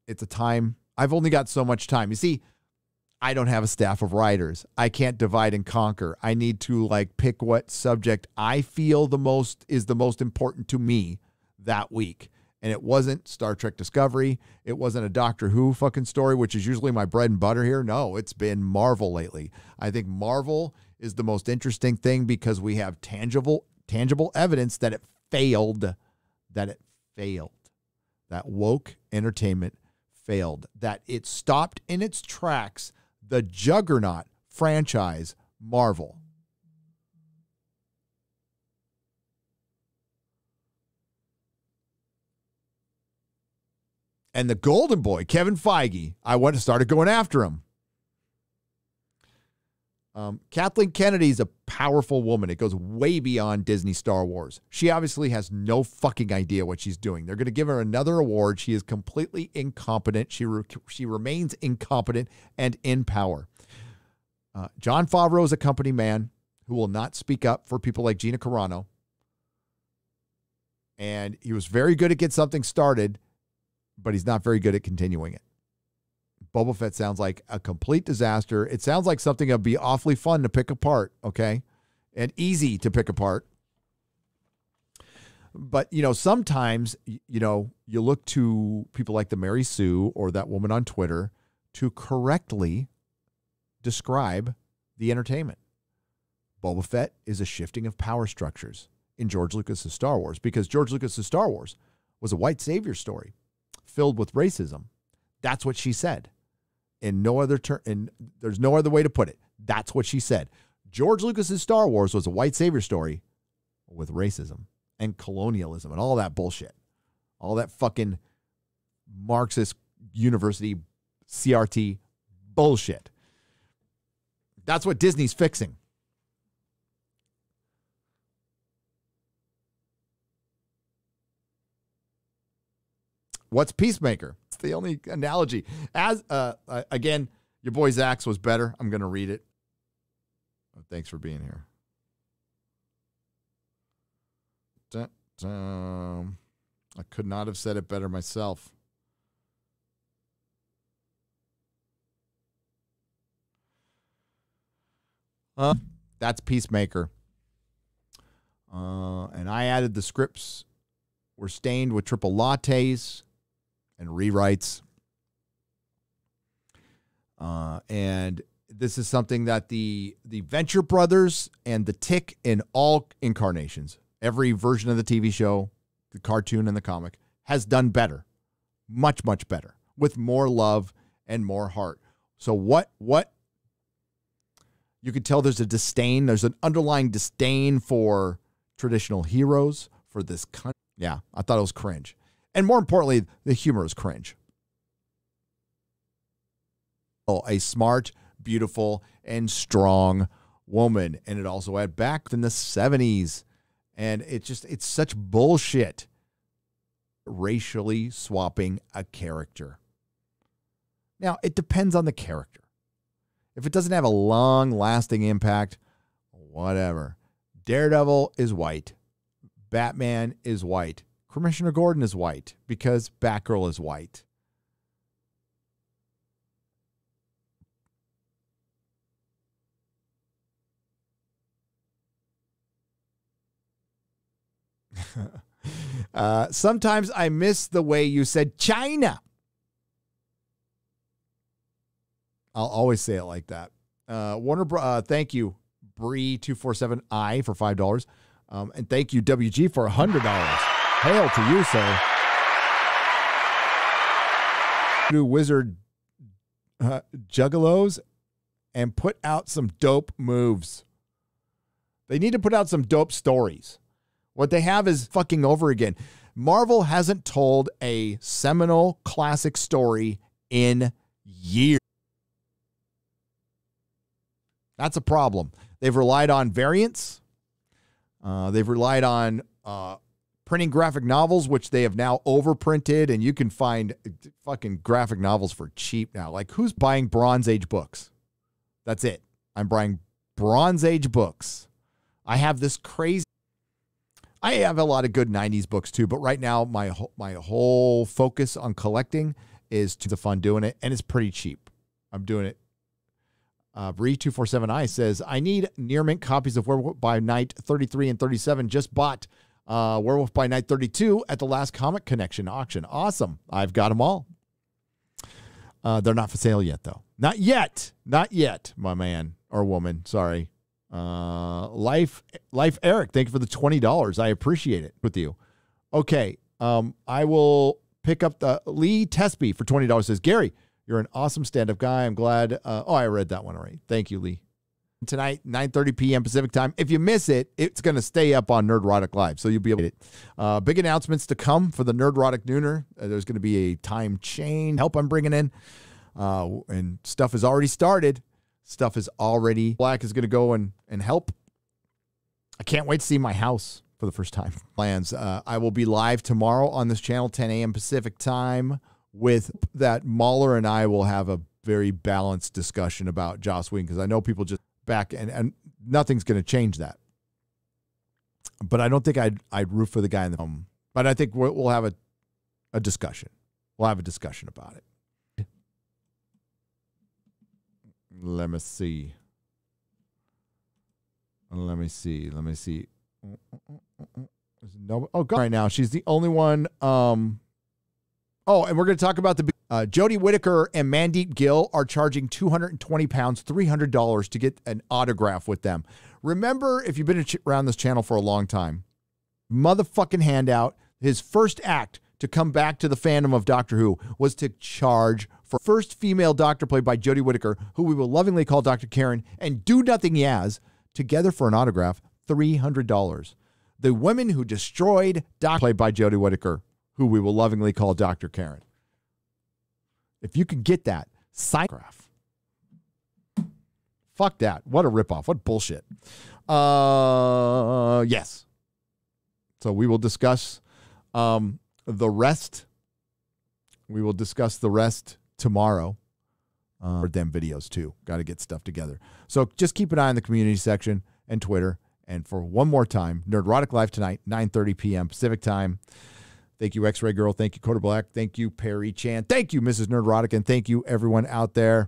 It's a time. I've only got so much time. You see, I don't have a staff of writers. I can't divide and conquer. I need to pick what subject I feel is the most important to me that week. And it wasn't Star Trek Discovery. It wasn't a Doctor Who fucking story, which is usually my bread and butter here. No, it's been Marvel lately. I think Marvel is the most interesting thing because we have tangible evidence that it failed. that woke entertainment failed, that it stopped in its tracks the juggernaut franchise Marvel. And the golden boy, Kevin Feige, I started going after him. Kathleen Kennedy is a powerful woman. It goes way beyond Disney Star Wars. She obviously has no fucking idea what she's doing. They're going to give her another award. She is completely incompetent. She remains incompetent and in power. Jon Favreau is a company man who will not speak up for people like Gina Carano. And he was very good at getting something started, but he's not very good at continuing it. Boba Fett sounds like a complete disaster. It sounds like something that would be awfully fun to pick apart, okay? And easy to pick apart. But, sometimes, you look to people like the Mary Sue or that woman on Twitter to correctly describe the entertainment. Boba Fett is a shifting of power structures in George Lucas's Star Wars, because George Lucas's Star Wars was a white savior story filled with racism. That's what she said. In no other and there's no other way to put it. That's what she said. George Lucas's Star Wars was a white savior story with racism and colonialism and all that bullshit. All that fucking Marxist university CRT bullshit. That's what Disney's fixing. What's Peacemaker? It's the only analogy. As again, your boy Zach's was better. I'm going to read it. Oh, thanks for being here. I could not have said it better myself. That's Peacemaker. And I added the scripts were stained with triple lattes and rewrites. And this is something that the Venture Brothers and the Tick in all incarnations, every version of the TV show, the cartoon and the comic, has done better. Much, much better. With more love and more heart. So what you could tell there's a disdain. There's an underlying disdain for traditional heroes, for this country. Yeah, I thought it was cringe. And more importantly, the humor is cringe. Oh, a smart, beautiful, and strong woman. And it also had back in the 70s. And it's such bullshit. Racially swapping a character. Now, it depends on the character. If it doesn't have a long-lasting impact, whatever. Daredevil is white. Batman is white. Commissioner Gordon is white because Batgirl is white. Sometimes I miss the way you said China. I'll always say it like that. Thank you, Bree247I for $5. And thank you, WG, for $100. Hail to you, sir. Do Wizard Juggalos and put out some dope moves. They need to put out some dope stories. What they have is fucking over again. Marvel hasn't told a seminal classic story in years. That's a problem. They've relied on variants. They've relied on printing graphic novels, which they have now overprinted, and you can find fucking graphic novels for cheap now. Like, who's buying Bronze Age books? That's it. I'm buying Bronze Age books. I have this crazy... I have a lot of good 90s books too, but right now my whole focus on collecting is to the fun doing it, and it's pretty cheap. I'm doing it. Bree247I says, I need near mint copies of Werewolf by Night 33 and 37. Just bought Werewolf by Night 32 at the last Comic Connection auction. Awesome. I've got them all. They're not for sale yet, though. Not yet. Not yet, my man or woman. Sorry. Life Eric, thank you for the $20. I appreciate it with you. Okay. I will pick pick up the Lee Tesby for $20. Says, Gary, you're an awesome stand-up guy. I'm glad. I read that one already. Thank you, Lee. Tonight, 9:30 p.m. Pacific time. If you miss it, it's going to stay up on Nerdrotic Live, so you'll be able to get it. Big announcements to come for the Nerdrotic Nooner. There's going to be a time chain help I'm bringing in, and stuff has already started. Stuff is already. Black is going to go and help. I can't wait to see my house for the first time. Plans. I will be live tomorrow on this channel, 10 a.m. Pacific time, with that Mahler and I will have a very balanced discussion about Joss Whedon, because I know people just back and nothing's going to change that. But I don't think I'd root for the guy in the home. But I think we'll have a discussion. We'll have a discussion about it. Let me see. No, God, right now she's the only one. And we're going to talk about the Jodie Whittaker and Mandeep Gill are charging £220, $300 to get an autograph with them. Remember, if you've been around this channel for a long time, motherfucking Handout, his first act to come back to the fandom of Doctor Who was to charge for first female doctor played by Jodie Whittaker, who we will lovingly call Dr. Karen, and Do Nothing Yaz, together for an autograph, $300. The women who destroyed Doctor played by Jodie Whittaker, who we will lovingly call Dr. Karen. If you could get that, sign graph. Fuck that. What a ripoff. What bullshit. Yes. So we will discuss the rest. We will discuss the rest tomorrow. Or them videos too. Got to get stuff together. So just keep an eye on the community section and Twitter. And for one more time, Nerdrotic Live tonight, 9:30 p.m. Pacific time. Thank you, X-Ray Girl. Thank you, Coda Black. Thank you, Perry Chan. Thank you, Mrs. Nerdrotic. And thank you, everyone out there.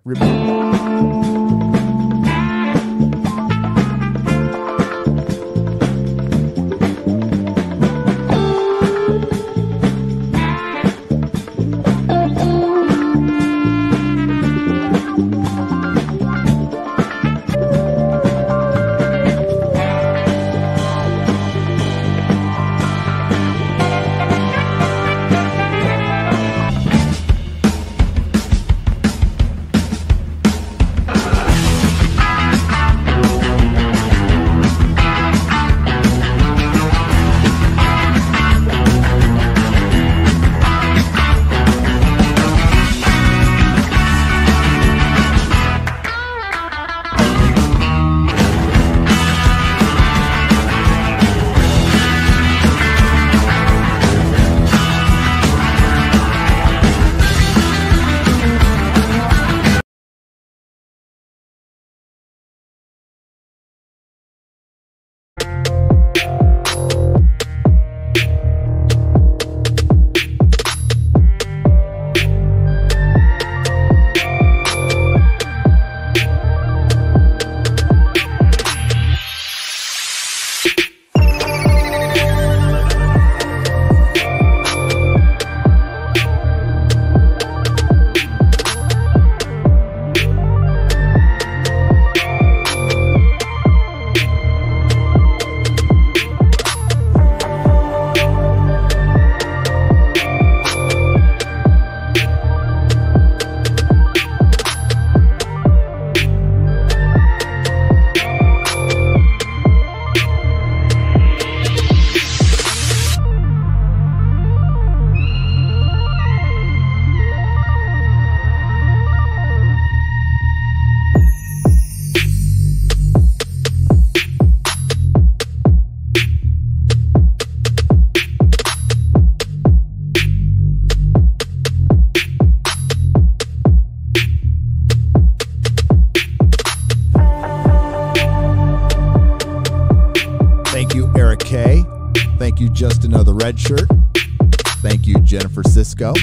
Thank you, Just Another Red Shirt. Thank you, Jennifer Cisco.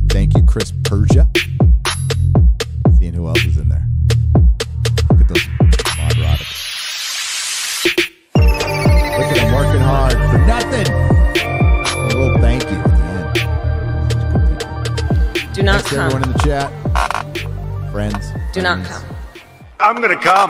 Thank you, Chris Persia. Seeing who else is in there. Look at those moderatics. Look at them working hard for nothing. A little thank you at the end. Do not Thanks come. everyone in the chat. Friends. Do not come. I'm going to come.